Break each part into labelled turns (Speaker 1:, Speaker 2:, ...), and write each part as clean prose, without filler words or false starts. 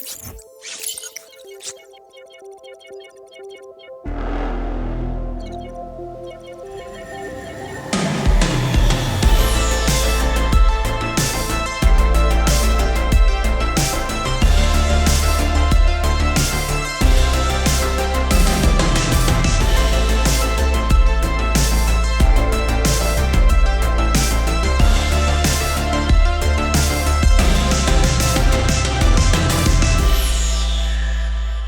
Speaker 1: Hey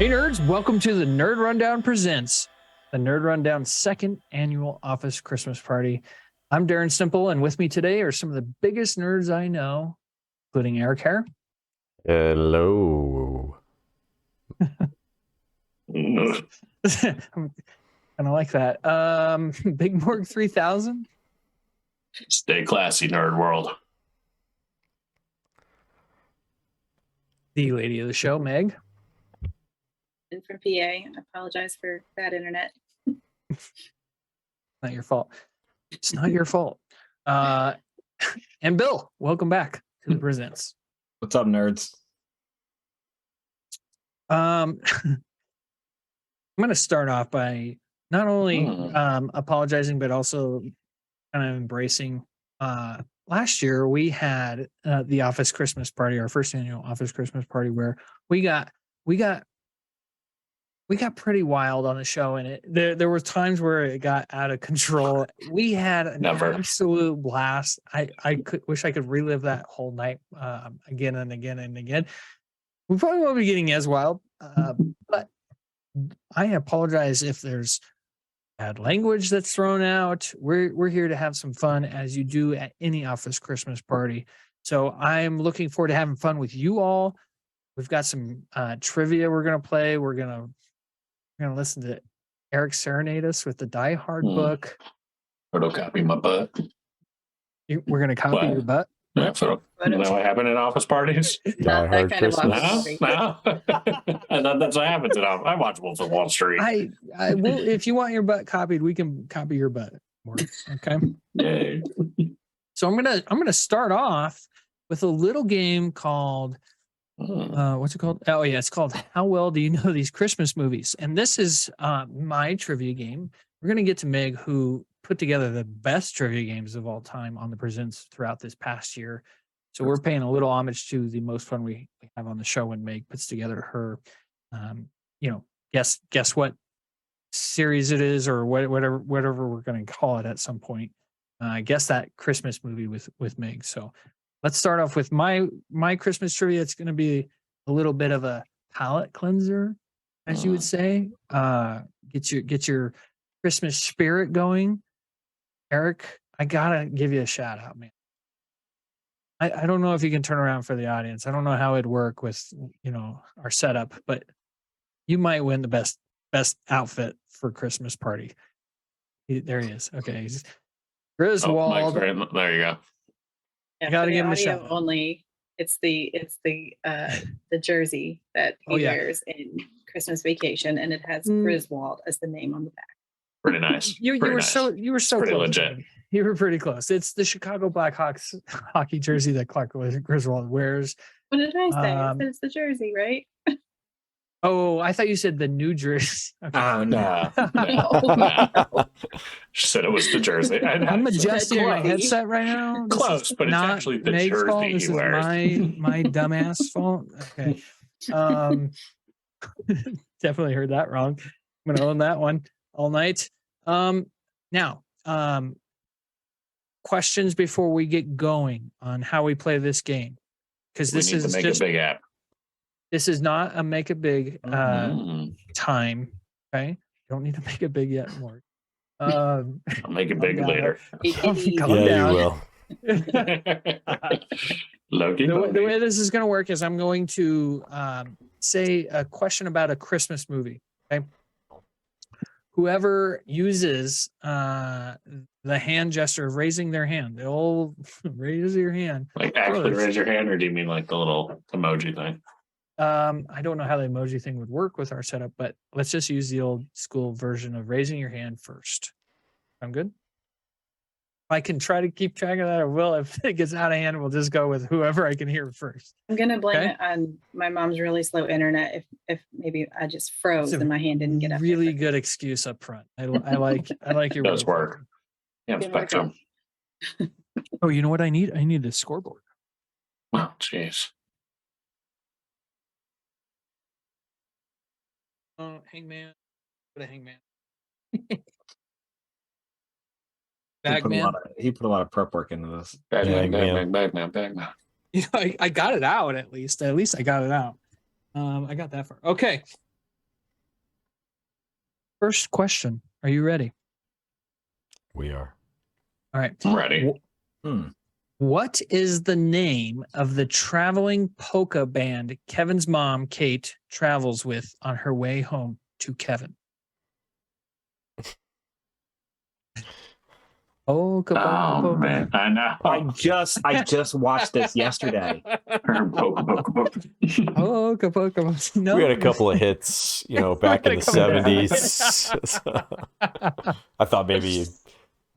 Speaker 1: nerds, welcome to the Nerd Rundown presents the Nerd Rundown second annual office Christmas party. I'm Darren Simple, and with me today are some of the biggest nerds I know, including Erik here.
Speaker 2: Hello.
Speaker 1: I kind of like that. Big Morg 3000.
Speaker 3: Stay classy, nerd world.
Speaker 1: The lady of the show, Meg.
Speaker 4: From PA. I apologize for bad internet.
Speaker 1: Not your fault. It's not your fault. And Bill, welcome back to the presents.
Speaker 5: What's up, nerds?
Speaker 1: I'm going to start off by not only apologizing, but also kind of embracing. Last year, we had the office Christmas party, our first annual office Christmas party, where we got pretty wild on the show, and there were times where it got out of control. We had an absolute blast. I wish I could relive that whole night again and again and again. We probably won't be getting as wild, but I apologize if there's bad language that's thrown out. We're here to have some fun, as you do at any office Christmas party. So I'm looking forward to having fun with you all. We've got some trivia we're gonna play. We're gonna listen to Erik serenade us with the Die Hard book.
Speaker 3: Photocopy my butt.
Speaker 1: We're going to copy your butt?
Speaker 3: Yeah, is that what happened at office parties?
Speaker 4: Not that kind of office party.
Speaker 3: No. I thought that's what happens at office. I watch Wolf of Wall Street.
Speaker 1: I will, if you want your butt copied, we can copy your butt. Okay.
Speaker 3: Yay.
Speaker 1: So I'm gonna start off with a little game called what's it called? Oh yeah, it's called How Well Do You Know These Christmas Movies? And this is my trivia game. We're gonna get to Meg, who put together the best trivia games of all time on the presents throughout this past year. So we're paying a little homage to the most fun we have on the show when Meg puts together her guess what series it is, or whatever we're gonna call it at some point. Guess that Christmas movie with Meg. So let's start off with my Christmas trivia. It's going to be a little bit of a palate cleanser, as you would say. Get your Christmas spirit going. Erik, I gotta give you a shout out, man. I don't know if you can turn around for the audience. I don't know how it'd work with our setup, but you might win the best outfit for Christmas party. There he is. Okay, Griswold.
Speaker 3: There you go.
Speaker 4: Yeah,
Speaker 1: gotta give him a shot.
Speaker 4: Only it's the jersey that he wears in Christmas Vacation, and it has Griswold as the name on the back.
Speaker 3: Pretty nice.
Speaker 1: You were so
Speaker 3: pretty
Speaker 1: close.
Speaker 3: legit.
Speaker 1: You were pretty close. It's the Chicago Blackhawks hockey jersey that Clark Griswold wears.
Speaker 4: What did I say? I said it's the jersey, right?
Speaker 1: Oh, I thought you said the New Jersey. Okay.
Speaker 3: Oh no. She said it was the jersey.
Speaker 1: I'm adjusting my headset right now.
Speaker 3: Close, but it's actually the
Speaker 1: Meg's
Speaker 3: jersey
Speaker 1: fault. This
Speaker 3: he wears.
Speaker 1: is my dumbass fault. Okay. Definitely heard that wrong. I'm gonna own that one all night. Now, questions before we get going on how we play this game, because this is
Speaker 3: just a big app.
Speaker 1: This is not a make it big time. Okay, you don't need to make it big yet, more.
Speaker 3: I'll make it big later.
Speaker 1: Calm down.
Speaker 2: You will.
Speaker 1: The way this is going to work is I'm going to say a question about a Christmas movie. Okay. Whoever uses the hand gesture of raising their hand, they'll raise your hand.
Speaker 3: Like actually raise your hand, or do you mean like the little emoji thing?
Speaker 1: I don't know how the emoji thing would work with our setup, but let's just use the old school version of raising your hand first. Sound good? I can try to keep track of that, I will. If it gets out of hand, we'll just go with whoever I can hear first.
Speaker 4: I'm gonna blame
Speaker 1: Okay.
Speaker 4: it on my mom's really slow internet. If maybe I just froze
Speaker 1: It's a
Speaker 4: and my hand didn't get up. there
Speaker 1: Really
Speaker 4: quickly.
Speaker 1: good excuse up front. I like your
Speaker 3: Does
Speaker 1: way.
Speaker 3: work. Yeah,
Speaker 4: Can work
Speaker 3: Spectrum.
Speaker 1: Oh, you know what I need? I need a scoreboard.
Speaker 3: Oh, jeez.
Speaker 1: Hangman. What a hangman.
Speaker 2: He put,
Speaker 1: Bagman.
Speaker 2: he put a lot of prep work into this.
Speaker 3: Bagman.
Speaker 1: You know, I got it out at least. At least I got it out. I got that far. Okay. First question. Are you ready?
Speaker 5: We are.
Speaker 1: All right.
Speaker 3: I'm ready.
Speaker 1: What is the name of the traveling polka band Kevin's mom, Kate, travels with on her way home to Kevin? Polka, polka,
Speaker 3: Oh
Speaker 1: polka.
Speaker 3: man, I know.
Speaker 2: I just watched this yesterday.
Speaker 1: Polka, polka, polka. No.
Speaker 5: We had a couple of hits, back in the 70s. I thought maybe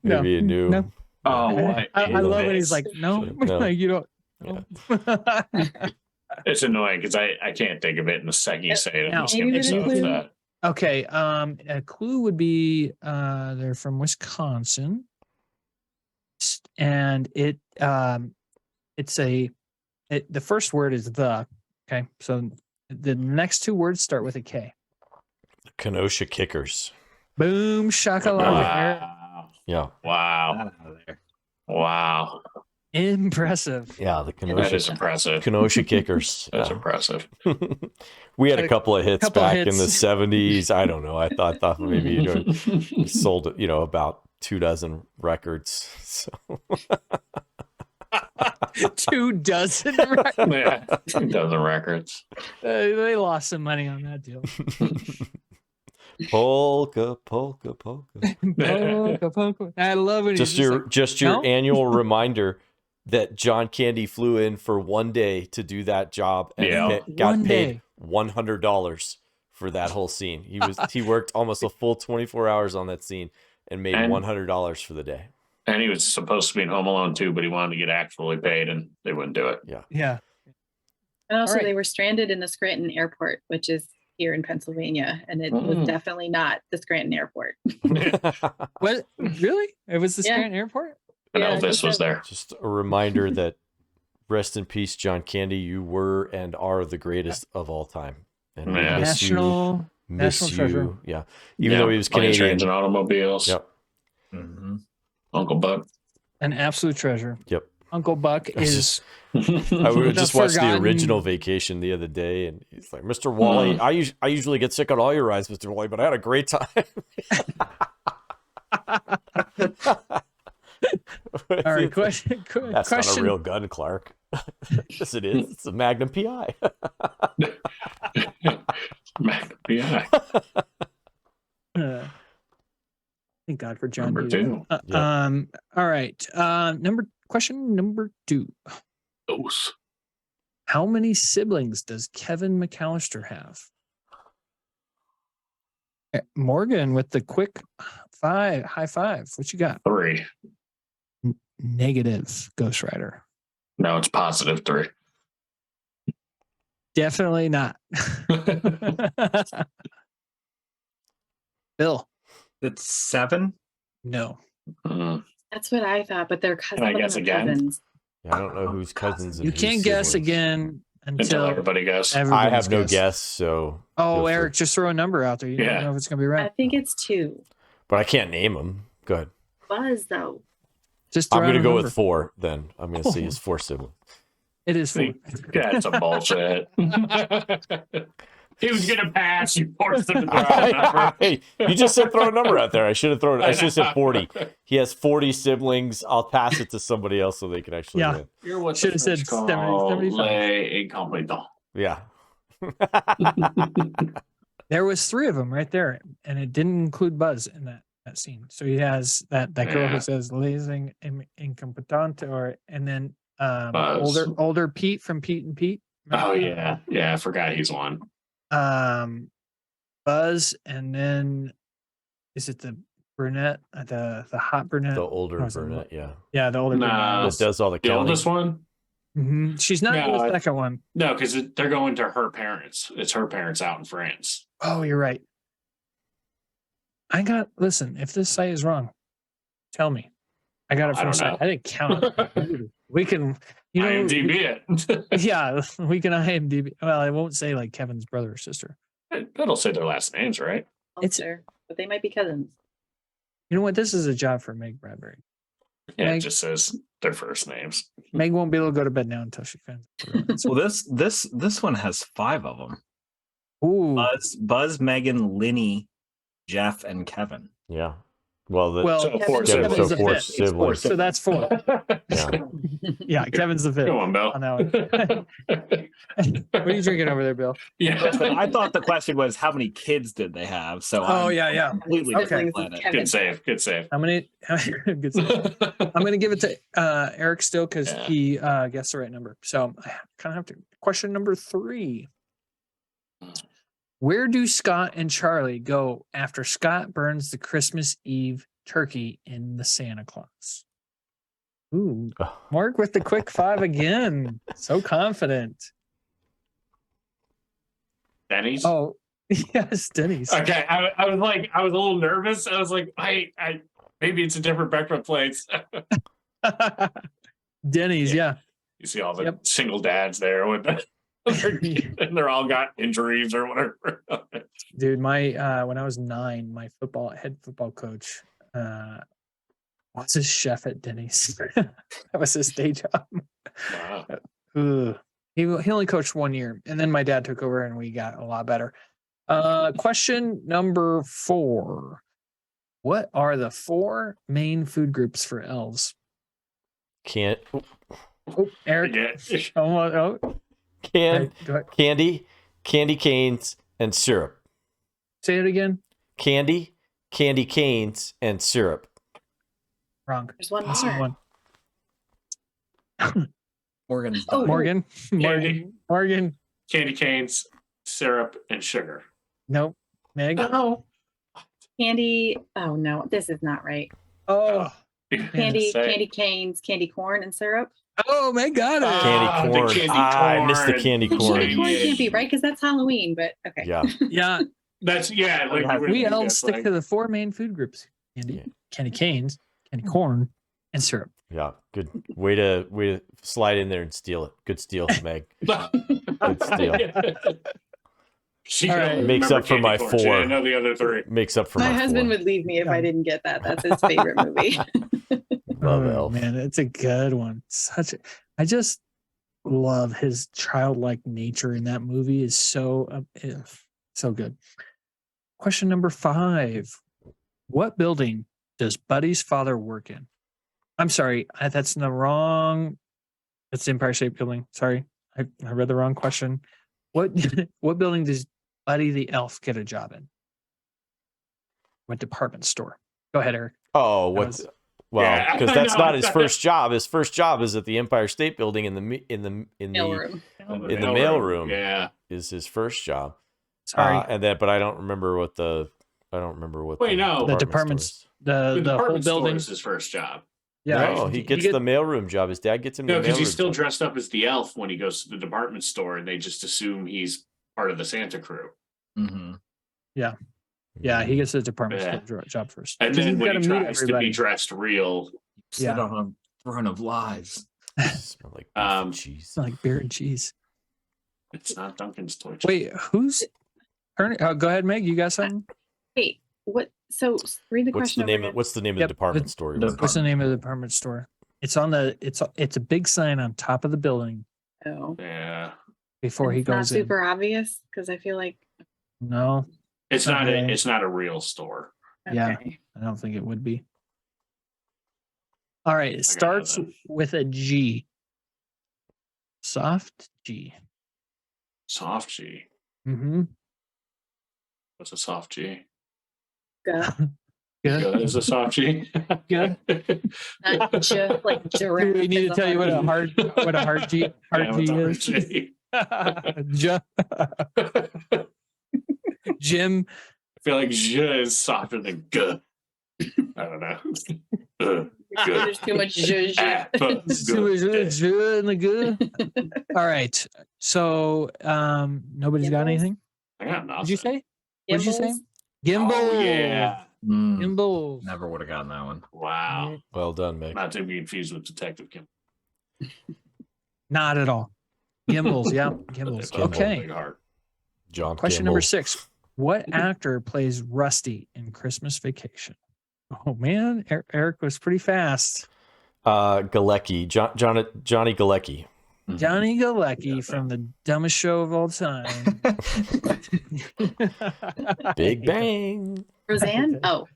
Speaker 5: you knew.
Speaker 1: No.
Speaker 3: Oh,
Speaker 1: I love it. He's like, no,
Speaker 5: No.
Speaker 1: you don't.
Speaker 5: Yeah.
Speaker 3: It's annoying because I can't think of it in the second you say it. I'm
Speaker 1: Now,
Speaker 3: just gonna be
Speaker 4: maybe
Speaker 3: so
Speaker 4: the clue-
Speaker 3: upset.
Speaker 1: Okay. A clue would be they're from Wisconsin. And the first word is the. Okay. So the next two words start with a K.
Speaker 5: Kenosha Kickers.
Speaker 1: Boom, shakalaka.
Speaker 3: Wow.
Speaker 5: Yeah.
Speaker 3: Wow.
Speaker 2: Not out of there.
Speaker 3: Wow.
Speaker 1: Impressive.
Speaker 5: Yeah, the
Speaker 3: That is
Speaker 5: Kenosha,
Speaker 3: impressive.
Speaker 5: Kenosha Kickers.
Speaker 3: That's
Speaker 5: Yeah.
Speaker 3: impressive.
Speaker 5: We had a couple of hits back in the
Speaker 1: hits.
Speaker 5: 70s. I don't know. I thought maybe we sold about 24 records. So
Speaker 1: 24 records.
Speaker 3: Yeah, 2 records.
Speaker 1: They lost some money on that deal.
Speaker 5: Polka, polka, polka.
Speaker 1: Polka, polka. I love it.
Speaker 5: Just your
Speaker 1: No?
Speaker 5: annual reminder that John Candy flew in for one day to do that job and
Speaker 3: Yeah.
Speaker 5: got
Speaker 1: One
Speaker 5: paid
Speaker 1: day.
Speaker 5: $100 for that whole scene. He worked almost a full 24 hours on that scene and made
Speaker 3: And-
Speaker 5: $100 for the day.
Speaker 3: And he was supposed to be in Home Alone too, but he wanted to get actually paid, and they wouldn't do it.
Speaker 1: Yeah.
Speaker 4: And also,
Speaker 1: All right.
Speaker 4: they were stranded in the Scranton Airport, which is here in Pennsylvania, and it was definitely not the Scranton Airport.
Speaker 1: What? Really? It was the
Speaker 4: Yeah.
Speaker 1: Scranton Airport?
Speaker 3: And
Speaker 4: Yeah,
Speaker 3: Elvis was there.
Speaker 5: Just a reminder that rest in peace, John Candy. You were and are the greatest of all time. And we
Speaker 3: Yeah.
Speaker 5: miss
Speaker 1: National
Speaker 5: you.
Speaker 1: treasure.
Speaker 5: Yeah. Even though he was
Speaker 3: Planes,
Speaker 5: Canadian.
Speaker 3: trains, and automobiles.
Speaker 5: Yep.
Speaker 2: Mhm.
Speaker 3: Uncle Buck.
Speaker 1: An absolute treasure.
Speaker 5: Yep.
Speaker 1: Uncle Buck
Speaker 5: It's
Speaker 1: is
Speaker 5: I would
Speaker 1: The
Speaker 5: just watched the
Speaker 1: forgotten-
Speaker 5: original Vacation the other day, and he's like, "Mr. Wally, I usually get sick on all your rides, Mr. Wally, but I had a great time."
Speaker 1: all right. Question.
Speaker 5: That's
Speaker 1: question.
Speaker 5: not a real gun, Clark. Yes, it is. It's a Magnum PI.
Speaker 3: Yeah.
Speaker 1: Thank God for John.
Speaker 3: Number
Speaker 1: Hughes.
Speaker 3: 2.
Speaker 5: Yeah.
Speaker 1: All right. Question number 2.
Speaker 3: Those.
Speaker 1: How many siblings does Kevin McAllister have? Morgan with the quick high five. What you got?
Speaker 3: 3.
Speaker 1: Negative, Ghost Rider.
Speaker 3: No, it's positive 3.
Speaker 1: Definitely not. Bill.
Speaker 2: It's 7.
Speaker 1: No.
Speaker 4: That's what I thought, but they're cousins.
Speaker 3: Can I guess again?
Speaker 4: Cousins.
Speaker 5: Yeah, I don't know who's cousins. And
Speaker 1: You
Speaker 5: who's
Speaker 1: can't guess
Speaker 5: siblings.
Speaker 1: again
Speaker 3: Until
Speaker 1: until
Speaker 3: everybody goes.
Speaker 5: I
Speaker 1: everybody's
Speaker 5: have no
Speaker 1: guessed.
Speaker 5: guess, so.
Speaker 1: Oh,
Speaker 5: feel free.
Speaker 1: Eric, just throw a number out there. You
Speaker 3: Yeah.
Speaker 1: don't know if it's gonna be
Speaker 4: I
Speaker 1: right.
Speaker 4: think it's 2.
Speaker 5: But I can't name them. Go ahead.
Speaker 4: Buzz though.
Speaker 1: Just throw
Speaker 5: I'm
Speaker 1: out
Speaker 5: going to
Speaker 1: a
Speaker 5: go
Speaker 1: number.
Speaker 5: with 4 then. I'm going to say it's 4 siblings.
Speaker 1: It is 4.
Speaker 3: That's some bullshit. He was gonna pass. You forced him to throw out a number.
Speaker 5: Hey, you just said throw a number out there. I should have said 40. He has 40 siblings. I'll pass it to somebody else so they can actually
Speaker 1: Yeah.
Speaker 5: win.
Speaker 3: You're what
Speaker 1: Should have said 75.
Speaker 3: Le incompleto.
Speaker 5: Yeah.
Speaker 1: There was 3 of them right there, and it didn't include Buzz in that scene. So he has that girl
Speaker 3: Yeah.
Speaker 1: who says "lazing incompetent," and then
Speaker 3: Buzz.
Speaker 1: older Pete from Pete and Pete.
Speaker 3: Oh yeah, yeah. I forgot he's one.
Speaker 1: Buzz, and then is it the brunette, the hot brunette.
Speaker 5: The older
Speaker 1: What was it?
Speaker 5: brunette, yeah.
Speaker 1: Yeah, the older
Speaker 3: Nah.
Speaker 1: brunette.
Speaker 5: That does all the
Speaker 3: The
Speaker 5: counting.
Speaker 3: oldest one?
Speaker 1: She's not
Speaker 3: No,
Speaker 1: the second one.
Speaker 3: No, because they're going to her parents. It's her parents out in France.
Speaker 1: Oh, you're right. Listen, if this site is wrong, tell me. I got it
Speaker 3: I
Speaker 1: from
Speaker 3: don't
Speaker 1: site.
Speaker 3: know.
Speaker 1: I didn't count it. We can,
Speaker 3: IMDb it.
Speaker 1: yeah, we can IMDb. Well, I won't say like Kevin's brother or sister.
Speaker 3: It'll say their last names, right?
Speaker 1: It's-
Speaker 4: Sure, but they might be cousins.
Speaker 1: You know what? This is a job for Meg Bradbury.
Speaker 3: Yeah,
Speaker 1: Meg-
Speaker 3: it just says their first names.
Speaker 1: Meg won't be able to go to bed now until she finds it.
Speaker 2: Well, this one has 5 of them.
Speaker 1: Ooh.
Speaker 2: Buzz, Megan, Linny, Jeff, and Kevin.
Speaker 5: Yeah. Well,
Speaker 1: Well,
Speaker 3: So four
Speaker 1: Kevin's
Speaker 3: siblings.
Speaker 1: the
Speaker 5: four
Speaker 1: fifth.
Speaker 5: siblings.
Speaker 1: So that's 4.
Speaker 5: Yeah.
Speaker 1: Yeah, Kevin's the fifth.
Speaker 3: Go on, Bill.
Speaker 1: On that one. What are you drinking over there, Bill?
Speaker 3: Yeah.
Speaker 2: I thought the question was how many kids did they have? So
Speaker 1: Oh,
Speaker 2: I'm
Speaker 1: yeah.
Speaker 2: completely
Speaker 1: Okay.
Speaker 2: different
Speaker 4: Siblings
Speaker 2: planet.
Speaker 4: of Kevin.
Speaker 3: Good save. Good save.
Speaker 1: I'm gonna give it to Eric still because
Speaker 3: Yeah.
Speaker 1: he guessed the right number. So I kind of have to. Question number 3. Where do Scott and Charlie go after Scott burns the Christmas Eve turkey in the Santa Claus? Ooh, Mark with the quick 5 again. So confident.
Speaker 3: Denny's.
Speaker 1: Oh, yes, Denny's.
Speaker 3: Okay. I was a little nervous. I was like, I maybe it's a different breakfast place.
Speaker 1: Denny's, yeah.
Speaker 3: You see all the
Speaker 1: Yep.
Speaker 3: single dads there with and they're all got injuries or whatever.
Speaker 1: Dude, my when I was 9, my head football coach was a chef at Denny's. That was his day job.
Speaker 3: Wow.
Speaker 1: Ugh. He only coached 1 year, and then my dad took over, and we got a lot better. Question number 4: what are the 4 main food groups for elves?
Speaker 5: Can't
Speaker 1: Oh, Eric.
Speaker 3: Yeah.
Speaker 1: Oh,
Speaker 5: can
Speaker 1: do I
Speaker 5: candy, candy canes, and syrup.
Speaker 1: say it again?
Speaker 5: Candy canes, and syrup.
Speaker 1: Wrong.
Speaker 4: There's one
Speaker 1: Awesome
Speaker 4: more.
Speaker 1: one.
Speaker 2: Morgan's
Speaker 4: Oh,
Speaker 2: done.
Speaker 1: Morgan. Morgan.
Speaker 3: Candy canes, syrup, and sugar.
Speaker 1: Nope. Meg.
Speaker 3: No.
Speaker 4: Candy. Oh no, this is not right.
Speaker 1: Oh.
Speaker 4: Candy canes, candy corn, and syrup.
Speaker 1: Oh, Meg got it.
Speaker 5: Candy
Speaker 3: the
Speaker 5: corn.
Speaker 3: candy
Speaker 5: I missed the
Speaker 3: corn.
Speaker 5: candy
Speaker 4: The
Speaker 5: corn.
Speaker 4: candy corn can't be right because that's Halloween. But okay.
Speaker 5: Yeah.
Speaker 1: Yeah.
Speaker 3: That's like
Speaker 1: We elves stick to the 4 main food groups: candy,
Speaker 5: Yeah.
Speaker 1: candy canes, candy corn, and syrup.
Speaker 5: Yeah. Good way to slide in there and steal it. Good steal, Meg. Good steal.
Speaker 3: She
Speaker 1: All
Speaker 3: can
Speaker 1: right.
Speaker 3: only
Speaker 5: Makes
Speaker 3: remember
Speaker 5: up for
Speaker 3: candy
Speaker 5: my
Speaker 3: corn. She
Speaker 5: 4.
Speaker 3: didn't know the other 3.
Speaker 5: Makes up for
Speaker 4: My
Speaker 5: my
Speaker 4: husband
Speaker 5: 4.
Speaker 4: would leave me if
Speaker 1: Yeah.
Speaker 4: I didn't get that. That's his favorite movie.
Speaker 5: Love
Speaker 1: Oh,
Speaker 5: Elf.
Speaker 1: man, it's a good one. I just love his childlike nature in that movie. Is so good. Question number 5: what building does Buddy's father work in? I'm sorry, that's the wrong. That's the Empire State Building. Sorry, I read the wrong question. What building does Buddy the elf get a job in? What department store? Go ahead, Eric.
Speaker 5: Oh,
Speaker 1: That
Speaker 5: what?
Speaker 1: was-
Speaker 5: Well,
Speaker 3: Yeah,
Speaker 5: because
Speaker 3: I
Speaker 5: that's
Speaker 3: know.
Speaker 5: not his first job. His first job is at the Empire State Building in the
Speaker 4: Mailroom.
Speaker 5: mailroom.
Speaker 3: Yeah.
Speaker 5: Is his first job.
Speaker 1: Sorry,
Speaker 5: And then, but I don't remember what the.
Speaker 3: Wait, no.
Speaker 1: The departments-
Speaker 5: store
Speaker 1: the whole
Speaker 3: department store
Speaker 1: building.
Speaker 3: is his first job.
Speaker 5: is. No, he gets the mailroom job. His dad gets him.
Speaker 3: No,
Speaker 5: the
Speaker 3: because he's
Speaker 5: mailroom
Speaker 3: still
Speaker 5: job.
Speaker 3: dressed up as the elf when he goes to the department store, and they just assume he's part of the Santa crew.
Speaker 2: Mm-hmm.
Speaker 1: Yeah, he gets the department
Speaker 3: Yeah.
Speaker 1: store job first.
Speaker 3: And
Speaker 1: Because
Speaker 3: then
Speaker 1: he's
Speaker 3: when
Speaker 1: gotta
Speaker 3: he
Speaker 1: meet
Speaker 3: tries to
Speaker 1: everybody.
Speaker 3: be dressed real,
Speaker 2: Sit
Speaker 1: Yeah.
Speaker 2: on a throne of lies.
Speaker 5: Smell like beef and cheese.
Speaker 1: It's like beer and cheese.
Speaker 3: it's not Duncan's toy.
Speaker 1: Wait, who's turning? Oh, go ahead, Meg. You got something?
Speaker 4: Wait, what? So read the
Speaker 5: What's
Speaker 4: question.
Speaker 5: the name?
Speaker 4: over
Speaker 5: What's the name of
Speaker 1: Yep,
Speaker 5: the department store? he
Speaker 2: the-
Speaker 5: works
Speaker 1: What's the
Speaker 5: in?
Speaker 1: name of the department store? It's on the. It's a big sign on top of the building
Speaker 4: again. Oh,
Speaker 3: Yeah.
Speaker 1: before he
Speaker 4: it's not
Speaker 1: goes in.
Speaker 4: super obvious because I feel like
Speaker 1: No,
Speaker 3: It's not
Speaker 1: Okay.
Speaker 3: it's not a real store.
Speaker 1: Yeah.
Speaker 4: okay.
Speaker 1: I don't think it would be. All right, it starts
Speaker 3: that.
Speaker 1: with a G. Soft G.
Speaker 3: Soft G.
Speaker 1: Mm-hmm.
Speaker 3: What's a soft G?
Speaker 4: Go.
Speaker 1: Good.
Speaker 3: Good is a soft G.
Speaker 1: Good.
Speaker 4: Not just like
Speaker 1: Do
Speaker 4: giraffe.
Speaker 1: we need
Speaker 4: is
Speaker 1: to tell you what a
Speaker 4: hard
Speaker 1: hard G
Speaker 3: Yeah, what's a hard
Speaker 1: is?
Speaker 3: G?
Speaker 1: J- Jim.
Speaker 3: I feel like J is softer than G. I don't know.
Speaker 4: There's too much zhuzh.
Speaker 1: All right. So nobody's got
Speaker 4: Gimbals?
Speaker 1: anything?
Speaker 3: I got nothing.
Speaker 1: Did you say? What did you say?
Speaker 4: Gimbals?
Speaker 1: Gimbal.
Speaker 3: Oh, yeah.
Speaker 1: Gimbal.
Speaker 2: Never would have gotten that one.
Speaker 3: Wow.
Speaker 5: Well done, Meg.
Speaker 3: Not to be confused with Detective Kim.
Speaker 1: Not at all. Gimbals. Yeah. Gimbals.
Speaker 5: Gimbal.
Speaker 1: Okay.
Speaker 3: Big heart.
Speaker 5: John
Speaker 1: Question
Speaker 5: Campbell.
Speaker 1: number 6. What actor plays Rusty in Christmas Vacation? Oh man, Eric was pretty fast.
Speaker 5: Galecki. Johnny Galecki.
Speaker 1: Johnny Galecki from the dumbest show of all time.
Speaker 5: Big Bang.
Speaker 4: Roseanne? Oh.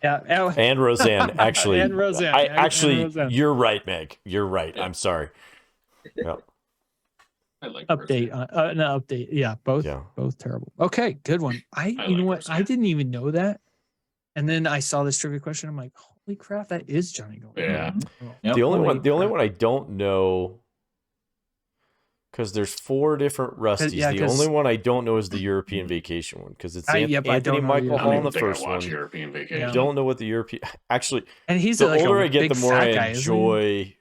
Speaker 1: Yeah.
Speaker 5: And Roseanne, actually.
Speaker 1: And Roseanne.
Speaker 5: Actually,
Speaker 1: And Roseanne.
Speaker 5: you're right, Meg. You're right.
Speaker 3: Yeah.
Speaker 5: I'm sorry. Yep.
Speaker 3: I like
Speaker 1: Update. No, update. Yeah, both terrible. Okay, good one. You know
Speaker 3: like
Speaker 1: what?
Speaker 3: Roseanne.
Speaker 1: I didn't even know that. And then I saw this trivia question. I'm like, holy crap, that is Johnny Galecki.
Speaker 3: Yeah.
Speaker 2: Yep.
Speaker 5: The only
Speaker 1: Holy
Speaker 5: one I don't know, because there's 4 different Rusties.
Speaker 1: Yeah,
Speaker 5: the only one I don't know is the European Vacation one, because it's
Speaker 1: I
Speaker 5: Anthony
Speaker 1: don't know
Speaker 5: Michael
Speaker 1: the
Speaker 5: Hall
Speaker 3: I
Speaker 5: in
Speaker 3: don't
Speaker 5: the
Speaker 3: think I
Speaker 5: first
Speaker 3: watch
Speaker 5: one.
Speaker 3: European
Speaker 5: I
Speaker 3: Vacation.
Speaker 5: don't know what the European. Actually,
Speaker 1: And he's
Speaker 5: the
Speaker 1: like
Speaker 5: older
Speaker 1: a
Speaker 5: I get,
Speaker 1: big
Speaker 5: the more
Speaker 1: fat
Speaker 5: I
Speaker 1: guy, isn't he?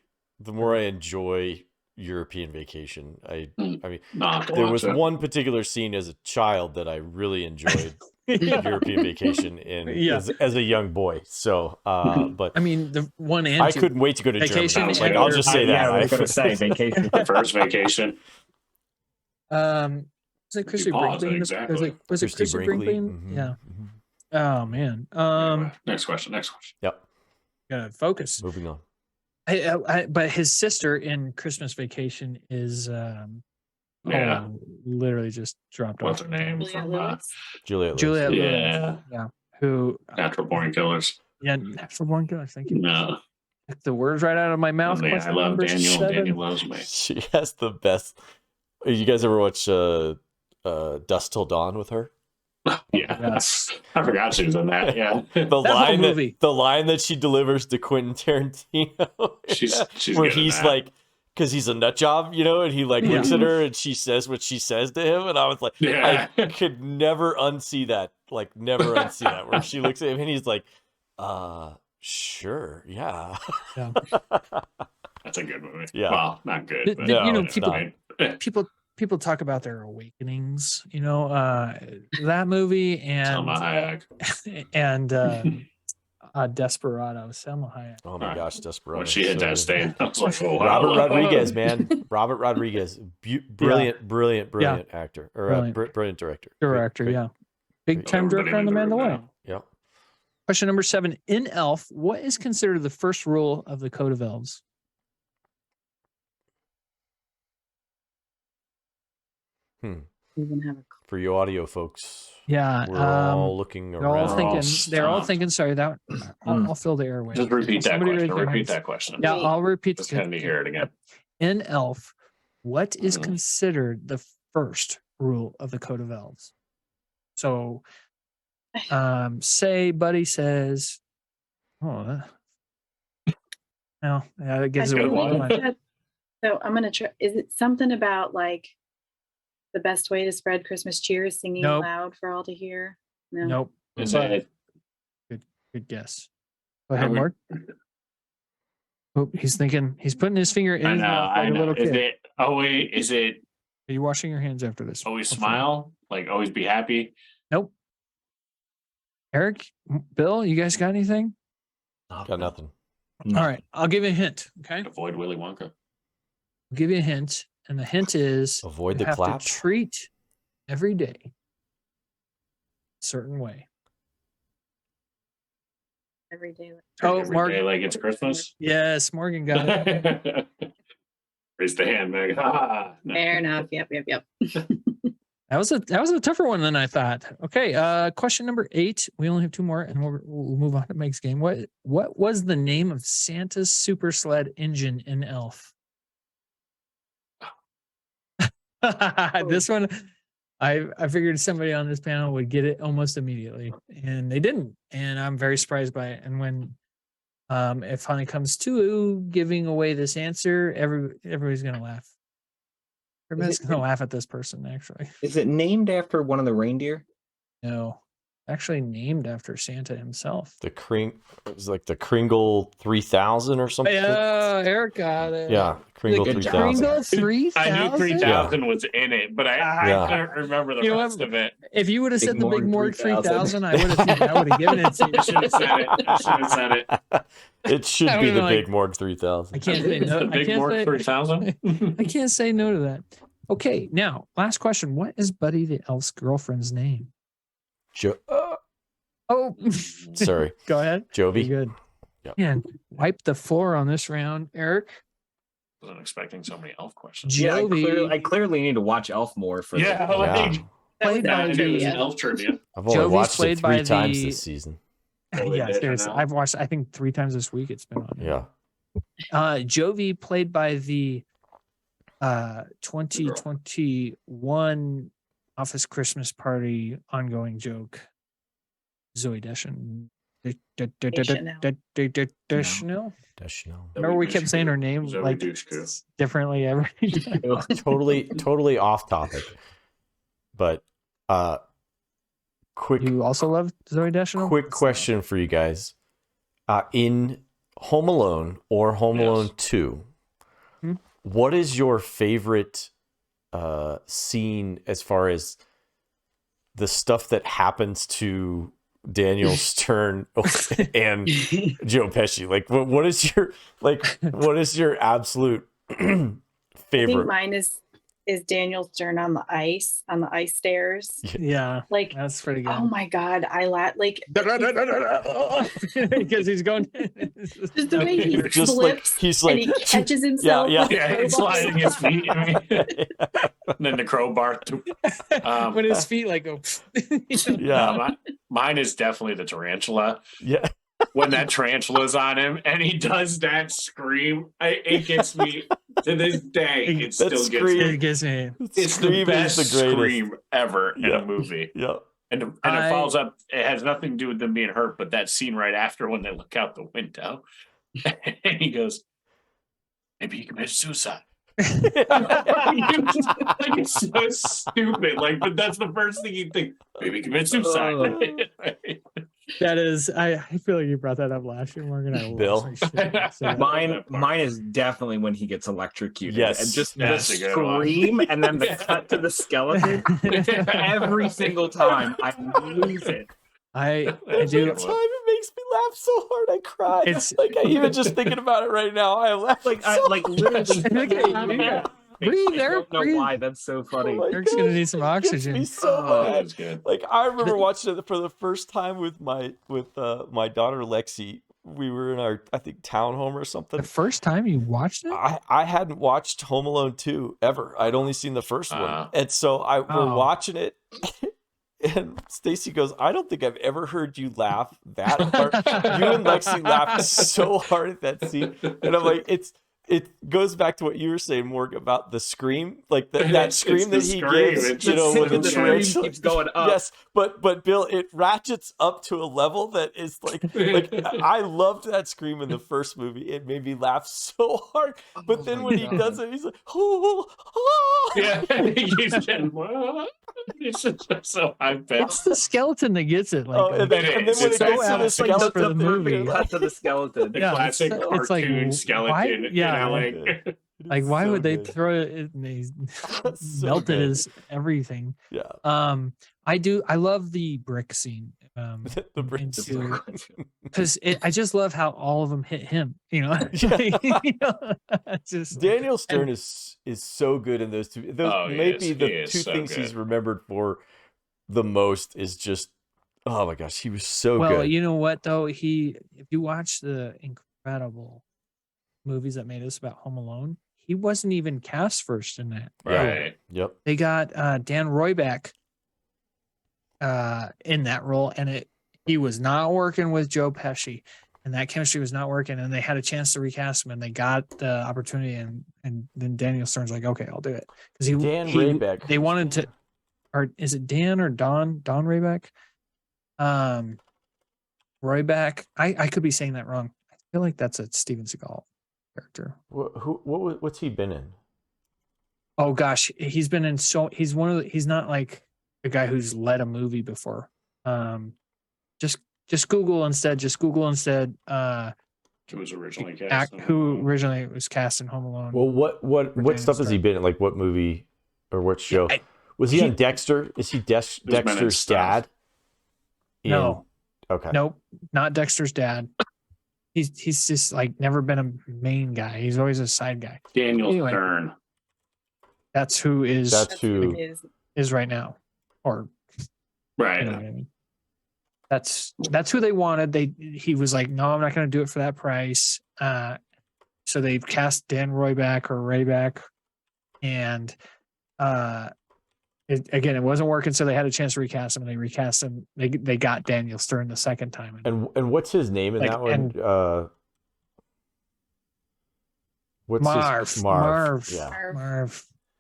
Speaker 5: enjoy European Vacation. I mean,
Speaker 3: Not to
Speaker 5: there
Speaker 3: watch
Speaker 5: was
Speaker 3: it.
Speaker 5: one particular scene as a child that I really enjoyed. European Vacation as a young boy. So, but
Speaker 1: I mean, the one and
Speaker 5: I
Speaker 1: two.
Speaker 5: couldn't wait to go to
Speaker 1: Vacation
Speaker 5: Germany.
Speaker 3: and
Speaker 5: Like, I'll just say
Speaker 2: Yeah, I
Speaker 5: that.
Speaker 2: was going to say vacation.
Speaker 3: The first Vacation.
Speaker 1: Was it Christy
Speaker 3: pause it,
Speaker 1: Brinkley?
Speaker 3: exactly.
Speaker 1: Was it
Speaker 5: Christy
Speaker 1: Christy
Speaker 5: Brinkley?
Speaker 1: Brinkley?
Speaker 5: Mhm,
Speaker 1: Yeah.
Speaker 5: mhm.
Speaker 1: Oh man.
Speaker 3: Anyway, next question.
Speaker 5: Yep.
Speaker 1: Gotta focus.
Speaker 5: Moving on.
Speaker 1: But his sister in Christmas Vacation is
Speaker 3: Yeah.
Speaker 1: literally just dropped
Speaker 3: What's
Speaker 1: off.
Speaker 3: her name?
Speaker 4: Juliette
Speaker 3: From
Speaker 4: Lewis?
Speaker 5: Juliette Lewis.
Speaker 1: Juliette Lewis.
Speaker 3: Yeah.
Speaker 1: Yeah. Who?
Speaker 3: Natural Born Killers.
Speaker 1: Yeah. Natural Born Killers. Thank you.
Speaker 3: No.
Speaker 1: Took the words right out of my mouth.
Speaker 3: I
Speaker 1: Question
Speaker 3: love
Speaker 1: number
Speaker 3: Daniel.
Speaker 1: 7.
Speaker 3: Daniel loves me.
Speaker 5: She has the best. You guys ever watch Dusk Till Dawn with her?
Speaker 3: Yeah.
Speaker 1: Yes.
Speaker 3: I forgot she was in that. Yeah.
Speaker 5: The
Speaker 1: whole
Speaker 5: line
Speaker 1: movie.
Speaker 5: the line that she delivers to Quentin Tarantino,
Speaker 3: She's
Speaker 5: where
Speaker 3: good in
Speaker 5: he's
Speaker 3: that.
Speaker 5: like, because he's a nut job, and he like looks at her and she says what she says to him, and I was like,
Speaker 3: Yeah.
Speaker 5: I could never unsee that, where she looks at him and he's like, sure, yeah.
Speaker 3: That's a good movie.
Speaker 5: Yeah.
Speaker 3: Well, not good.
Speaker 1: Th-
Speaker 3: But
Speaker 1: th- you know,
Speaker 3: it's
Speaker 1: people-
Speaker 3: fine.
Speaker 1: People talk about their awakenings. That movie
Speaker 3: Selma
Speaker 1: and
Speaker 3: Hayek.
Speaker 1: and Desperado. Selma Hayek.
Speaker 5: Oh my gosh, Desperado.
Speaker 3: When she hit
Speaker 5: so
Speaker 3: that
Speaker 5: good.
Speaker 3: stage, I was like, oh, wow.
Speaker 5: Robert Rodriguez, man. Robert Rodriguez. Brilliant actor. Or brilliant director.
Speaker 1: Director,
Speaker 5: Great.
Speaker 1: yeah. Big time
Speaker 3: Everybody
Speaker 1: director on The
Speaker 3: in the room
Speaker 1: Mandalorian.
Speaker 5: Yeah.
Speaker 1: Question number 7. In Elf, what is considered the first rule of the Code of Elves?
Speaker 4: Even have a
Speaker 5: For you audio folks,
Speaker 1: Yeah.
Speaker 5: we're all looking
Speaker 1: They're all
Speaker 5: around.
Speaker 1: thinking.
Speaker 3: Oh,
Speaker 1: They're all
Speaker 3: stop.
Speaker 1: thinking. Sorry, that I'll fill the airway.
Speaker 3: Just repeat that
Speaker 1: Somebody
Speaker 3: question.
Speaker 1: raise their
Speaker 3: Repeat
Speaker 1: hands.
Speaker 3: that question.
Speaker 1: Yeah, I'll repeat.
Speaker 3: Just let me hear it again.
Speaker 1: In Elf, what is
Speaker 3: Mhm.
Speaker 1: considered the first rule of the Code of Elves? So, say Buddy says, "Oh, no, yeah, that gives it
Speaker 3: Good
Speaker 1: away."
Speaker 3: one.
Speaker 4: So I'm gonna try. Is it something about like the best way to spread Christmas cheer is singing
Speaker 1: Nope.
Speaker 4: loud for all to hear? No.
Speaker 1: Nope.
Speaker 3: Is
Speaker 1: But-
Speaker 3: it?
Speaker 1: Good guess. Go ahead,
Speaker 3: would-
Speaker 1: Mark. Oh, he's thinking. He's putting his finger in
Speaker 3: I
Speaker 1: his
Speaker 3: know.
Speaker 1: mouth
Speaker 3: I
Speaker 1: like a
Speaker 3: know.
Speaker 1: little
Speaker 3: Is
Speaker 1: kid.
Speaker 3: it? Oh wait. Is it
Speaker 1: Are you washing your hands after this?
Speaker 3: always
Speaker 1: Hopefully.
Speaker 3: smile? Like always be happy?
Speaker 1: Nope. Eric, Bill, you guys got anything?
Speaker 5: Got nothing.
Speaker 2: No.
Speaker 1: All right, I'll give you a hint. Okay, I'll
Speaker 3: Avoid Willy Wonka.
Speaker 1: give you a hint, and the hint is
Speaker 5: Avoid
Speaker 1: you
Speaker 5: the
Speaker 1: have
Speaker 5: clap.
Speaker 1: to treat every day a certain way.
Speaker 4: Every day.
Speaker 1: Oh,
Speaker 3: Every
Speaker 1: Mark.
Speaker 3: day like it's Christmas.
Speaker 1: Yes, Morgan got it.
Speaker 3: Raise the hand, Meg. Ah, no.
Speaker 4: Fair enough. Yep.
Speaker 1: That was a tougher one than I thought. Okay, question number 8. We only have 2 more, and we'll move on to Meg's game. What was the name of Santa's super sled engine in Elf? This one, I figured somebody on this panel would get it almost immediately, and they didn't, and I'm very surprised by it. And when it finally comes to giving away this answer, everybody's gonna laugh. Everybody's gonna laugh at this person. Actually,
Speaker 2: Is it named after one of the reindeer?
Speaker 1: no. actually named after Santa himself.
Speaker 5: It was like the Kringle 3000 or something.
Speaker 1: Yeah, Eric got it.
Speaker 5: Yeah, Kringle
Speaker 1: The
Speaker 5: 3000.
Speaker 1: Kringle 3000.
Speaker 3: I knew 3000 was in it, but I
Speaker 5: Yeah.
Speaker 3: couldn't remember the
Speaker 1: You know
Speaker 3: rest
Speaker 1: what?
Speaker 3: of it.
Speaker 1: If you would have said the Big
Speaker 2: Morg
Speaker 1: Morg
Speaker 2: 3000.
Speaker 1: 3000, I would have given it to you.
Speaker 3: I should have said it. I should have said it.
Speaker 5: It should
Speaker 1: I
Speaker 5: be
Speaker 1: mean,
Speaker 5: the
Speaker 1: like-
Speaker 5: Big Morg 3000.
Speaker 1: I can't say no.
Speaker 3: The
Speaker 1: I
Speaker 3: Big
Speaker 1: can't
Speaker 3: Morg
Speaker 1: say,
Speaker 3: 3000.
Speaker 1: I can't say no to that. Okay, now last question. What is Buddy the Elf's girlfriend's name? Oh,
Speaker 5: Sorry,
Speaker 1: go ahead. Be
Speaker 5: Jovi.
Speaker 1: good.
Speaker 5: Yep.
Speaker 1: And wipe the floor on this round, Eric.
Speaker 3: Wasn't expecting so many elf questions.
Speaker 2: Yeah,
Speaker 1: Jovi.
Speaker 2: I clearly need to watch Elf more for
Speaker 3: Yeah,
Speaker 2: this.
Speaker 3: like,
Speaker 5: Yeah.
Speaker 1: Played
Speaker 3: nah,
Speaker 1: by
Speaker 3: I knew it was
Speaker 1: the-
Speaker 3: elf trivia.
Speaker 5: I've only
Speaker 1: Jovi's
Speaker 5: watched it
Speaker 1: played
Speaker 5: 3
Speaker 1: by
Speaker 5: times
Speaker 1: the-
Speaker 5: this season.
Speaker 3: Totally
Speaker 1: Yeah,
Speaker 3: did,
Speaker 1: seriously.
Speaker 3: I know.
Speaker 1: I've watched, I think 3 times this week it's been on.
Speaker 5: Yeah.
Speaker 1: Jovi played by the 2021 Office Christmas Party ongoing joke, Zoe Deschanel.
Speaker 4: Deschanel.
Speaker 1: Deschanel.
Speaker 5: Deschanel.
Speaker 1: Remember we kept saying her name
Speaker 3: Zoe
Speaker 1: like
Speaker 3: Deschanel.
Speaker 1: differently every time.
Speaker 5: Totally off topic. But quick
Speaker 1: You also love Zoe Deschanel?
Speaker 5: quick question for you guys. In Home Alone or Home
Speaker 3: Yes.
Speaker 5: Alone 2,
Speaker 1: Hmm?
Speaker 5: what is your favorite scene as far as the stuff that happens to Daniel Stern and Joe Pesci? Like, what is your absolute
Speaker 4: I think
Speaker 5: favorite?
Speaker 4: mine is Daniel Stern on the ice stairs.
Speaker 1: Yeah,
Speaker 4: Like,
Speaker 1: that's pretty good.
Speaker 4: oh my God, I like
Speaker 1: Because he's going.
Speaker 4: just the way he
Speaker 5: Just like
Speaker 4: slips
Speaker 5: he's
Speaker 4: and
Speaker 5: like
Speaker 4: he catches himself.
Speaker 5: yeah.
Speaker 4: with the
Speaker 3: Yeah, he's
Speaker 4: crowbar.
Speaker 3: sliding his feet. I mean, and then the crowbar.
Speaker 1: When his feet like go.
Speaker 3: Mine is definitely the tarantula.
Speaker 5: yeah.
Speaker 3: When that tarantula's on him and he does that scream, it gets me to this day. It
Speaker 5: That
Speaker 3: still gets
Speaker 5: scream-
Speaker 3: me.
Speaker 1: It gives me.
Speaker 3: It's the
Speaker 5: Scream
Speaker 3: best
Speaker 5: is the greatest.
Speaker 3: scream ever in
Speaker 5: Yeah.
Speaker 3: a movie.
Speaker 5: Yeah.
Speaker 3: And it
Speaker 1: I-
Speaker 3: follows up. It has nothing to do with them being hurt, but that scene right after when they look out the window and he goes, "Maybe he committed suicide." Like, it's so stupid. Like, but that's the first thing you think. Maybe he committed suicide.
Speaker 1: That is, I feel like you brought that up last year, Morgan. I
Speaker 5: Bill?
Speaker 1: lost my shit. So
Speaker 2: Mine is definitely when he gets electrocuted.
Speaker 5: Yes.
Speaker 2: And just the
Speaker 3: That's a good one.
Speaker 2: scream and then the cut to the skeleton. Every single time I lose it.
Speaker 1: I
Speaker 5: Every
Speaker 1: do.
Speaker 5: time it makes me laugh so hard I cry.
Speaker 1: It's-
Speaker 5: like I even just thinking about it right now, I laugh
Speaker 2: Like
Speaker 5: so
Speaker 2: literally.
Speaker 1: Okay, breathe,
Speaker 2: I
Speaker 1: Eric.
Speaker 2: don't know
Speaker 1: Breathe.
Speaker 2: why that's so funny.
Speaker 5: my
Speaker 1: Eric's gonna
Speaker 5: gosh,
Speaker 1: need some
Speaker 5: it gets
Speaker 1: oxygen.
Speaker 5: me so
Speaker 3: Oh,
Speaker 5: mad.
Speaker 3: that's good.
Speaker 5: Like I remember watching it for the first time with my daughter Lexi. We were in our I think townhome or something.
Speaker 1: The first time you watched it?
Speaker 5: I hadn't watched Home Alone 2 ever. I'd only seen the first one. And so we're
Speaker 1: Oh.
Speaker 5: watching it and Stacy goes, "I don't think I've ever heard you laugh that hard." You and Lexi laughed so hard at that scene. And I'm like, it goes back to what you were saying, Morgan, about the scream, like that
Speaker 3: It's
Speaker 5: scream
Speaker 3: the
Speaker 5: that he
Speaker 3: scream.
Speaker 5: gives,
Speaker 3: It's
Speaker 5: you know,
Speaker 3: just
Speaker 5: when the
Speaker 3: the scream
Speaker 5: tarantula
Speaker 2: keeps going up.
Speaker 5: Yes, but Bill, it ratchets up to a level that is like I loved that scream in the first movie. It made me laugh so hard. But then when he does it, he's like, oh, oh.
Speaker 3: Yeah, he's getting it's just so high
Speaker 1: It's
Speaker 3: pitched.
Speaker 1: the skeleton that gets it. Like,
Speaker 5: Oh, and then
Speaker 3: It
Speaker 5: when
Speaker 3: is.
Speaker 5: it
Speaker 3: It's
Speaker 5: gets
Speaker 1: so
Speaker 5: to
Speaker 1: out
Speaker 5: the
Speaker 1: of sync
Speaker 5: skeleton,
Speaker 1: for the movie.
Speaker 2: Cut to the skeleton.
Speaker 3: The
Speaker 1: Yeah,
Speaker 3: classic
Speaker 1: it's like,
Speaker 3: cartoon
Speaker 1: why-
Speaker 3: skeleton.
Speaker 1: yeah,
Speaker 3: Like,
Speaker 1: like why
Speaker 5: so
Speaker 1: would they
Speaker 5: good.
Speaker 1: throw it? And they
Speaker 5: So
Speaker 1: melted
Speaker 5: good.
Speaker 1: his everything.
Speaker 5: Yeah,
Speaker 1: I love the brick scene.
Speaker 5: the brains.
Speaker 1: into- Because I just love how all of them hit him. You know, it's just
Speaker 5: Daniel Stern is so good in those two. Those
Speaker 3: Oh, he
Speaker 5: maybe
Speaker 3: is.
Speaker 5: the
Speaker 3: He is
Speaker 5: two
Speaker 3: so
Speaker 5: things he's
Speaker 3: good.
Speaker 5: remembered for the most is just, oh my gosh, he was so
Speaker 1: well,
Speaker 5: good.
Speaker 1: you know what though? If you watch the incredible movies that made us about Home Alone, he wasn't even cast first in that.
Speaker 3: right.
Speaker 5: Yep.
Speaker 1: They got Dan Royback in that role, and he was not working with Joe Pesci, and that chemistry was not working. And they had a chance to recast him, and they got the opportunity, and then Daniel Stern's like, "Okay, I'll do it," because
Speaker 5: Dan Raybeck.
Speaker 1: They wanted to, or is it Dan or Don Rayback? Royback. I could be saying that wrong. I feel like that's a Steven Seagal character.
Speaker 5: What's he been in?
Speaker 1: Oh gosh, he's been in he's one of the, he's not like a guy who's led a movie before. Just Google instead. Just Google instead.
Speaker 3: It was originally cast.
Speaker 1: Who originally was cast in Home Alone.
Speaker 5: Well, what stuff has he been in? Like what movie or what show? Was he on Dexter? Is he Dexter's dad?
Speaker 1: No.
Speaker 5: Okay.
Speaker 1: Nope, not Dexter's dad. He's just like never been a main guy. He's always a side guy.
Speaker 3: Daniel Stern.
Speaker 1: That's who is right now, or
Speaker 3: right.
Speaker 1: You know what I mean? That's who they wanted. He was like, no, I'm not going to do it for that price. So they cast Dan Rayback, and it wasn't working. So they had a chance to recast him, and they recast him. They got Daniel Stern the second time.
Speaker 5: And what's his name in that one? What's
Speaker 1: Marv?
Speaker 5: Marv.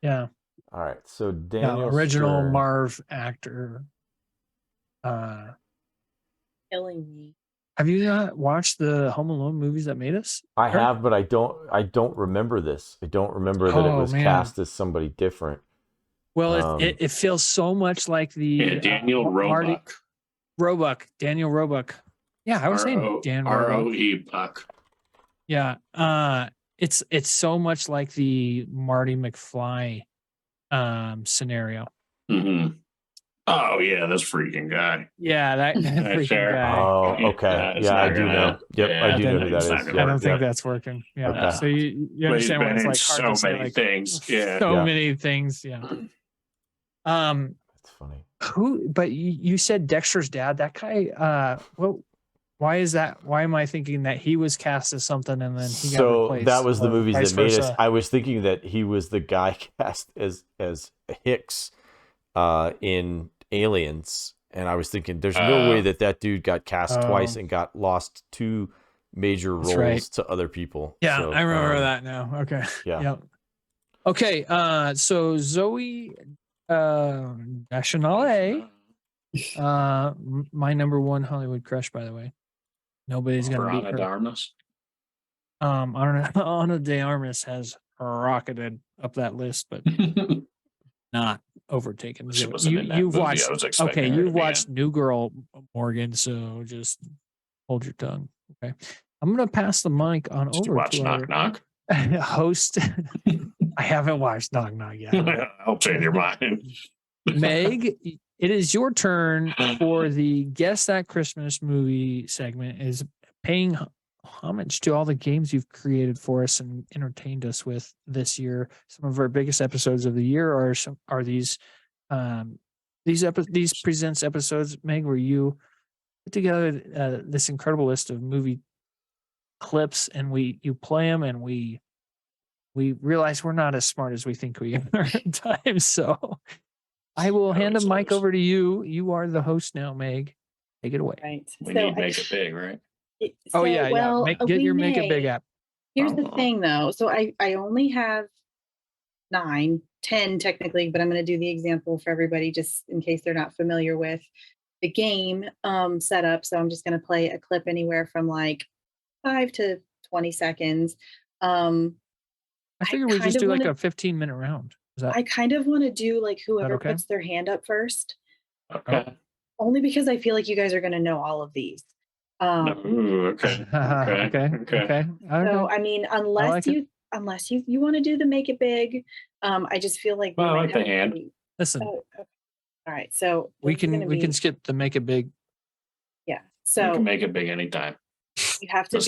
Speaker 1: Yeah.
Speaker 5: All right. So Daniel
Speaker 1: original
Speaker 5: Stern.
Speaker 1: Marv actor.
Speaker 4: Killing me.
Speaker 1: Have you not watched the Home Alone movies that made us?
Speaker 5: I have, but I don't remember this. I don't remember that it was cast as somebody different.
Speaker 1: Well, it feels so much like the
Speaker 3: Daniel Roebuck.
Speaker 1: Daniel Roebuck. Yeah, I was saying Dan
Speaker 3: Roebuck.
Speaker 1: Yeah. It's so much like the Marty McFly scenario.
Speaker 3: Mm-hmm. Oh yeah, this freaking guy.
Speaker 1: Yeah, that freaking guy.
Speaker 5: Oh, okay. Yeah, I do know. Yep, I do know who that is.
Speaker 1: I don't think that's working. Yeah.
Speaker 5: Okay.
Speaker 1: So you understand what it's like. Hard
Speaker 3: so
Speaker 1: to
Speaker 3: many
Speaker 1: say,
Speaker 3: things. Yeah.
Speaker 1: So many things. Yeah.
Speaker 5: That's funny.
Speaker 1: But you said Dexter's dad. That guy. Why is that? Why am I thinking that he was cast as something and then he got replaced?
Speaker 5: That was the movies that made us.
Speaker 1: versa?
Speaker 5: I was thinking that he was the guy cast as Hicks in Aliens, and I was thinking there's no way that dude got cast twice and got lost 2 major roles to other people.
Speaker 1: Yeah,
Speaker 5: so,
Speaker 1: I remember that now. Okay.
Speaker 5: Yeah.
Speaker 1: Yep. Okay. So Zoe Deschanel, my number 1 Hollywood crush, by the way. Nobody's gonna beat her. Ana de Armas has rocketed up that list, but not overtaken. You've watched you've watched New Girl, Morgan, so just hold your tongue. Okay. I'm gonna pass the mic on over to
Speaker 3: Knock Knock
Speaker 1: host. I haven't watched Knock Knock yet.
Speaker 3: I'll change your mind.
Speaker 1: Meg, it is your turn for the Guess That Christmas Movie segment. Is paying homage to all the games you've created for us and entertained us with this year. Some of our biggest episodes of the year are these presents episodes, Meg, where you put together this incredible list of movie clips, and you play them, and we realize we're not as smart as we think we are at times. So I will hand the mic over to you. You are the host now, Meg. Take it away.
Speaker 4: Right.
Speaker 3: We need to make it big, right?
Speaker 1: Get your Make It Big app.
Speaker 4: Here's the thing, though. So I only have 9, 10 technically, but I'm going to do the example for everybody just in case they're not familiar with the game setup. So I'm just going to play a clip anywhere from like 5 to 20 seconds.
Speaker 1: I figure we just do like a 15-minute round.
Speaker 4: I kind of want to do like whoever puts their hand up first.
Speaker 3: Okay.
Speaker 4: Only because I feel like you guys are going to know all of these.
Speaker 3: Okay.
Speaker 4: So I mean, unless you want to do the Make It Big, I just feel like
Speaker 3: I like the hand.
Speaker 1: Listen.
Speaker 4: All right, so
Speaker 1: we can skip the Make It Big.
Speaker 4: Yeah. So
Speaker 3: you can make it big anytime.
Speaker 4: You have to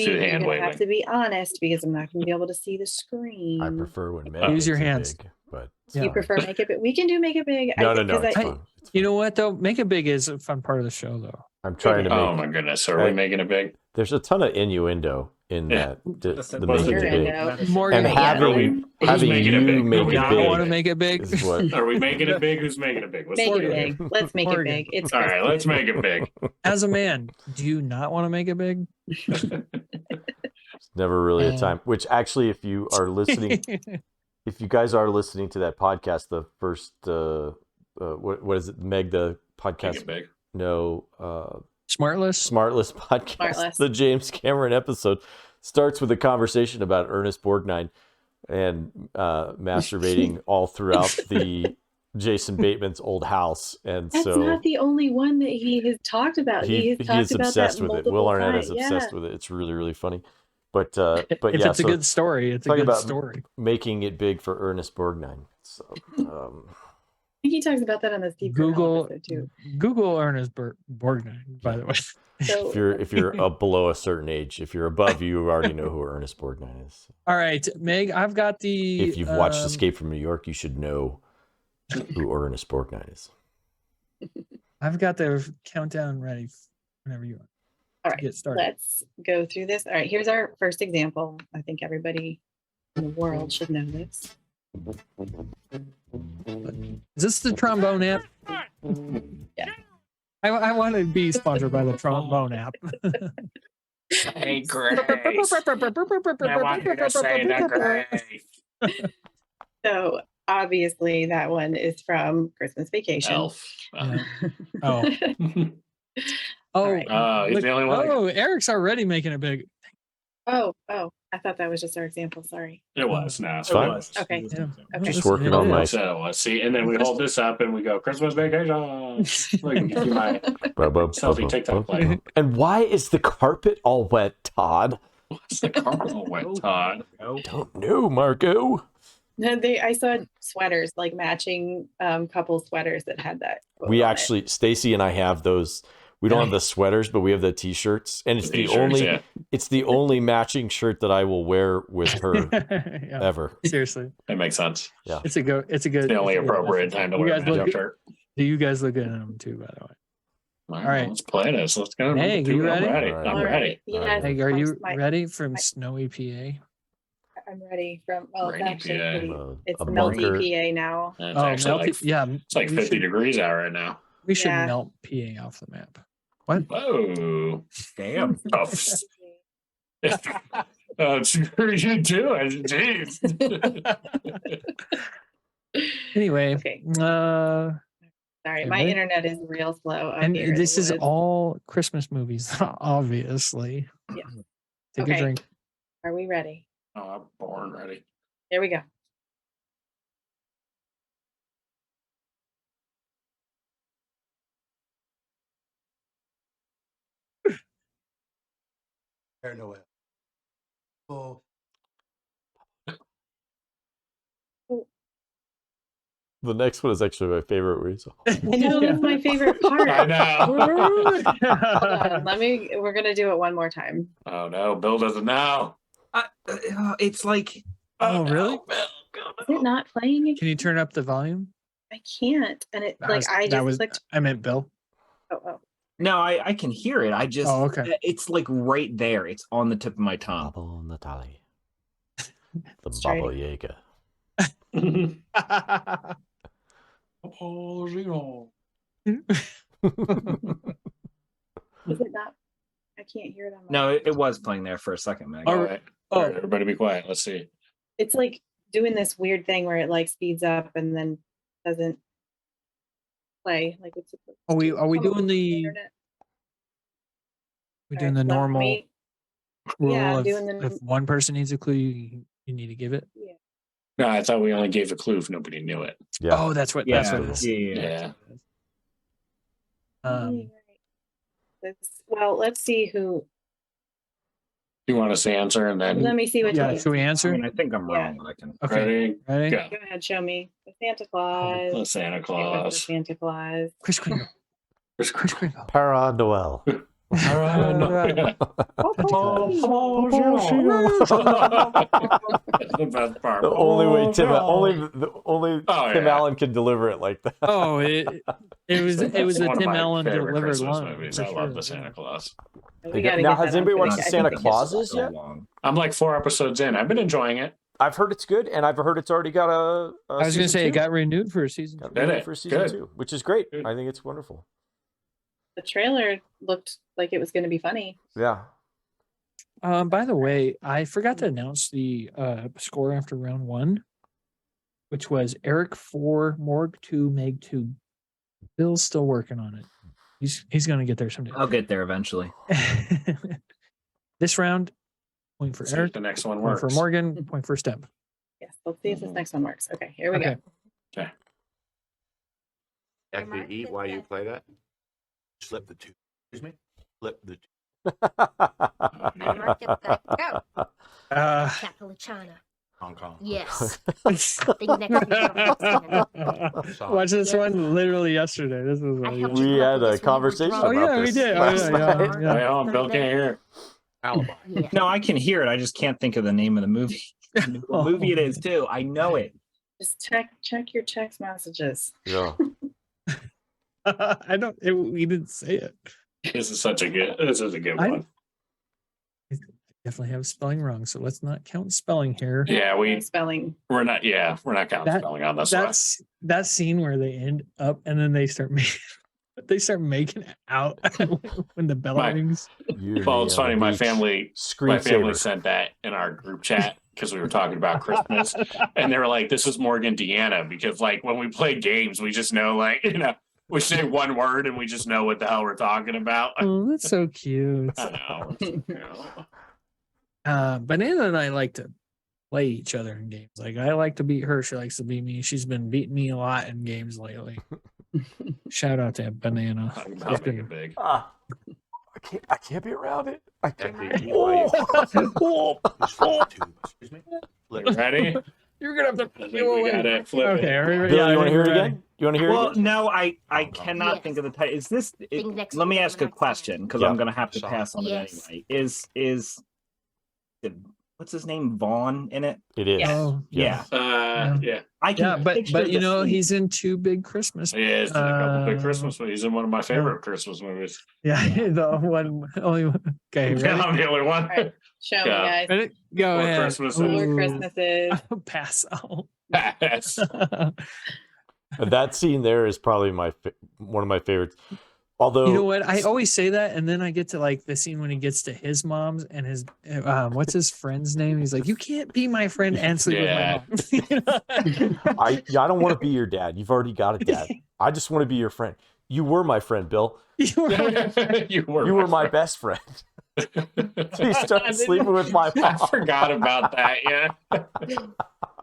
Speaker 4: be honest because I'm not going to be able to see the screen.
Speaker 5: I prefer when Meg
Speaker 1: use your hands.
Speaker 5: Big, but
Speaker 4: you prefer Make It Big. We can do Make It Big.
Speaker 5: No, it's fun.
Speaker 1: You know what though? Make It Big is a fun part of the show though.
Speaker 5: I'm trying to make.
Speaker 3: Oh my goodness, are we making it big?
Speaker 5: There's a ton of innuendo in that. The Make It Big.
Speaker 1: Morgan,
Speaker 5: and having you make it big.
Speaker 1: I want to make it big.
Speaker 5: Is what,
Speaker 3: are we making it big? Who's making it big?
Speaker 4: Make it big. Let's make it big. It's
Speaker 3: all right. Let's make it big.
Speaker 1: As a man, do you not want to make it big?
Speaker 5: It's never really a time. Which actually, if you are listening, if you guys are listening to that podcast, the first what is it, Meg, the podcast?
Speaker 3: Make it big.
Speaker 5: No,
Speaker 1: Smartless
Speaker 5: podcast. The James Cameron episode starts with a conversation about Ernest Borgnine and masturbating all throughout the Jason Bateman's old house, and
Speaker 4: That's
Speaker 5: so
Speaker 4: not the only one that he has talked about. He has
Speaker 5: he
Speaker 4: talked
Speaker 5: is
Speaker 4: about
Speaker 5: obsessed
Speaker 4: that
Speaker 5: with it. Will
Speaker 4: multiple
Speaker 5: Arnett
Speaker 4: times.
Speaker 5: is obsessed with it. It's really, really funny. But
Speaker 1: If
Speaker 5: yeah,
Speaker 1: it's a
Speaker 5: so
Speaker 1: good story, it's a
Speaker 5: talking
Speaker 1: good
Speaker 5: about
Speaker 1: story.
Speaker 5: making it big for Ernest Borgnine. So
Speaker 4: I think he talks about that on the Steve Carell
Speaker 1: Google
Speaker 4: episode too.
Speaker 1: Google Ernest Borgnine, by the way.
Speaker 4: So
Speaker 5: if you're up below a certain age, if you're above, you already know who Ernest Borgnine is.
Speaker 1: All right, Meg, I've got the.
Speaker 5: If you've watched Escape from New York, you should know who Ernest Borgnine is.
Speaker 1: I've got the countdown ready whenever you want.
Speaker 4: all
Speaker 1: To
Speaker 4: right,
Speaker 1: get started.
Speaker 4: let's go through this. All right, here's our first example. I think everybody in the world should know this.
Speaker 1: Is this the trombone app?
Speaker 4: Yeah.
Speaker 1: I want to be sponsored by the trombone app.
Speaker 3: Hey, Grace. I want you to say that, Grace.
Speaker 4: So obviously that one is from Christmas Vacation.
Speaker 3: Elf.
Speaker 1: Yeah. Oh. Oh,
Speaker 4: right.
Speaker 3: He's the only one.
Speaker 1: Oh, Eric's already making a big.
Speaker 4: Oh, I thought that was just our example. Sorry.
Speaker 3: It was. No,
Speaker 5: It's fine.
Speaker 4: Okay.
Speaker 1: Yeah.
Speaker 4: Okay.
Speaker 5: Just working on my.
Speaker 3: So let's see, and then we hold this up and we go Christmas vacation. Look, you can see my selfie TikTok play.
Speaker 5: And why is the carpet all wet, Todd?
Speaker 3: What's the carpet all wet, Todd?
Speaker 5: Don't know, Marco.
Speaker 4: No, I saw sweaters, like matching couple sweaters that had that. quote
Speaker 5: We
Speaker 4: on it.
Speaker 5: actually, Stacy and I have those. We don't have the sweaters, but we have the t-shirts, and it's the
Speaker 3: T-shirts,
Speaker 5: only.
Speaker 3: yeah.
Speaker 5: It's the only matching shirt that I will wear with her
Speaker 1: Yeah,
Speaker 5: ever.
Speaker 1: seriously,
Speaker 3: That makes sense.
Speaker 1: it's a good. It's a good.
Speaker 3: It's the only
Speaker 1: it's a good
Speaker 3: appropriate time to
Speaker 1: You
Speaker 3: wear a
Speaker 1: guys look
Speaker 3: matchup
Speaker 1: good.
Speaker 3: shirt.
Speaker 1: Do you guys look good in them too? By the way,
Speaker 3: All
Speaker 1: right.
Speaker 3: let's play this. Let's go.
Speaker 1: Hey,
Speaker 3: Dude,
Speaker 1: you ready?
Speaker 3: I'm ready.
Speaker 5: All right.
Speaker 3: I'm
Speaker 4: All
Speaker 3: ready.
Speaker 4: right. Yes,
Speaker 5: All right.
Speaker 1: Meg, are you
Speaker 4: my-
Speaker 1: ready from snowy PA?
Speaker 4: I'm ready from. Well, it's
Speaker 3: Rainy
Speaker 4: actually
Speaker 3: PA.
Speaker 4: pretty. It's
Speaker 5: A
Speaker 4: melty
Speaker 5: bunker.
Speaker 4: PA now.
Speaker 3: It's
Speaker 1: Oh,
Speaker 3: actually
Speaker 1: melt.
Speaker 3: like,
Speaker 1: Yeah,
Speaker 3: it's like
Speaker 1: we
Speaker 3: 50
Speaker 1: should-
Speaker 3: degrees out right now.
Speaker 1: We should
Speaker 4: Yeah.
Speaker 1: melt PA off the map. What?
Speaker 3: Whoa.
Speaker 2: Damn.
Speaker 3: Oh, sure you do. Jeez.
Speaker 1: Anyway,
Speaker 4: Okay.
Speaker 1: uh,
Speaker 4: Sorry,
Speaker 1: Okay,
Speaker 4: my
Speaker 1: ready?
Speaker 4: internet is real slow. Up
Speaker 1: and
Speaker 4: here in
Speaker 1: this
Speaker 4: the
Speaker 1: is
Speaker 4: woods.
Speaker 1: all Christmas movies, obviously.
Speaker 4: Yeah.
Speaker 1: Take a
Speaker 4: Okay.
Speaker 1: drink.
Speaker 4: Are we ready?
Speaker 3: Oh, I'm born ready.
Speaker 4: Here we go.
Speaker 6: Père Noël. Oh,
Speaker 5: The next one is actually my favorite. Where he's
Speaker 4: I know that's my favorite part.
Speaker 3: I know.
Speaker 4: Hold on, we're gonna do it one more time.
Speaker 3: Oh no, Bill doesn't know.
Speaker 2: It's like
Speaker 1: Oh, really?
Speaker 3: Bill,
Speaker 4: Is it not playing again?
Speaker 1: Can you turn up the volume?
Speaker 4: I can't. And it I just clicked.
Speaker 1: I meant Bill.
Speaker 4: Oh.
Speaker 2: no, I can hear it. I just
Speaker 1: Oh, okay.
Speaker 2: it's like right there. It's on the tip of my tongue.
Speaker 5: Babo Natali. The
Speaker 4: Let's try it
Speaker 5: Baba
Speaker 4: again.
Speaker 5: Yaga.
Speaker 3: Oh, Gino.
Speaker 4: Is it not? I can't hear it on my.
Speaker 2: No, it was playing there for a second, Meg.
Speaker 3: All right.
Speaker 1: Oh.
Speaker 3: All right, everybody be quiet. Let's see.
Speaker 4: It's like doing this weird thing where it like speeds up and then doesn't play like it's supposed
Speaker 1: Are we
Speaker 4: to.
Speaker 1: are we
Speaker 4: Oh,
Speaker 1: doing the
Speaker 4: internet.
Speaker 1: we
Speaker 4: All
Speaker 1: doing
Speaker 4: right,
Speaker 1: the
Speaker 4: let
Speaker 1: normal
Speaker 4: me-
Speaker 1: rule
Speaker 4: yeah, I'm
Speaker 1: of
Speaker 4: doing the-
Speaker 1: if one person needs a clue, you need to give it?
Speaker 3: No, I thought we only gave a clue if nobody knew it.
Speaker 5: Yeah.
Speaker 1: Oh, that's what
Speaker 2: Yeah,
Speaker 1: that's what it is.
Speaker 3: Yeah.
Speaker 4: Well, let's see who.
Speaker 3: You want us to answer and then
Speaker 4: Let me see what.
Speaker 1: Yeah,
Speaker 4: you
Speaker 1: should we
Speaker 2: I
Speaker 1: answer?
Speaker 2: mean, I think I'm
Speaker 4: Yeah.
Speaker 2: wrong, but I can.
Speaker 1: Okay.
Speaker 3: ready?
Speaker 1: Ready?
Speaker 3: Go.
Speaker 4: Go ahead, show me the Santa Claus.
Speaker 3: The Santa
Speaker 4: It was the
Speaker 3: Claus.
Speaker 4: Santa Claus.
Speaker 1: Chris Kringle. Chris Kringle.
Speaker 5: Para Noel.
Speaker 3: The best part.
Speaker 5: The only way Tim
Speaker 3: Oh,
Speaker 5: Tim
Speaker 3: yeah.
Speaker 5: Allen can deliver it like that.
Speaker 1: Oh, it was a
Speaker 3: That's one of
Speaker 1: Tim
Speaker 3: my
Speaker 1: Allen
Speaker 3: favorite
Speaker 1: delivered
Speaker 3: Christmas
Speaker 1: line.
Speaker 3: movies.
Speaker 1: for
Speaker 3: I love
Speaker 1: sure.
Speaker 3: the Santa Claus.
Speaker 4: We gotta
Speaker 5: Now,
Speaker 4: get
Speaker 5: has
Speaker 4: that
Speaker 5: anybody
Speaker 4: on
Speaker 5: watched
Speaker 4: video.
Speaker 5: the
Speaker 4: I
Speaker 5: Santa
Speaker 4: think
Speaker 5: Clauses
Speaker 2: So
Speaker 5: yet?
Speaker 2: long.
Speaker 3: I'm like 4 episodes in. I've been enjoying it.
Speaker 5: I've heard it's good, and I've heard it's already got a
Speaker 1: I was going to say it got renewed for a season.
Speaker 5: got
Speaker 3: Did
Speaker 5: renewed
Speaker 3: it?
Speaker 5: for season
Speaker 3: Good.
Speaker 5: 2, which is great.
Speaker 3: Good.
Speaker 5: I think it's wonderful.
Speaker 4: The trailer looked like it was going to be funny.
Speaker 5: Yeah.
Speaker 1: By the way, I forgot to announce the score after round 1, which was Erik 4, Morg 2, Meg 2. Bill's still working on it. He's going to get there someday.
Speaker 2: I'll get there eventually.
Speaker 1: This round, point for
Speaker 3: See if
Speaker 1: Erik,
Speaker 3: the next one
Speaker 1: point
Speaker 3: works.
Speaker 1: for Morgan, point for Step.
Speaker 4: Yes, let's see if this next one works. Okay, here we go.
Speaker 1: Okay.
Speaker 3: Okay.
Speaker 7: Actually eat while you play that?
Speaker 6: Slip the tube. Excuse me? Flip the tube.
Speaker 8: Mark it back out.
Speaker 1: Uh,
Speaker 8: Cappuccino.
Speaker 6: Hong Kong.
Speaker 8: Yes. Think next week.
Speaker 1: watch this one literally yesterday. This was
Speaker 8: I helped
Speaker 5: We
Speaker 8: you
Speaker 5: had
Speaker 8: couple
Speaker 5: a
Speaker 8: this when you were
Speaker 5: conversation
Speaker 8: drunk.
Speaker 1: Oh,
Speaker 5: about
Speaker 1: yeah, we
Speaker 5: this
Speaker 1: did. Oh,
Speaker 5: last
Speaker 1: yeah,
Speaker 5: night.
Speaker 1: yeah.
Speaker 3: Wait, hold on, Bill can't hear.
Speaker 6: Alibi.
Speaker 8: Yeah.
Speaker 2: No, I can hear it. I just can't think of the name of the movie. What movie it is too. I know it.
Speaker 4: Just check your text messages.
Speaker 5: Yeah.
Speaker 1: I don't. We didn't say it.
Speaker 3: This is a good
Speaker 1: I-
Speaker 3: one.
Speaker 1: Definitely have spelling wrong, so let's not count spelling here.
Speaker 3: Yeah,
Speaker 4: Spelling.
Speaker 3: we're not counting
Speaker 1: That-
Speaker 3: spelling on this one.
Speaker 1: That's that scene where they end up and then they start making out when the bell
Speaker 3: My-
Speaker 1: rings.
Speaker 3: Well, it's funny. My family
Speaker 5: Screensaver.
Speaker 3: sent that in our group chat because we were talking about Christmas, and they were like, "This is Morgan Deanna," because like when we play games, we just know we say one word and we just know what the hell we're talking about.
Speaker 1: Oh, that's so cute.
Speaker 3: I know.
Speaker 1: Banana and I like to play each other in games. Like I like to beat her, she likes to beat me. She's been beating me a lot in games lately. Shout out to Banana.
Speaker 3: I'll make it big.
Speaker 5: I can't be around it. I can't.
Speaker 7: Actually eat while you
Speaker 6: Just flip the tube. Excuse me?
Speaker 3: You ready?
Speaker 1: You're gonna have to
Speaker 3: I think we got it. Flip
Speaker 1: Okay,
Speaker 3: it.
Speaker 1: everybody-
Speaker 5: Bill,
Speaker 1: yeah,
Speaker 5: you want to hear it
Speaker 1: everybody.
Speaker 5: again? You want to hear
Speaker 2: Well,
Speaker 5: it again?
Speaker 2: no, I cannot
Speaker 8: Yes.
Speaker 2: think of the title. Is this?
Speaker 8: Think next
Speaker 2: Let me
Speaker 8: week
Speaker 2: ask a
Speaker 8: on that
Speaker 2: question
Speaker 8: time.
Speaker 2: because
Speaker 5: Yeah.
Speaker 2: I'm going to have to
Speaker 6: Sorry.
Speaker 2: pass on
Speaker 8: Yes.
Speaker 2: it anyway. What's his name? Vaughn in it?
Speaker 5: It is.
Speaker 1: Oh,
Speaker 2: Yeah,
Speaker 3: Yeah.
Speaker 2: I can.
Speaker 1: yeah, but
Speaker 2: picture
Speaker 1: you
Speaker 2: the
Speaker 1: know
Speaker 2: scene.
Speaker 1: he's in two big Christmas.
Speaker 3: He is in a couple big
Speaker 1: Uh,
Speaker 3: Christmas movies. He's in one of my favorite Christmas movies.
Speaker 1: Yeah, the one only one. Okay,
Speaker 3: Yeah,
Speaker 1: ready?
Speaker 3: I'm the only one.
Speaker 4: All right, show me,
Speaker 3: Yeah.
Speaker 4: guys.
Speaker 1: Ready? Go
Speaker 3: Four
Speaker 1: ahead.
Speaker 3: Christmases.
Speaker 4: Four
Speaker 1: Ooh.
Speaker 4: Christmases.
Speaker 1: Pass out.
Speaker 3: Yes.
Speaker 5: And that scene there is probably one of my favorites. Although
Speaker 1: You know what? I always say that, and then I get to like the scene when he gets to his mom's and his what's his friend's name? He's like, "You can't be my friend and sleep with my mom."
Speaker 5: I don't want to be your dad. You've already got a dad. I just want to be your friend. You were my friend, Bill.
Speaker 3: You were
Speaker 5: You were my best friend. He started sleeping with my
Speaker 3: I
Speaker 5: mom.
Speaker 3: forgot about that. Yeah.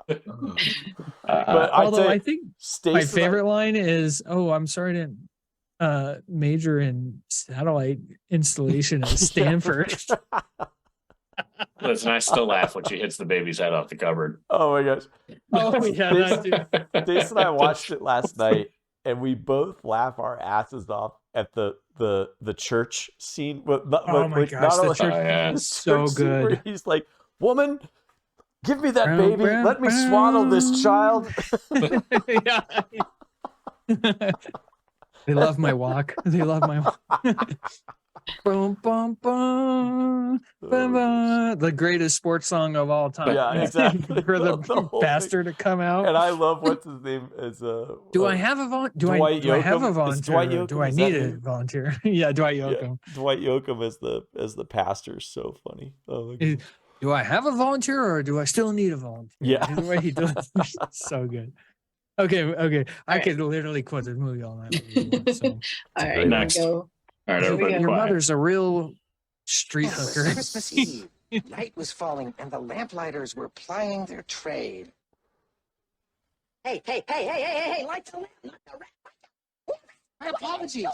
Speaker 5: But I'd
Speaker 1: although
Speaker 5: say
Speaker 1: I think
Speaker 5: Stace
Speaker 1: my
Speaker 5: and I-
Speaker 1: favorite line is, "Oh, I'm sorry to major in satellite installation at Stanford."
Speaker 3: Listen, I still laugh when she hits the baby's head off the cupboard.
Speaker 5: Oh my gosh.
Speaker 1: Oh yeah, that too.
Speaker 5: Stace and I watched it last night, and we both laugh our asses off at the church scene.
Speaker 1: Oh my gosh, the
Speaker 5: only-
Speaker 1: church
Speaker 3: yeah.
Speaker 1: is
Speaker 5: the
Speaker 1: so
Speaker 5: church scene where
Speaker 1: good.
Speaker 5: He's like, "Woman, give me that
Speaker 1: Brown,
Speaker 5: baby.
Speaker 1: brown,
Speaker 5: Let me swaddle this child."
Speaker 1: Yeah. They love my walk. They love my walk. Boom, boom, boom, boom, boom. The greatest sports song of all time.
Speaker 5: Yeah, exactly.
Speaker 1: For the
Speaker 5: The whole
Speaker 1: pastor to come out.
Speaker 5: And I love what's his name is
Speaker 1: Do I have a volunteer? Do I
Speaker 5: Dwight
Speaker 1: have a
Speaker 5: Yoakam? Is
Speaker 1: volunteer?
Speaker 5: Dwight
Speaker 1: or do
Speaker 5: Yoakam,
Speaker 1: I
Speaker 5: is
Speaker 1: need
Speaker 5: that
Speaker 1: a
Speaker 5: him?
Speaker 1: volunteer? Yeah, Dwight Yoakam.
Speaker 5: Dwight Yoakam as the pastor is so funny. Oh my
Speaker 1: Is-
Speaker 5: God.
Speaker 1: Do I have a volunteer or do I still need a volunteer?
Speaker 5: Yeah.
Speaker 1: Either way he does it. So good. Okay. I could literally quote this movie all night. So.
Speaker 4: All right,
Speaker 5: great
Speaker 3: Next.
Speaker 4: go.
Speaker 3: All right,
Speaker 4: Here we
Speaker 3: everybody
Speaker 4: go.
Speaker 1: Your
Speaker 3: quiet.
Speaker 1: mother's a real street
Speaker 9: It was
Speaker 1: hooker.
Speaker 9: Christmas Eve. Night was falling, and the lamplighters were plying their trade. Hey, light the lamp, not the rat. My apologies.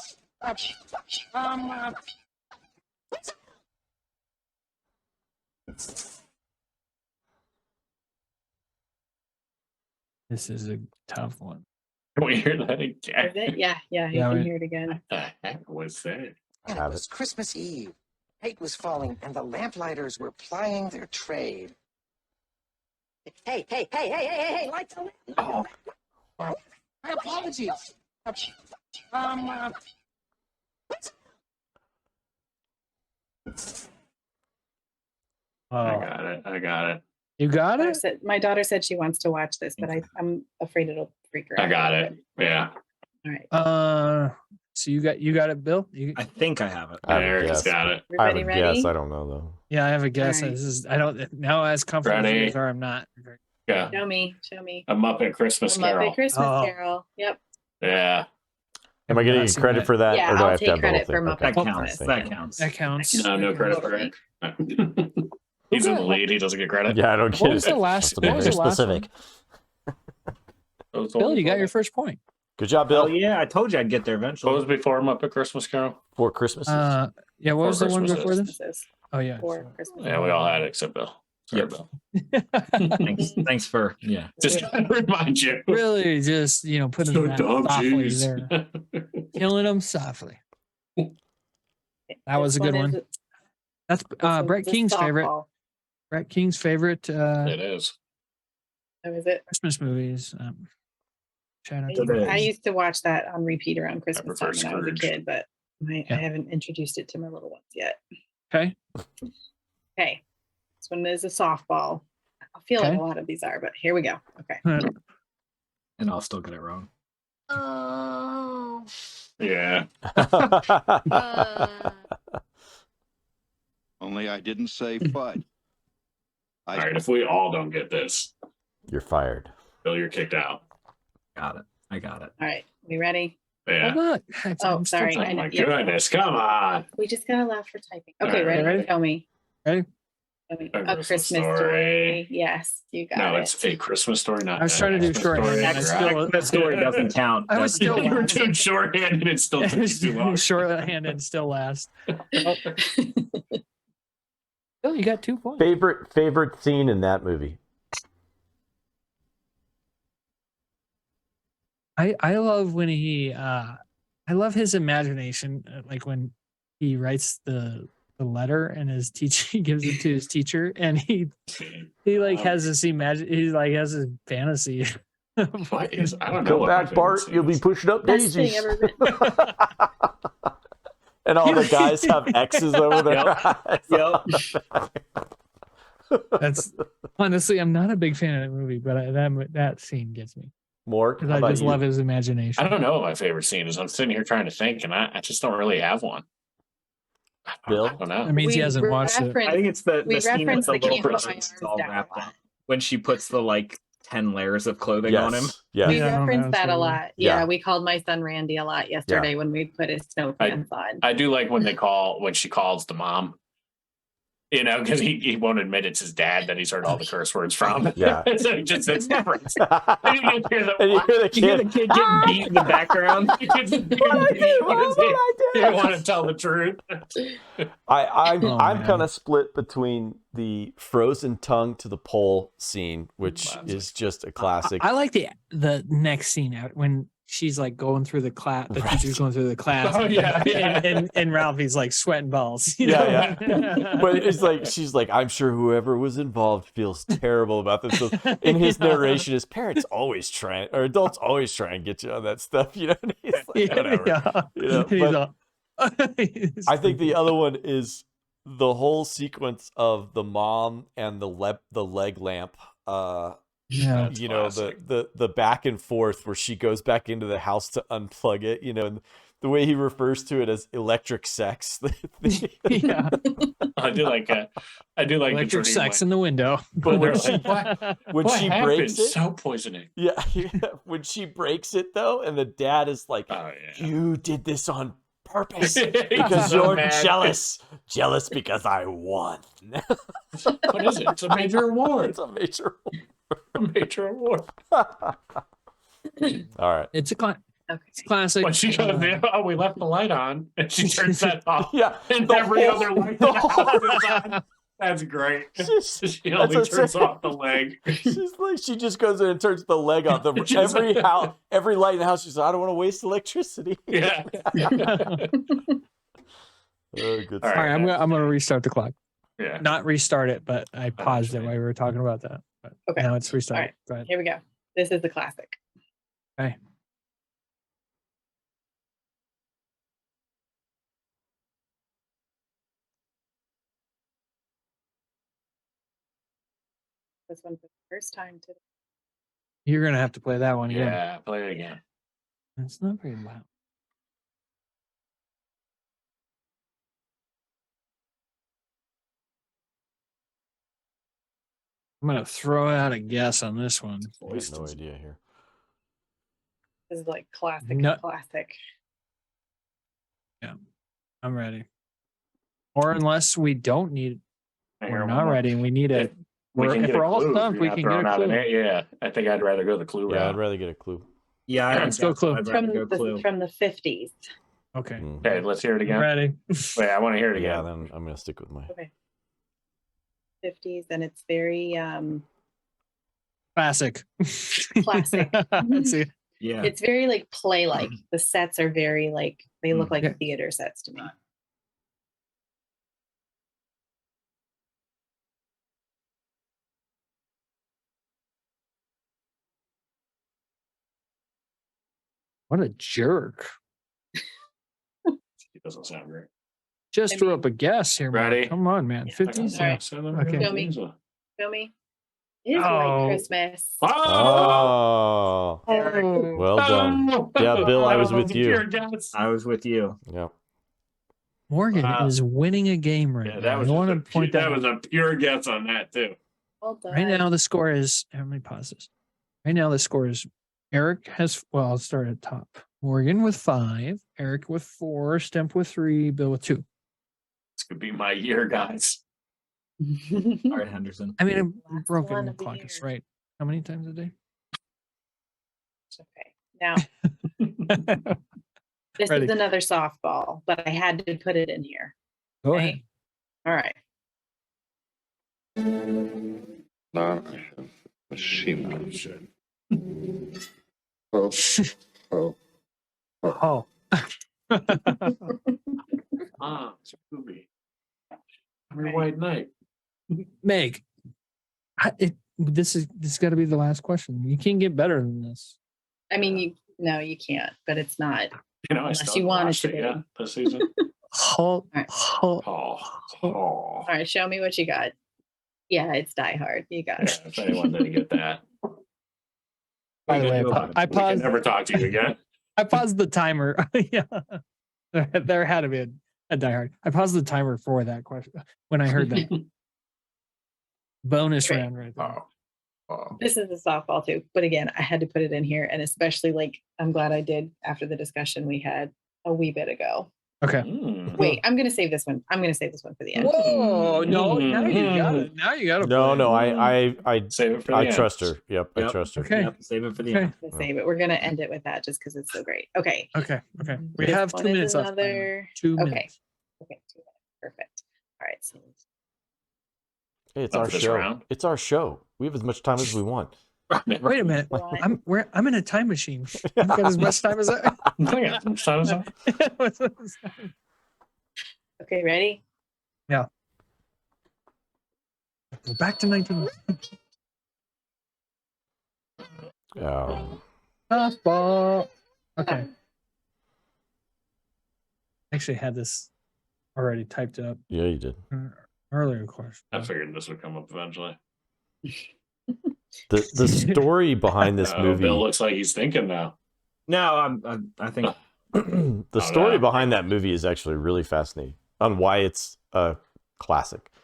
Speaker 1: This is a tough one.
Speaker 3: Can we hear that
Speaker 4: Is
Speaker 3: again?
Speaker 4: it? Yeah, you
Speaker 1: Yeah,
Speaker 4: can
Speaker 1: we-
Speaker 4: hear it again.
Speaker 3: What the heck was that?
Speaker 9: And it
Speaker 5: Have
Speaker 9: was
Speaker 5: it.
Speaker 9: Christmas Eve. Night was falling, and the lamplighters were plying their trade. Hey, light the lamp, not the rat. My apologies.
Speaker 3: I got it.
Speaker 1: You got
Speaker 4: My
Speaker 1: it?
Speaker 4: my daughter said she wants to watch this, but I'm afraid it'll freak her out.
Speaker 3: I got it. Yeah.
Speaker 4: All right.
Speaker 1: So you got it, Bill?
Speaker 2: I think I have it.
Speaker 5: I have a
Speaker 3: Eric's
Speaker 5: guess.
Speaker 3: got it.
Speaker 5: I have
Speaker 4: Everybody
Speaker 5: a
Speaker 4: ready?
Speaker 5: guess. I don't know though.
Speaker 1: Yeah, I have a guess.
Speaker 4: Alright.
Speaker 1: This is I don't now as comfortable as you
Speaker 3: Ready?
Speaker 1: guys are, I'm not.
Speaker 3: Yeah.
Speaker 4: Show me.
Speaker 3: A Muppet Christmas Carol.
Speaker 4: Muppet Christmas
Speaker 1: Oh.
Speaker 4: Carol. Yep.
Speaker 3: Yeah.
Speaker 5: Am I getting
Speaker 1: Not seen
Speaker 5: credit
Speaker 1: that.
Speaker 5: for that,
Speaker 4: Yeah,
Speaker 5: or do I
Speaker 4: I'll
Speaker 5: have to
Speaker 4: take
Speaker 5: have the whole
Speaker 4: credit
Speaker 5: thing?
Speaker 4: for Muppet
Speaker 5: Okay.
Speaker 2: That counts.
Speaker 4: Christmas.
Speaker 2: That counts.
Speaker 1: That counts.
Speaker 3: No credit for it. He's in the lead. He doesn't get credit.
Speaker 5: Yeah, I don't get
Speaker 1: What
Speaker 5: it.
Speaker 1: was the last?
Speaker 5: Has to be
Speaker 1: What was
Speaker 5: very
Speaker 1: the last
Speaker 5: specific.
Speaker 1: one? Bill, you got your first point.
Speaker 5: Good job, Bill.
Speaker 2: Oh yeah, I told you I'd get there
Speaker 3: What
Speaker 2: eventually.
Speaker 3: was before Muppet Christmas Carol?
Speaker 5: 4 Christmases.
Speaker 1: Yeah, what
Speaker 3: Four
Speaker 1: was the one
Speaker 3: Christmases.
Speaker 1: before this?
Speaker 4: Christmases.
Speaker 1: Oh yeah.
Speaker 4: For Christmas.
Speaker 3: Yeah, we all had it except Bill. Sorry,
Speaker 2: Yep.
Speaker 3: Bill.
Speaker 2: Thanks for
Speaker 3: Just trying to remind you.
Speaker 1: Really, just putting
Speaker 3: So
Speaker 1: them
Speaker 3: dumb,
Speaker 1: softly
Speaker 3: jeez.
Speaker 1: there, killing them softly. That was a
Speaker 4: This
Speaker 1: good
Speaker 4: is-
Speaker 1: one. That's
Speaker 4: this one's
Speaker 1: Brett
Speaker 4: a
Speaker 1: King's favorite.
Speaker 4: softball.
Speaker 1: Brett King's favorite
Speaker 3: It is.
Speaker 4: That was it.
Speaker 1: Christmas movies. Shout out
Speaker 2: It
Speaker 1: to
Speaker 2: is.
Speaker 1: Brett
Speaker 4: I
Speaker 1: King.
Speaker 4: used to watch that on repeat around Christmas time
Speaker 3: prefer
Speaker 4: when I was a
Speaker 3: Scrooge.
Speaker 4: kid, but I
Speaker 1: Yeah.
Speaker 4: haven't introduced it to my little ones yet.
Speaker 1: Okay.
Speaker 4: Okay. This one is a softball. I feel like
Speaker 1: Okay.
Speaker 4: a lot of these are, but here we go. Okay.
Speaker 2: and I'll still get it wrong.
Speaker 8: Oh.
Speaker 3: Yeah.
Speaker 7: Only I didn't say FUD.
Speaker 3: All right. If we all don't get this,
Speaker 5: You're fired.
Speaker 3: Bill, you're kicked out.
Speaker 2: Got it. I got it.
Speaker 4: All right. We ready?
Speaker 3: Yeah.
Speaker 1: Hold on.
Speaker 4: Oh,
Speaker 1: I'm still
Speaker 4: sorry.
Speaker 1: trying-
Speaker 3: Oh my
Speaker 4: Yeah.
Speaker 3: goodness! Come on.
Speaker 4: We just got to allow for typing.
Speaker 3: All
Speaker 4: Okay.
Speaker 3: right,
Speaker 4: Ready?
Speaker 1: ready?
Speaker 4: Show me.
Speaker 1: Ready?
Speaker 4: Show me.
Speaker 3: A
Speaker 4: A
Speaker 3: Christmas
Speaker 4: Christmas
Speaker 3: Story.
Speaker 4: story. Yes, you got
Speaker 3: No,
Speaker 4: it.
Speaker 3: it's a Christmas story. Not
Speaker 1: I was
Speaker 3: a
Speaker 1: trying to do
Speaker 3: Christmas
Speaker 1: shorthand,
Speaker 3: story.
Speaker 1: and I still-
Speaker 2: That story doesn't count.
Speaker 1: I was still
Speaker 3: You were doing shorthand, and it still took you too long.
Speaker 1: shorthanded, still last. Oh, you got 2 points.
Speaker 5: Favorite scene in that movie?
Speaker 1: I love when he I love his imagination, like when he writes the letter and his teacher he gives it to his teacher, and he like has this he like has this fantasy.
Speaker 3: What is? I don't know.
Speaker 5: Come
Speaker 3: what my
Speaker 5: back, Bart.
Speaker 3: favorite
Speaker 5: You'll be
Speaker 3: scene
Speaker 5: pushing up
Speaker 4: Best thing
Speaker 5: daisies.
Speaker 4: ever written.
Speaker 5: And all the guys have X's over their eyes.
Speaker 2: Yep.
Speaker 1: That's honestly, I'm not a big fan of that movie, but that scene gets me
Speaker 5: More.
Speaker 1: because I just love his imagination.
Speaker 3: I don't know what my favorite scene is. I'm sitting here trying to think, and I just don't really have one.
Speaker 5: Bill?
Speaker 3: I don't know.
Speaker 1: That means he hasn't watched it.
Speaker 2: I think it's the
Speaker 4: We
Speaker 2: scene with
Speaker 4: reference
Speaker 2: the
Speaker 4: the
Speaker 2: little
Speaker 4: Can't Put My
Speaker 2: presents
Speaker 4: Arms
Speaker 2: all
Speaker 4: Down a
Speaker 2: wrapped
Speaker 4: lot.
Speaker 2: up when she puts the 10 layers of clothing
Speaker 5: Yes.
Speaker 2: on him.
Speaker 5: Yeah.
Speaker 4: We
Speaker 1: Yeah, I don't know,
Speaker 4: reference
Speaker 1: it's
Speaker 4: that a
Speaker 1: really-
Speaker 4: lot.
Speaker 5: Yeah.
Speaker 4: Yeah, we called my son Randy a lot yesterday when we put his snow pants on.
Speaker 3: I do like when she calls the mom. Because he won't admit it's his dad that he's heard all the curse words from.
Speaker 5: Yeah.
Speaker 3: So he just says different.
Speaker 5: And you hear the
Speaker 2: You hear the
Speaker 5: kid.
Speaker 2: kid getting beat in the background.
Speaker 3: He gets beat because he didn't want to tell the truth.
Speaker 5: I'm
Speaker 1: Oh,
Speaker 5: I'm
Speaker 1: man.
Speaker 5: kind of split between the frozen tongue to the pole scene, which
Speaker 3: Classic.
Speaker 5: is just a classic.
Speaker 1: I like the next scene out when she's like going through the class, the
Speaker 5: Right.
Speaker 1: teacher's going through the class.
Speaker 3: Oh, yeah, yeah.
Speaker 1: And Ralphie's like sweating balls. you
Speaker 5: Yeah,
Speaker 1: know?
Speaker 5: But it's like she's like, I'm sure whoever was involved feels terrible about this. So in his narration, his parents always try, or adults always try and get you on that stuff, And he's like, whatever.
Speaker 1: Yeah.
Speaker 5: You know,
Speaker 1: He's
Speaker 5: but
Speaker 1: all-
Speaker 5: I think the other one is the whole sequence of the mom and the leg lamp.
Speaker 1: Yeah.
Speaker 3: That's classic.
Speaker 5: The back and forth where she goes back into the house to unplug it, and the way he refers to it as electric sex.
Speaker 1: Yeah.
Speaker 3: I do like
Speaker 1: Electric
Speaker 3: the dream
Speaker 1: sex in the window.
Speaker 3: But
Speaker 5: when
Speaker 3: they're
Speaker 5: she,
Speaker 3: like,
Speaker 5: when
Speaker 3: what
Speaker 5: she
Speaker 3: happened?
Speaker 5: breaks it,
Speaker 3: So poisoning.
Speaker 5: yeah, when she breaks it though, and the dad is like,
Speaker 3: Oh yeah.
Speaker 5: "You did this on purpose
Speaker 3: He's
Speaker 5: because
Speaker 3: so
Speaker 5: you're
Speaker 3: mad.
Speaker 5: jealous because I won."
Speaker 3: What is it? It's a major award.
Speaker 5: It's a major.
Speaker 3: A major award.
Speaker 5: All right.
Speaker 1: It's a
Speaker 4: Okay.
Speaker 1: classic.
Speaker 3: When she goes, oh, we left the light on, and she turns that off,
Speaker 5: Yeah.
Speaker 3: and
Speaker 5: the
Speaker 3: every
Speaker 5: whole-
Speaker 3: other light
Speaker 5: the
Speaker 3: in the
Speaker 5: whole-
Speaker 3: house is on. That's great. She only
Speaker 5: That's
Speaker 3: turns
Speaker 5: what I'm
Speaker 3: off the leg.
Speaker 5: She's like, she just goes in and turns the leg off.
Speaker 3: Just-
Speaker 5: Every light in the house. She's like, I don't want to waste electricity.
Speaker 3: Yeah.
Speaker 5: Oh, good
Speaker 3: All
Speaker 5: stuff.
Speaker 1: All right, I'm gonna restart the clock.
Speaker 3: Yeah.
Speaker 1: Not restart it, but I paused it
Speaker 3: you
Speaker 1: while we were talking about that. But
Speaker 4: Okay.
Speaker 1: now it's restarted.
Speaker 4: right.
Speaker 1: Go ahead.
Speaker 4: Here we go. This is the classic.
Speaker 1: Okay.
Speaker 4: This one for the first time today.
Speaker 1: You're gonna have to play that one again.
Speaker 3: Yeah. Play it again.
Speaker 1: It's not very loud. I'm gonna throw out a guess on this one.
Speaker 5: I have no idea here.
Speaker 4: This is like classic,
Speaker 1: No.
Speaker 4: classic.
Speaker 1: I'm ready. Or unless we don't need,
Speaker 3: I
Speaker 1: we're
Speaker 3: hear
Speaker 1: not
Speaker 3: one more.
Speaker 1: ready and we need it.
Speaker 3: We can
Speaker 1: If
Speaker 3: get a
Speaker 1: we're all
Speaker 3: clue if
Speaker 1: stumped,
Speaker 3: you're
Speaker 1: we
Speaker 3: not
Speaker 1: can get
Speaker 3: throwing
Speaker 1: a
Speaker 3: out an
Speaker 1: clue.
Speaker 3: A. Yeah. I think I'd rather go the clue
Speaker 5: Yeah,
Speaker 3: route.
Speaker 5: I'd rather get a clue.
Speaker 2: Yeah,
Speaker 1: Let's go Clue.
Speaker 2: I'd rather go Clue.
Speaker 4: From the 50s.
Speaker 1: Okay.
Speaker 5: Mhm.
Speaker 3: Okay, let's hear it again.
Speaker 1: Ready?
Speaker 3: Wait, I want to hear it
Speaker 5: Yeah,
Speaker 3: again.
Speaker 5: then I'm gonna stick with my.
Speaker 4: Okay. 50s, and it's very
Speaker 1: Classic.
Speaker 4: Classic.
Speaker 1: Let's see.
Speaker 2: Yeah.
Speaker 4: it's very like play like. The sets are very like they look like
Speaker 1: Yeah.
Speaker 4: theater sets to me.
Speaker 1: What a jerk.
Speaker 3: It doesn't sound great.
Speaker 1: Just
Speaker 4: I
Speaker 1: threw
Speaker 4: mean-
Speaker 1: up a guess here, Mark.
Speaker 3: Ready?
Speaker 1: Come on, man. 50s.
Speaker 4: All right.
Speaker 1: Okay.
Speaker 4: Show me. Show me. It is
Speaker 1: Oh.
Speaker 4: White Christmas.
Speaker 5: Oh,
Speaker 1: Oh.
Speaker 5: well done. Yeah, Bill, I was with you.
Speaker 2: I was with you.
Speaker 5: Yeah.
Speaker 1: Morgan
Speaker 3: Wow.
Speaker 1: is winning a game right
Speaker 3: Yeah,
Speaker 1: now.
Speaker 3: that was
Speaker 1: I
Speaker 3: just
Speaker 1: want
Speaker 3: a,
Speaker 1: to point
Speaker 3: that
Speaker 1: that
Speaker 3: was
Speaker 1: out.
Speaker 3: a pure guess on that too.
Speaker 4: Well done.
Speaker 1: Right now, the score is how many pauses? Right now, the score is Eric has, well, I'll start at top. Morgan with 5, Eric with 4, Stemp with 3, Bill with 2.
Speaker 3: This could be my year, guys.
Speaker 2: All right, Henderson.
Speaker 1: I mean, a
Speaker 4: Last
Speaker 1: broken
Speaker 4: one of the
Speaker 1: clock is
Speaker 4: year.
Speaker 1: right. How many times a day?
Speaker 4: Okay. Now this
Speaker 1: Ready.
Speaker 4: is another softball, but I had to put it in here.
Speaker 1: Go
Speaker 4: Okay.
Speaker 1: ahead.
Speaker 4: All right.
Speaker 1: Oh.
Speaker 3: Ah, it's a movie. Every White Night.
Speaker 1: Meg, this got to be the last question. You can't get better than this.
Speaker 4: I mean, you can't, but it's not.
Speaker 3: You know, I
Speaker 4: Unless
Speaker 3: still
Speaker 4: you want it
Speaker 3: watched
Speaker 4: to
Speaker 3: it
Speaker 4: be.
Speaker 3: yet this season.
Speaker 1: Oh,
Speaker 4: right.
Speaker 1: oh,
Speaker 3: Oh.
Speaker 4: All right, show me what you got. Yeah, it's Die Hard. You got
Speaker 3: Yeah,
Speaker 4: it.
Speaker 3: if anyone didn't get that.
Speaker 1: by the way, I
Speaker 3: We can
Speaker 1: paused.
Speaker 3: never talk to you again.
Speaker 1: I paused the timer. Yeah, there had to be a Die Hard. I paused the timer for that question when I heard that bonus
Speaker 4: Okay.
Speaker 1: round right there.
Speaker 3: Oh.
Speaker 4: This is a softball too, but again, I had to put it in here, and especially like I'm glad I did after the discussion we had a wee bit ago.
Speaker 1: Okay.
Speaker 3: Mm.
Speaker 4: Wait, I'm gonna save this one. I'm gonna save this one for the end.
Speaker 1: Whoa! No, now you got it. Now you got to.
Speaker 5: No, I
Speaker 3: Save it for the
Speaker 5: I
Speaker 3: end.
Speaker 5: trust her. Yep, I
Speaker 2: Yep.
Speaker 5: trust her.
Speaker 1: Okay.
Speaker 2: Yep, save it for the
Speaker 1: Okay.
Speaker 2: end.
Speaker 4: I'm gonna save it. We're gonna end it with that just because it's so great. Okay.
Speaker 1: Okay. We
Speaker 4: This
Speaker 1: have
Speaker 4: one
Speaker 1: 2
Speaker 4: is
Speaker 1: minutes left.
Speaker 4: Another
Speaker 1: 2
Speaker 4: Okay.
Speaker 1: minutes.
Speaker 4: Okay. 2 minutes. Perfect. All right. So
Speaker 5: Hey, it's
Speaker 3: Of
Speaker 5: our
Speaker 3: this
Speaker 5: show.
Speaker 3: round?
Speaker 5: It's our show. We have as much time as we want.
Speaker 1: Wait a minute.
Speaker 4: One.
Speaker 1: I'm in a time machine. I've got as much time as I.
Speaker 3: Yeah, so-
Speaker 4: Okay, ready?
Speaker 1: We're back to 19. Softball. Okay. Actually had this already typed up
Speaker 5: Yeah, you did.
Speaker 1: earlier question.
Speaker 3: I figured this would come up eventually.
Speaker 5: The story behind this
Speaker 3: Bill
Speaker 5: movie.
Speaker 3: looks like he's thinking now.
Speaker 2: No, I think
Speaker 5: The story behind that movie is actually really fascinating on why it's a classic.
Speaker 4: All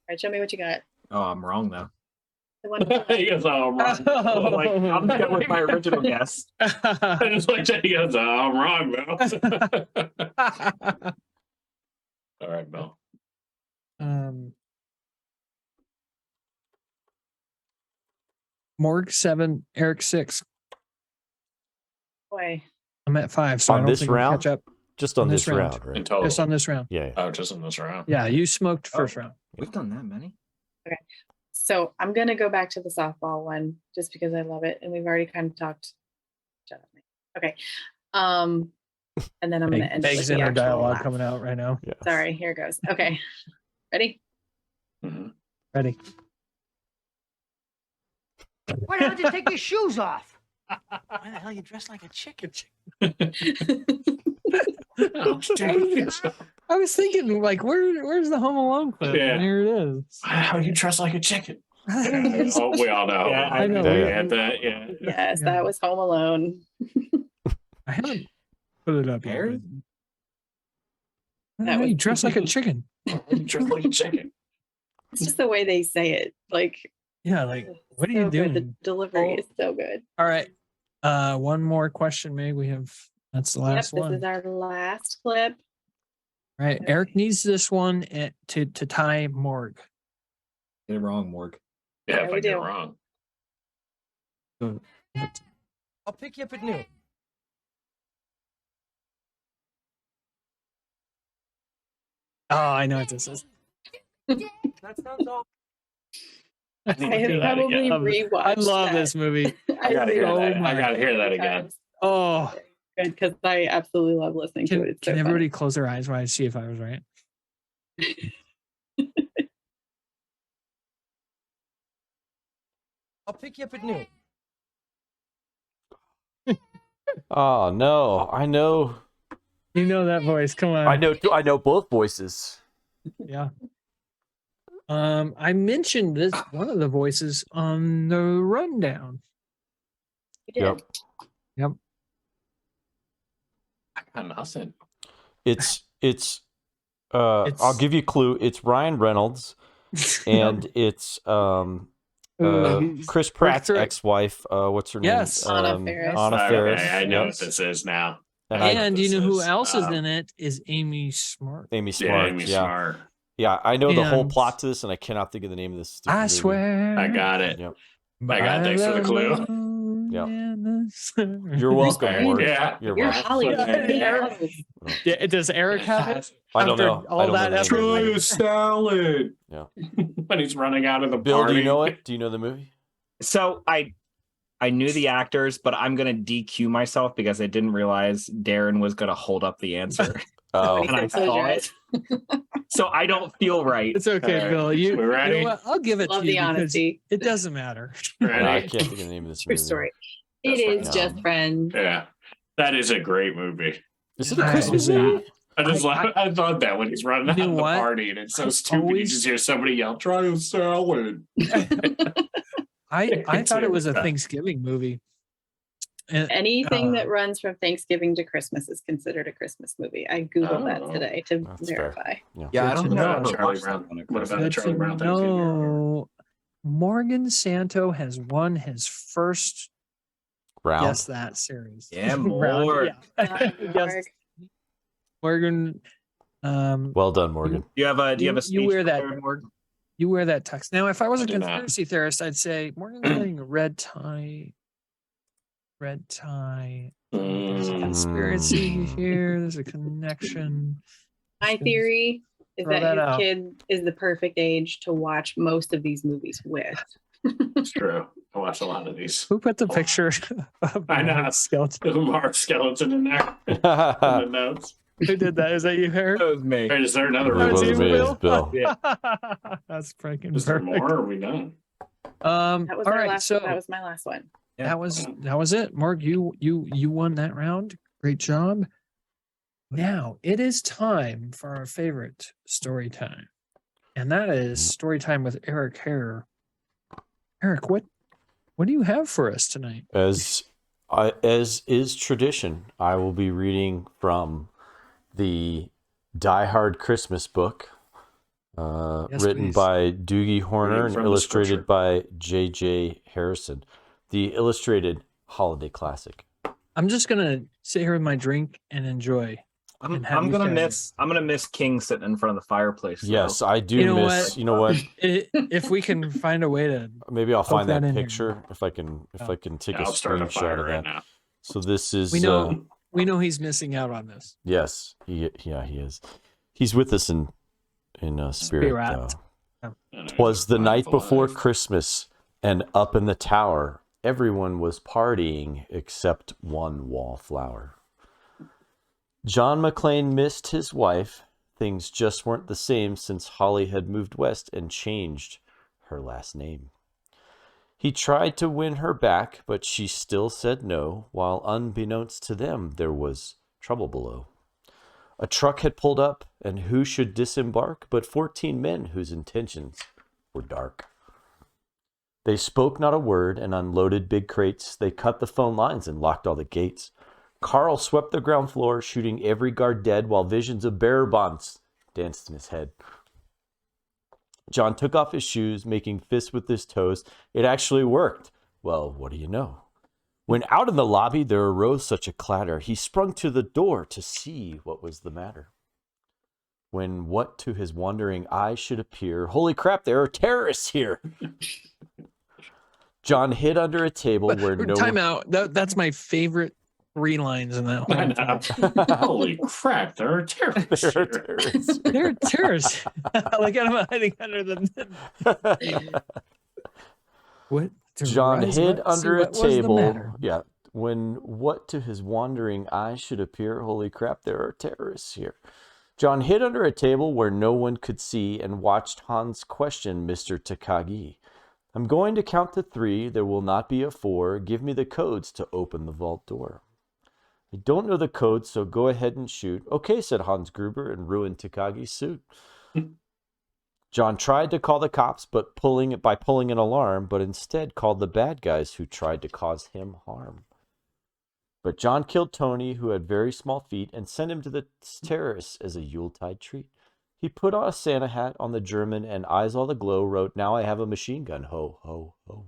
Speaker 4: right, show me what you got.
Speaker 2: oh, I'm wrong though.
Speaker 4: The one with the
Speaker 3: He goes, oh, I'm wrong.
Speaker 2: Like, I'm just going with my original guess.
Speaker 3: I just like that. He goes, oh, I'm wrong, Bill. All right, Bill.
Speaker 1: Morg 7, Eric 6.
Speaker 4: boy.
Speaker 1: I'm at 5, so I
Speaker 5: On
Speaker 1: don't
Speaker 5: this
Speaker 1: think I'll
Speaker 5: round?
Speaker 1: catch up.
Speaker 5: Just on
Speaker 1: this
Speaker 5: this round,
Speaker 1: round.
Speaker 3: In
Speaker 5: right?
Speaker 3: total.
Speaker 1: Just on this round.
Speaker 5: Yeah.
Speaker 3: Oh, just in this round.
Speaker 1: Yeah, you smoked first
Speaker 2: Oh.
Speaker 1: round.
Speaker 2: We've done that many.
Speaker 4: So I'm gonna go back to the softball one just because I love it, and we've already kind of talked. Shut up, Mike. Okay. And then I'm gonna end it
Speaker 1: Meg's
Speaker 4: with the
Speaker 1: inner
Speaker 4: actual
Speaker 1: dialogue
Speaker 4: laugh.
Speaker 1: coming out right now.
Speaker 5: Yes.
Speaker 4: Sorry, here it goes. Okay. Ready?
Speaker 3: Mhm.
Speaker 1: Ready?
Speaker 8: Why don't you take your shoes off? Why the hell you dressed like a chicken?
Speaker 1: I was thinking, like, where's the Home Alone clip?
Speaker 3: Yeah.
Speaker 1: And here it is.
Speaker 3: How you dress like a chicken? Oh, we all know.
Speaker 2: Yeah,
Speaker 1: I know.
Speaker 3: We
Speaker 5: Yeah.
Speaker 3: had that. Yeah.
Speaker 4: Yes,
Speaker 1: Yeah.
Speaker 4: that was Home Alone.
Speaker 1: I haven't put it up yet.
Speaker 2: Harry?
Speaker 1: but-
Speaker 4: That
Speaker 1: you
Speaker 4: was-
Speaker 1: dress like a chicken.
Speaker 3: You dress like a chicken.
Speaker 4: It's just the way they say it. Like,
Speaker 1: Yeah, like, what are
Speaker 4: so
Speaker 1: you
Speaker 4: good.
Speaker 1: doing?
Speaker 4: The delivery
Speaker 1: Oh.
Speaker 4: is so good.
Speaker 1: All right. One more question, Meg. That's the last
Speaker 4: Yep,
Speaker 1: one.
Speaker 4: this is our last clip.
Speaker 1: All right. Eric needs this one to tie Morg.
Speaker 2: Get it wrong, Morg.
Speaker 3: Yeah,
Speaker 4: Yeah,
Speaker 3: if
Speaker 4: we
Speaker 3: I get it
Speaker 4: do.
Speaker 3: wrong.
Speaker 8: I'll pick you up at noon.
Speaker 1: Oh, I know what this is.
Speaker 8: That sounds awful.
Speaker 3: I need
Speaker 4: I
Speaker 3: to hear
Speaker 4: have
Speaker 3: that
Speaker 4: probably
Speaker 3: again.
Speaker 4: rewatched
Speaker 1: I love
Speaker 4: that.
Speaker 1: this movie.
Speaker 3: I gotta hear
Speaker 1: so
Speaker 3: that. I
Speaker 1: much.
Speaker 3: gotta hear that again.
Speaker 1: Oh,
Speaker 4: Good, because I absolutely love listening to it.
Speaker 1: can,
Speaker 4: It's
Speaker 1: can
Speaker 4: so
Speaker 1: everybody close their eyes while I see if I was right?
Speaker 8: I'll pick you up at noon.
Speaker 5: Oh no, I know.
Speaker 1: You know that voice. Come on.
Speaker 5: I know both voices.
Speaker 1: Yeah. I mentioned this one of the voices on the rundown.
Speaker 4: You did.
Speaker 1: Yep.
Speaker 3: I got nothing.
Speaker 5: It's I'll give you a clue. It's Ryan Reynolds and it's Chris Pratt's ex-wife. What's her
Speaker 1: Yes.
Speaker 5: name?
Speaker 4: Anna Faris.
Speaker 5: Anna
Speaker 3: Okay,
Speaker 5: Faris.
Speaker 3: I know
Speaker 5: yes.
Speaker 3: what this is now.
Speaker 1: And you know who
Speaker 3: is,
Speaker 1: else is in it? Is Amy Smart.
Speaker 5: Amy
Speaker 3: Yeah,
Speaker 5: Smart.
Speaker 3: Amy
Speaker 5: yeah.
Speaker 3: Smart.
Speaker 5: Yeah, I know the whole
Speaker 1: And-
Speaker 5: plot to this, and I cannot think of the name of this. stupid
Speaker 1: I
Speaker 5: movie.
Speaker 1: swear.
Speaker 3: I got it.
Speaker 5: Yep.
Speaker 3: I got it. Thanks for the clue.
Speaker 1: Yep.
Speaker 5: You're welcome,
Speaker 4: Fine.
Speaker 5: Ward.
Speaker 3: Yeah.
Speaker 5: You're
Speaker 4: You're
Speaker 5: welcome.
Speaker 4: Hollywood.
Speaker 1: Yeah. Yeah, does Eric have it?
Speaker 5: I don't
Speaker 1: After
Speaker 5: know.
Speaker 1: all
Speaker 5: I don't
Speaker 1: that
Speaker 5: know the
Speaker 1: effort?
Speaker 5: name of the
Speaker 3: Try
Speaker 5: movie.
Speaker 3: a salad.
Speaker 5: Yeah.
Speaker 3: When he's running out of the
Speaker 5: Bill,
Speaker 3: party.
Speaker 5: do you know it? Do you know the movie?
Speaker 2: So I knew the actors, but I'm gonna DQ myself because I didn't realize Darren was gonna hold up the answer.
Speaker 5: Oh,
Speaker 2: And I
Speaker 4: Close
Speaker 2: saw
Speaker 4: your
Speaker 2: it. So I don't feel right.
Speaker 1: It's okay,
Speaker 3: All right.
Speaker 1: Bill. You
Speaker 3: We ready?
Speaker 1: know what? I'll give it
Speaker 4: Love
Speaker 1: to you
Speaker 4: the
Speaker 1: because
Speaker 4: honesty.
Speaker 1: it doesn't matter.
Speaker 5: no, I
Speaker 3: Ready?
Speaker 5: can't think of the name of this
Speaker 4: True
Speaker 5: movie.
Speaker 4: story. It
Speaker 3: Just
Speaker 4: is
Speaker 5: Friends.
Speaker 4: just friends.
Speaker 3: Yeah. That is a great movie.
Speaker 5: Is it a
Speaker 1: I-
Speaker 5: Christmas
Speaker 1: I-
Speaker 5: movie?
Speaker 3: I thought that when he's running
Speaker 1: You
Speaker 3: out
Speaker 1: know
Speaker 3: of the
Speaker 1: what?
Speaker 3: party and it's so
Speaker 1: I
Speaker 3: stupid. You
Speaker 1: always-
Speaker 3: just hear somebody yell, "Try a salad."
Speaker 1: I thought it was a
Speaker 3: Yeah.
Speaker 1: Thanksgiving movie. And,
Speaker 4: Anything that runs from Thanksgiving to Christmas is considered a Christmas movie. I googled that
Speaker 3: Oh.
Speaker 4: today to
Speaker 5: That's fair.
Speaker 4: verify.
Speaker 2: Yeah, I
Speaker 1: Good
Speaker 2: don't
Speaker 1: to
Speaker 2: know.
Speaker 1: know.
Speaker 2: I've ever
Speaker 3: Charlie
Speaker 2: watched
Speaker 3: Brown.
Speaker 2: that one at
Speaker 3: What about
Speaker 2: Christmas.
Speaker 3: the
Speaker 1: good
Speaker 3: Charlie
Speaker 1: to
Speaker 3: Brown Thanksgiving?
Speaker 1: know. Morgan Santo has won his first
Speaker 5: Round.
Speaker 1: Guess That series.
Speaker 2: Yeah,
Speaker 1: Round,
Speaker 2: more.
Speaker 1: yeah. Guess-
Speaker 4: Mark.
Speaker 1: Morgan.
Speaker 5: Well done, Morgan.
Speaker 2: Do you have a
Speaker 1: You
Speaker 2: speech
Speaker 1: wear that-
Speaker 2: prepared, Morgan?
Speaker 1: You wear that tux. Now, if I was
Speaker 3: I
Speaker 1: a
Speaker 3: do not.
Speaker 1: conspiracy theorist, I'd say Morgan's wearing a red tie. Red tie. There's a
Speaker 3: Mm.
Speaker 1: conspiracy here. There's a connection.
Speaker 4: My theory is
Speaker 1: throw
Speaker 4: that
Speaker 1: that
Speaker 4: his
Speaker 1: out.
Speaker 4: kid is the perfect age to watch most of these movies with.
Speaker 3: It's true. I watch a lot of these.
Speaker 1: Who put the picture of
Speaker 3: I know.
Speaker 1: Mark skeleton?
Speaker 3: The Mark skeleton in there in the notes.
Speaker 1: Who did that? Is that you, Eric?
Speaker 2: That was me.
Speaker 3: Or is there another
Speaker 5: It
Speaker 1: That was
Speaker 5: wasn't
Speaker 1: you,
Speaker 5: me,
Speaker 1: Bill?
Speaker 5: it's Bill.
Speaker 2: Yeah.
Speaker 1: That's freaking
Speaker 3: Is there
Speaker 1: perfect.
Speaker 3: more? Or are we done?
Speaker 4: That was
Speaker 1: All
Speaker 4: our
Speaker 1: right,
Speaker 4: last.
Speaker 1: so
Speaker 4: That was my last one.
Speaker 2: Yeah.
Speaker 1: that was it. Mark, you won that round. Great job. Now it is time for our favorite story time, and that is story time with Eric Hare. Eric, what do you have for us tonight?
Speaker 5: As is tradition, I will be reading from the Die Hard Christmas book,
Speaker 1: Yes,
Speaker 5: written
Speaker 1: please.
Speaker 5: by Doogie Horner
Speaker 3: Reading
Speaker 5: and
Speaker 3: from the
Speaker 5: illustrated
Speaker 3: scripture.
Speaker 5: by J.J. Harrison. The illustrated holiday classic.
Speaker 1: I'm just gonna sit here with my drink and enjoy.
Speaker 2: I'm
Speaker 1: And have you
Speaker 2: gonna
Speaker 1: found
Speaker 2: miss King sitting in front of the fireplace. though.
Speaker 5: Yes, I do
Speaker 1: You know
Speaker 5: miss.
Speaker 1: what?
Speaker 5: You know what?
Speaker 1: If we can find a way to,
Speaker 5: Maybe I'll
Speaker 1: Poke
Speaker 5: find
Speaker 1: that
Speaker 5: that
Speaker 1: in here.
Speaker 5: picture if I can. If
Speaker 1: Oh.
Speaker 5: I can take
Speaker 3: Yeah,
Speaker 5: a
Speaker 3: I'll start a
Speaker 5: screenshot
Speaker 3: fire
Speaker 5: of
Speaker 3: right
Speaker 5: that.
Speaker 3: now.
Speaker 5: So this is.
Speaker 1: we know he's missing out on this.
Speaker 5: Yes, he is. He's with us in spirit.
Speaker 1: Spirit.
Speaker 5: Though. 'Twas the night before Christmas, and up in the tower, everyone was partying except one wallflower. John McClane missed his wife. Things just weren't the same since Holly had moved west and changed her last name. He tried to win her back, but she still said no, while unbeknownst to them, there was trouble below. A truck had pulled up, and who should disembark but 14 men whose intentions were dark. They spoke not a word and unloaded big crates. They cut the phone lines and locked all the gates. Carl swept the ground floor, shooting every guard dead, while visions of bearer bonds danced in his head. John took off his shoes, making fists with his toes. It actually worked. Well, what do you know? When out in the lobby there arose such a clatter, he sprung to the door to see what was the matter. When what to his wondering eye should appear, holy crap, there are terrorists here! John hid under a table where no
Speaker 1: Time
Speaker 5: one...
Speaker 1: out. That's my favorite 3 lines in that whole film.
Speaker 3: Holy crap! There are terrorists.
Speaker 5: There are
Speaker 3: here.
Speaker 5: terrorists.
Speaker 1: They're terrorists. Like I'm hiding under them. What?
Speaker 5: John
Speaker 1: Rise
Speaker 5: hid
Speaker 1: what? See,
Speaker 5: under a
Speaker 1: what was the
Speaker 5: table.
Speaker 1: matter?
Speaker 5: Yeah. When what to his wandering eye should appear, holy crap, there are terrorists here. John hid under a table where no one could see and watched Hans question Mr. Takagi. I'm going to count to 3. There will not be a 4. Give me the codes to open the vault door. I don't know the codes, so go ahead and shoot. Okay, said Hans Gruber and ruined Takagi's suit. John tried to call the cops but pulling an alarm, but instead called the bad guys who tried to cause him harm. But John killed Tony, who had very small feet, and sent him to the terrorists as a Yuletide treat. He put on a Santa hat on the German and eyes all aglow wrote, "Now I have a machine gun, ho, ho, ho."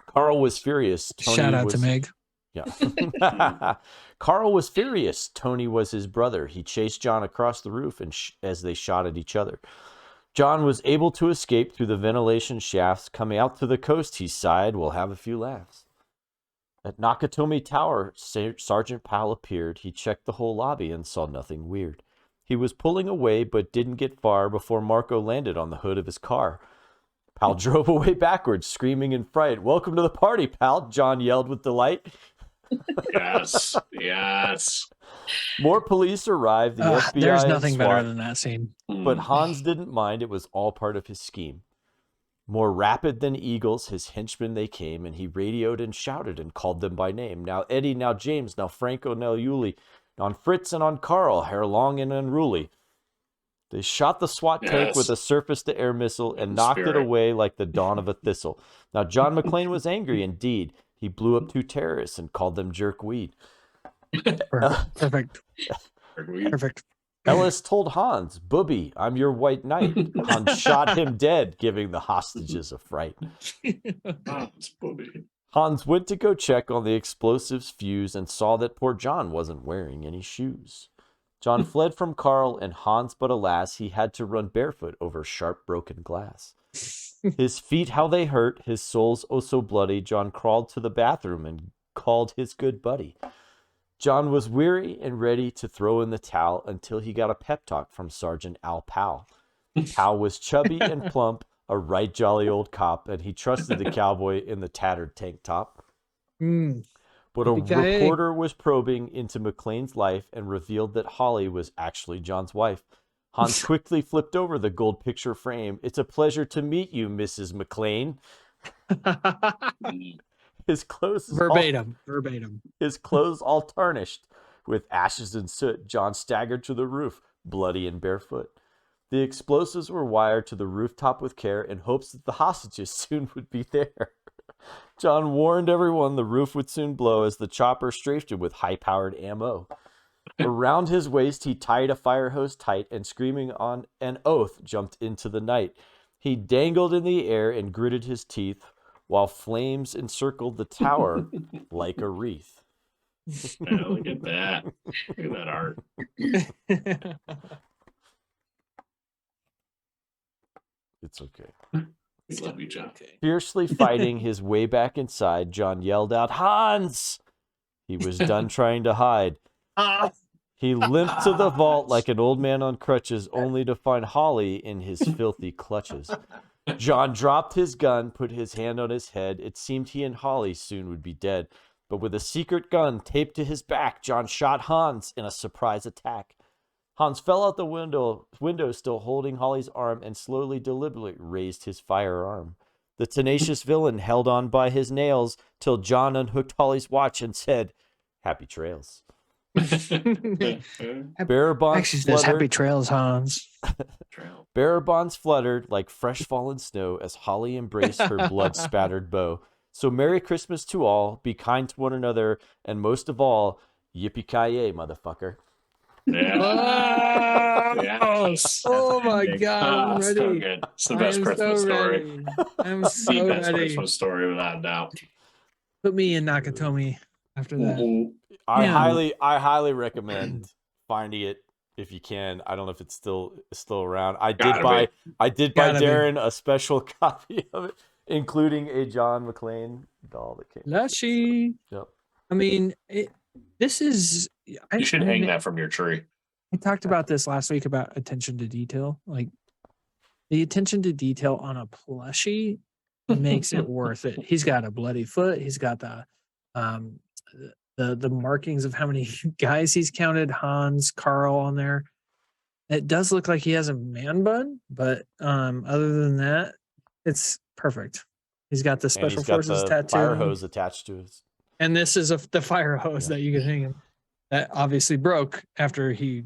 Speaker 5: Carl was furious. Tony
Speaker 1: Shout out to Meg.
Speaker 5: Yeah. Carl was furious. Tony was his brother. He chased John across the roof and as they shot at each other. John was able to escape through the ventilation shafts. Coming out to the coast, he sighed, "We'll have a few laughs." At Nakatomi Tower, Sergeant Powell appeared. He checked the whole lobby and saw nothing weird. He was pulling away but didn't get far before Marco landed on the hood of his car. Powell drove away backwards, screaming in fright. "Welcome to the party, pal," John yelled with delight.
Speaker 3: Yes, yes.
Speaker 5: More police arrived. The FBI
Speaker 1: There's
Speaker 5: and
Speaker 1: nothing
Speaker 5: SWAT,
Speaker 1: better than that scene.
Speaker 5: but Hans didn't mind. It was all part of his scheme. More rapid than eagles, his henchmen they came, and he radioed and shouted and called them by name. Now Eddie, now James, now Franco, now Yuli, on Fritz and on Carl, hair long and unruly. They shot the SWAT tank with a surface-to-air missile and knocked it away like the dawn of a thistle. Now John McClane was angry indeed. He blew up 2 terrorists and called them jerkweed.
Speaker 1: Perfect. Perfect.
Speaker 5: Ellis told Hans, "Booby, I'm your white knight." Hans shot him dead, giving the hostages a fright. Hans went to go check on the explosives fuse and saw that poor John wasn't wearing any shoes. John fled from Carl and Hans, but alas, he had to run barefoot over sharp broken glass. His feet, how they hurt, his soul's oh so bloody. John crawled to the bathroom and called his good buddy. John was weary and ready to throw in the towel until he got a pep talk from Sergeant Al Powell. Al was chubby and plump, a right jolly old cop, and he trusted the cowboy in the tattered tank top. But a reporter was probing into McClane's life and revealed that Holly was actually John's wife. Hans quickly flipped over the gold picture frame. "It's a pleasure to meet you, Mrs. McClane." His clothes
Speaker 1: verbatim.
Speaker 5: His clothes all tarnished with ashes and soot. John staggered to the roof, bloody and barefoot. The explosives were wired to the rooftop with care in hopes that the hostages soon would be there. John warned everyone the roof would soon blow as the chopper strafed him with high-powered ammo. Around his waist, he tied a fire hose tight and, screaming on an oath, jumped into the night. He dangled in the air and gritted his teeth while flames encircled the tower like a wreath.
Speaker 3: Yeah, look at that. Look at that art.
Speaker 5: It's okay.
Speaker 3: We love you, John.
Speaker 5: Fiercely fighting his way back inside, John yelled out, "Hans!" He was done trying to hide. He limped to the vault like an old man on crutches, only to find Holly in his filthy clutches. John dropped his gun, put his hand on his head. It seemed he and Holly soon would be dead. But with a secret gun taped to his back, John shot Hans in a surprise attack. Hans fell out the window still holding Holly's arm, and slowly, deliberately raised his firearm. The tenacious villain held on by his nails till John unhooked Holly's watch and said, "Happy trails." Bearer bonds
Speaker 1: Actually says happy trails, Hans.
Speaker 5: Bearer bonds fluttered like fresh fallen snow as Holly embraced her blood-spattered beau. So Merry Christmas to all, be kind to one another, and most of all, yippee-ki-yay, motherfucker.
Speaker 3: Yeah.
Speaker 1: Yes. Oh my God, I'm ready.
Speaker 3: So good. It's the best Christmas story.
Speaker 1: I'm so
Speaker 3: The best
Speaker 1: ready.
Speaker 3: Christmas story without a doubt.
Speaker 1: Put me in Nakatomi after that.
Speaker 5: I highly recommend finding it if you can. I don't know if it's still around. I did buy
Speaker 1: Gotta
Speaker 5: Darren a special copy of it. including a John McClane doll that came.
Speaker 1: Lushy.
Speaker 5: Yep.
Speaker 1: I mean, this is.
Speaker 3: You should hang that from your tree.
Speaker 1: I talked about this last week about attention to detail. Like the attention to detail on a plushie makes it worth it. He's got a bloody foot. He's got the markings of how many guys he's counted. Hans, Carl on there. It does look like he has a man bun, but other than that, it's perfect. He's got the special forces tattoo,
Speaker 5: fire hose attached to his.
Speaker 1: and this is the fire hose that you can hang him. That obviously broke after he,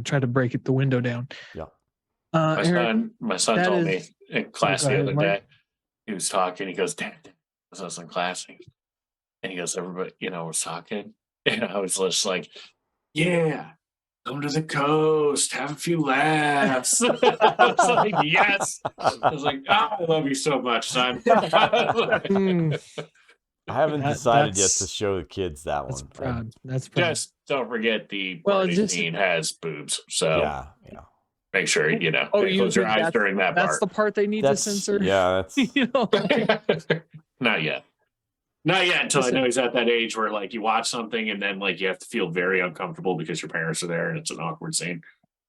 Speaker 1: tried to break the window down.
Speaker 5: Yeah.
Speaker 3: My son told me in class
Speaker 1: Go
Speaker 3: the
Speaker 1: ahead,
Speaker 3: other
Speaker 1: Mark.
Speaker 3: day. He was talking. He goes, "Dad, I was in class," and he goes, "Everybody, was talking," and I was just like, "Yeah, come to the coast, have a few laughs." I was like, "Yes." I was like, "I love you so much, son."
Speaker 1: Mm,
Speaker 5: I haven't decided yet to
Speaker 1: that's-
Speaker 5: show the kids that
Speaker 1: that's
Speaker 5: one.
Speaker 1: proud. That's proud.
Speaker 3: Just don't forget the
Speaker 1: Well,
Speaker 3: party
Speaker 1: just-
Speaker 3: scene has boobs, so
Speaker 5: Yeah.
Speaker 3: make sure
Speaker 1: Oh,
Speaker 3: close your
Speaker 1: think
Speaker 3: eyes during that
Speaker 1: That's
Speaker 3: part.
Speaker 1: the part they need to
Speaker 5: That's
Speaker 1: censor.
Speaker 5: yeah. That's
Speaker 3: Not yet. Not yet until I
Speaker 1: Listen.
Speaker 3: know he's at that age where you watch something and then you have to feel very uncomfortable because your parents are there and it's an awkward scene.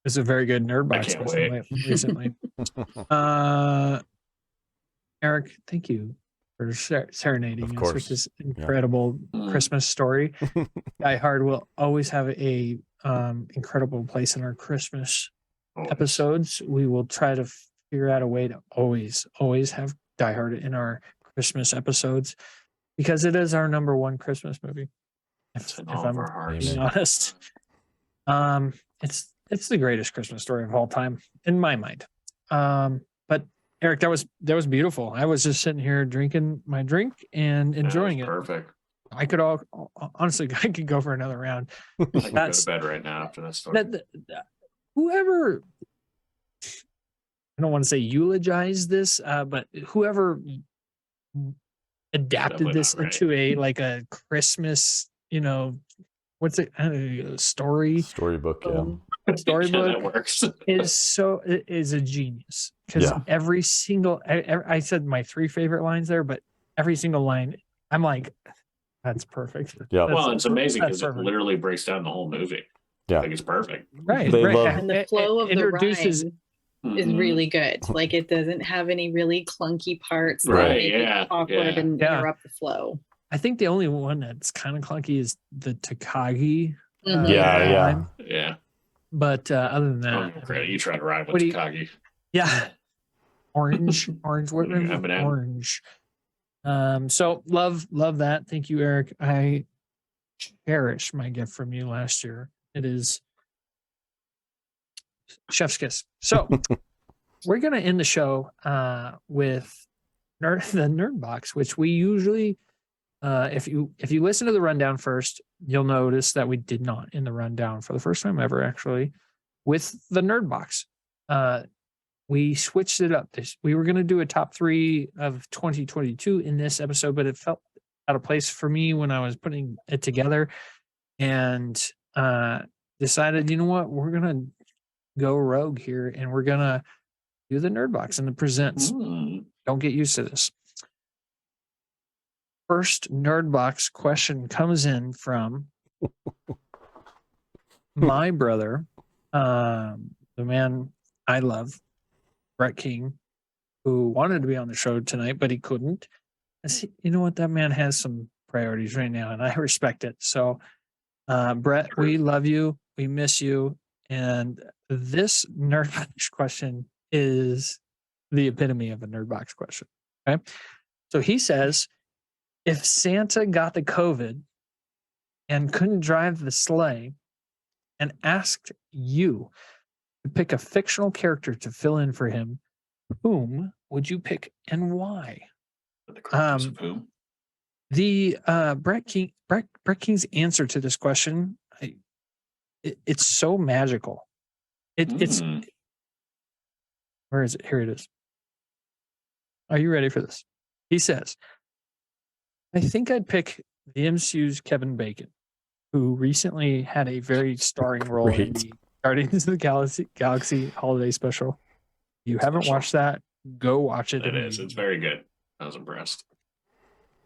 Speaker 1: It's a very good nerd
Speaker 3: I
Speaker 1: box
Speaker 3: can't
Speaker 1: question recently. Eric, thank you for serenading
Speaker 5: Of
Speaker 1: us
Speaker 5: course.
Speaker 1: with this incredible Christmas story. Die Hard will always have a incredible place in our Christmas episodes. We will try to figure out a way to always have Die Hard in our Christmas episodes because it is our number one Christmas movie. If I'm being honest, it's the greatest Christmas story of all time in my mind. But Eric, that was beautiful. I was just sitting here drinking my drink and enjoying it.
Speaker 3: Perfect.
Speaker 1: I could honestly, I could go for another round.
Speaker 3: I can go to bed right now after that story.
Speaker 1: Whoever, I don't want to say eulogized this, but whoever adapted
Speaker 3: Definitely
Speaker 1: this
Speaker 3: not right.
Speaker 1: into a Christmas, what's it? Story.
Speaker 5: storybook.
Speaker 3: Yeah,
Speaker 1: Storybook
Speaker 3: that works.
Speaker 1: is a genius because every single I said my 3 favorite lines there, but every single line I'm like, that's perfect.
Speaker 5: Yeah.
Speaker 3: Well, it's amazing
Speaker 1: that's
Speaker 3: because it
Speaker 1: perfect.
Speaker 3: literally breaks down the whole movie.
Speaker 5: Yeah.
Speaker 3: It's perfect.
Speaker 1: Right.
Speaker 5: They love-
Speaker 4: And the flow of the
Speaker 1: introduces
Speaker 4: rhyme is really good. Like it doesn't have any really clunky parts that
Speaker 3: Right,
Speaker 4: make
Speaker 3: yeah,
Speaker 4: it awkward
Speaker 3: yeah.
Speaker 4: and interrupt the flow.
Speaker 1: I think the only one that's kind of clunky is the Takagi.
Speaker 4: Mhm.
Speaker 5: Yeah.
Speaker 1: line.
Speaker 3: Yeah.
Speaker 1: But other than
Speaker 3: Oh,
Speaker 1: that,
Speaker 3: credit. You try to ride
Speaker 1: what
Speaker 3: with
Speaker 1: do you-
Speaker 3: Takagi.
Speaker 1: yeah, orange, what
Speaker 3: M&M.
Speaker 1: orange. So love that. Thank you, Eric. I cherish my gift from you last year. It is chef's kiss. So we're gonna end the show with the nerd box, which we usually if you listen to the rundown first, you'll notice that we did not in the rundown for the first time ever actually with the nerd box. We switched it up. We were going to do a top 3 of 2022 in this episode, but it felt out of place for me when I was putting it together and decided, you know what, we're going to go rogue here and we're going to do the nerd box and the presents. Don't get used to this. First nerd box question comes in from my brother, the man I love, Brett King, who wanted to be on the show tonight, but he couldn't. You know what? That man has some priorities right now, and I respect it. So, Brett, we love you. We miss you. And this nerd box question is the epitome of a nerd box question. Okay. So he says, if Santa got the COVID and couldn't drive the sleigh and asked you to pick a fictional character to fill in for him, whom would you pick and why?
Speaker 3: The characters of whom?
Speaker 1: The Brett King's answer to this question, it's so magical. It's where is it? Here it is. Are you ready for this? He says, I think I'd pick the MCU's Kevin Bacon, who recently had a very starring role in the Guardians of the Galaxy Holiday Special. You haven't watched that, go watch it.
Speaker 3: It is. It's very good. I was impressed.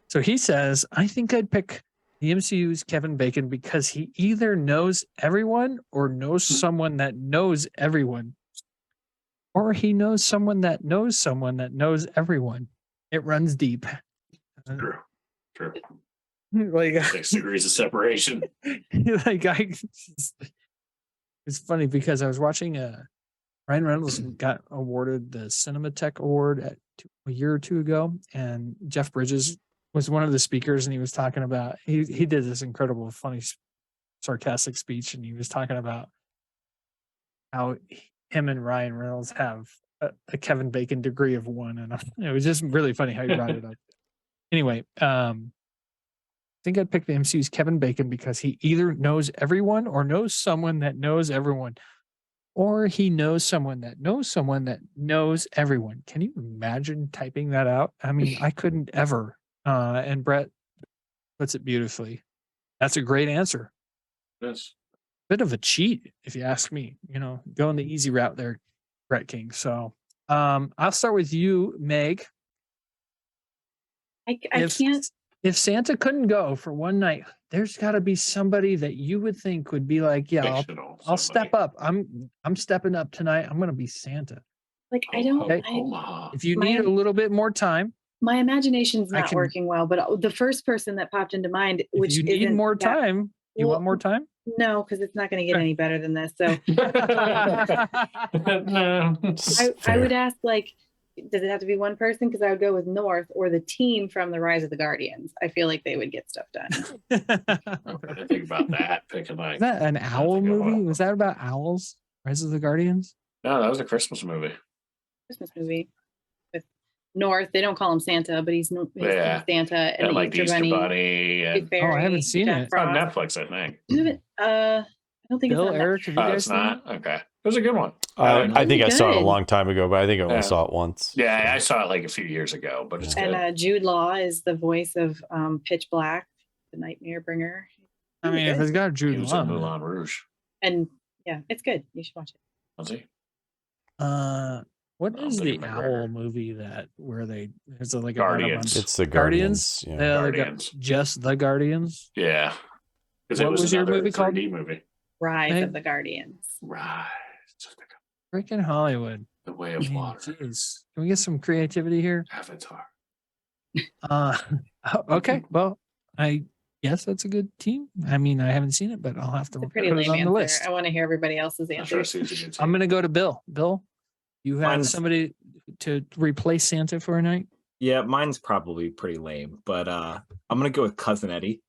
Speaker 1: So he says, I think I'd pick the MCU's Kevin Bacon because he either knows everyone or knows someone that knows everyone. Or he knows someone that knows someone that knows everyone. It runs deep.
Speaker 3: True. True.
Speaker 1: Like
Speaker 3: 6 degrees of separation.
Speaker 1: like it's funny because I was watching Ryan Reynolds got awarded the Cinematech Award a year or two ago, and Jeff Bridges was one of the speakers, and he was talking about he did this incredible, funny, sarcastic speech, and he was talking about how him and Ryan Reynolds have a Kevin Bacon degree of one, and it was just really funny how he brought it up. Anyway, I think I'd pick the MCU's Kevin Bacon because he either knows everyone or knows someone that knows everyone, or he knows someone that knows someone that knows everyone. Can you imagine typing that out? I mean, I couldn't ever. And Brett puts it beautifully. That's a great answer.
Speaker 3: Yes.
Speaker 1: Bit of a cheat, if you ask me. Going the easy route there, Brett King. So I'll start with you, Meg.
Speaker 4: I can't.
Speaker 1: If Santa couldn't go for one night, there's got to be somebody that you would think would be like, yeah, I'll step up. I'm stepping up tonight. I'm going to be Santa.
Speaker 4: Like, I don't.
Speaker 1: If you need a little bit more time,
Speaker 4: my imagination's not working well. But the first person that popped into mind, which
Speaker 1: you need more time, you want more time?
Speaker 4: No, because it's not going to get any better than this. So I would ask, like, does it have to be one person? Because I would go with North or the team from the Rise of the Guardians. I feel like they would get stuff done.
Speaker 3: I think about that. Picking like
Speaker 1: is that an owl movie? Was that about owls? Rise of the Guardians?
Speaker 3: No, that was a Christmas movie.
Speaker 4: Christmas movie with North. They don't call him Santa, but he's Santa and
Speaker 3: like the Easter Bunny. And...
Speaker 1: I haven't seen it.
Speaker 3: It's on Netflix, I think.
Speaker 4: I don't think
Speaker 1: Bill,
Speaker 4: it's on
Speaker 1: Eric,
Speaker 4: Netflix.
Speaker 1: have you guys
Speaker 3: it's not?
Speaker 1: seen it?
Speaker 3: Okay. It was a good one.
Speaker 5: I think I saw it a long time ago, but I think I only saw it once.
Speaker 3: Yeah, I saw it like a few years ago, but it's good.
Speaker 4: And Jude Law is the voice of Pitch Black, the Nightmare Bringer.
Speaker 1: I mean, if it's got Jude
Speaker 3: He was
Speaker 1: Law.
Speaker 3: in Moulin Rouge.
Speaker 4: And yeah, it's good. You should watch it.
Speaker 3: Was he?
Speaker 1: What is the owl movie where there's like
Speaker 3: Guardians?
Speaker 5: It's the Guardians.
Speaker 1: Yeah,
Speaker 3: Guardians.
Speaker 1: Just the Guardians.
Speaker 3: Yeah.
Speaker 1: What was your movie called?
Speaker 3: Movie.
Speaker 4: Rise of the Guardians.
Speaker 3: Rise.
Speaker 1: Freaking Hollywood.
Speaker 3: The Way of Water.
Speaker 1: Geez. Can we get some creativity here?
Speaker 3: Avatar.
Speaker 1: Okay. Well, I guess that's a good team. I mean, I haven't seen it, but I'll have to
Speaker 4: It's a
Speaker 1: put
Speaker 4: pretty
Speaker 1: it
Speaker 4: lame
Speaker 1: on the
Speaker 4: answer.
Speaker 1: list.
Speaker 4: I want to hear everybody else's answers.
Speaker 1: I'm going to go to Bill. Bill, you have
Speaker 2: Mine's-
Speaker 1: somebody to replace Santa for a night?
Speaker 2: Yeah, mine's probably pretty lame, but I'm gonna go with Cousin Eddie.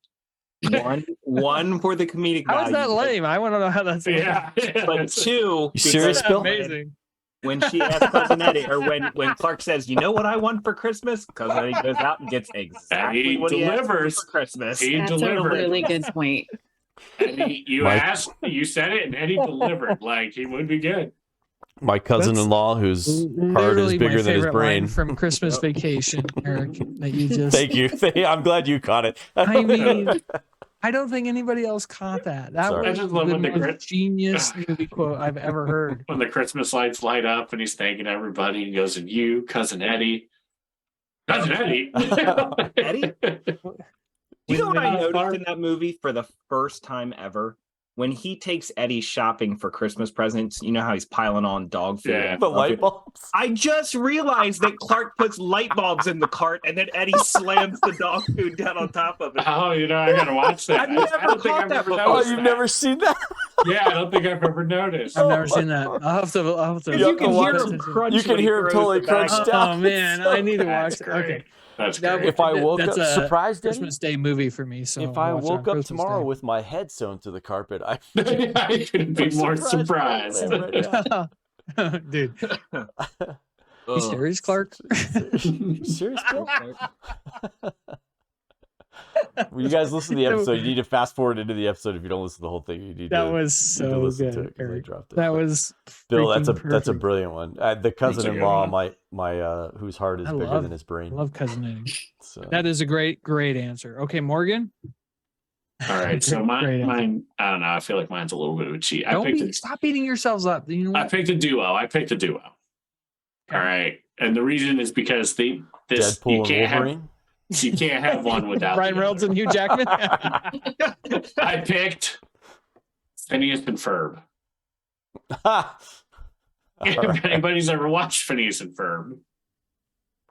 Speaker 2: One for the comedic
Speaker 1: How is that
Speaker 2: value,
Speaker 1: lame? I want to know how that's lame.
Speaker 2: but two,
Speaker 5: You serious,
Speaker 2: because
Speaker 5: Bill?
Speaker 1: Amazing.
Speaker 2: when she asks Cousin Eddie, or when Clark says, "You know what I want for Christmas?" Cousin Eddie goes out and gets exactly
Speaker 3: he
Speaker 2: what he asked
Speaker 3: delivers.
Speaker 2: for Christmas.
Speaker 3: He
Speaker 4: That's a
Speaker 3: delivered.
Speaker 4: really good point.
Speaker 3: And you
Speaker 5: Mike.
Speaker 3: asked, you said it, and Eddie delivered. Like he would be good.
Speaker 5: My cousin-in-law, whose heart is
Speaker 1: Literally my
Speaker 5: bigger than his
Speaker 1: favorite line
Speaker 5: brain.
Speaker 1: from Christmas Vacation, Eric, that you just.
Speaker 5: Thank you. I'm glad you caught it.
Speaker 1: I mean, I don't think anybody else caught that. That
Speaker 5: Sorry.
Speaker 3: I
Speaker 1: was
Speaker 3: just love
Speaker 1: the
Speaker 3: when the
Speaker 1: most genius movie quote I've ever heard.
Speaker 3: When the Christmas lights light up and he's thanking everybody, he goes, "And you, Cousin Eddie, Cousin Eddie,
Speaker 2: Eddie." You know what I noticed
Speaker 3: Clark?
Speaker 2: in that movie for the first time ever? When he takes Eddie shopping for Christmas presents, you know how he's piling on dog food.
Speaker 3: Yeah.
Speaker 5: The light bulbs.
Speaker 2: I just realized that Clark puts light bulbs in the cart and then Eddie slams the dog food down on top of it.
Speaker 3: Oh, I gotta watch that.
Speaker 2: I've never
Speaker 3: I don't think
Speaker 2: caught
Speaker 3: I've
Speaker 2: that
Speaker 3: ever
Speaker 2: before.
Speaker 5: Oh,
Speaker 3: noticed
Speaker 5: you've
Speaker 3: that.
Speaker 5: never seen that?
Speaker 3: Yeah, I don't think I've ever noticed.
Speaker 1: I've never seen that. I'll have to.
Speaker 2: You can
Speaker 5: watch
Speaker 2: hear
Speaker 5: it.
Speaker 2: him crunch.
Speaker 5: You can
Speaker 2: when he
Speaker 5: hear him
Speaker 2: throws
Speaker 5: totally
Speaker 2: the bag.
Speaker 5: crunched
Speaker 1: Oh
Speaker 5: down.
Speaker 1: man, I need to watch
Speaker 3: That's
Speaker 1: it.
Speaker 3: great.
Speaker 1: Okay.
Speaker 3: That's
Speaker 1: That
Speaker 3: great.
Speaker 5: If I woke
Speaker 1: That's
Speaker 5: up,
Speaker 1: a
Speaker 5: surprised Eddie?
Speaker 1: Christmas Day movie for me. So
Speaker 5: If
Speaker 1: I'll
Speaker 5: I
Speaker 1: watch it on
Speaker 5: woke up
Speaker 1: Christmas
Speaker 5: tomorrow
Speaker 1: Day.
Speaker 5: with my head sewn to the carpet, I
Speaker 3: I couldn't be more surprised.
Speaker 1: Dude, you
Speaker 2: Ugh.
Speaker 1: serious, Clark?
Speaker 5: Serious, Bill? When you guys listen to the episode, you need to fast forward into the episode. If you don't listen to the whole thing, you need
Speaker 1: That
Speaker 5: to.
Speaker 1: was
Speaker 5: you need to
Speaker 1: so
Speaker 5: listen to
Speaker 1: good,
Speaker 5: it 'cause I
Speaker 1: Eric.
Speaker 5: dropped it.
Speaker 1: That
Speaker 5: But
Speaker 1: was
Speaker 5: Bill. That's a
Speaker 1: perfect.
Speaker 5: brilliant one. The cousin-in-law, my whose heart is
Speaker 1: I
Speaker 5: bigger
Speaker 1: love-
Speaker 5: than his brain.
Speaker 1: I love Cousin Eddie.
Speaker 5: So,
Speaker 1: That is a great answer. Okay, Morgan.
Speaker 3: All right, so
Speaker 1: Great answer.
Speaker 3: mine. I don't know. I feel like mine's a little bit of a cheat.
Speaker 1: Stop beating yourselves up. You know
Speaker 3: I
Speaker 1: what?
Speaker 3: picked a duo. All right. And the reason is because
Speaker 5: Deadpool and Wolverine.
Speaker 3: You can't have one without
Speaker 1: Ryan Reynolds and Hugh Jackman.
Speaker 3: I picked Phineas and Ferb. If anybody's ever watched Phineas and Ferb,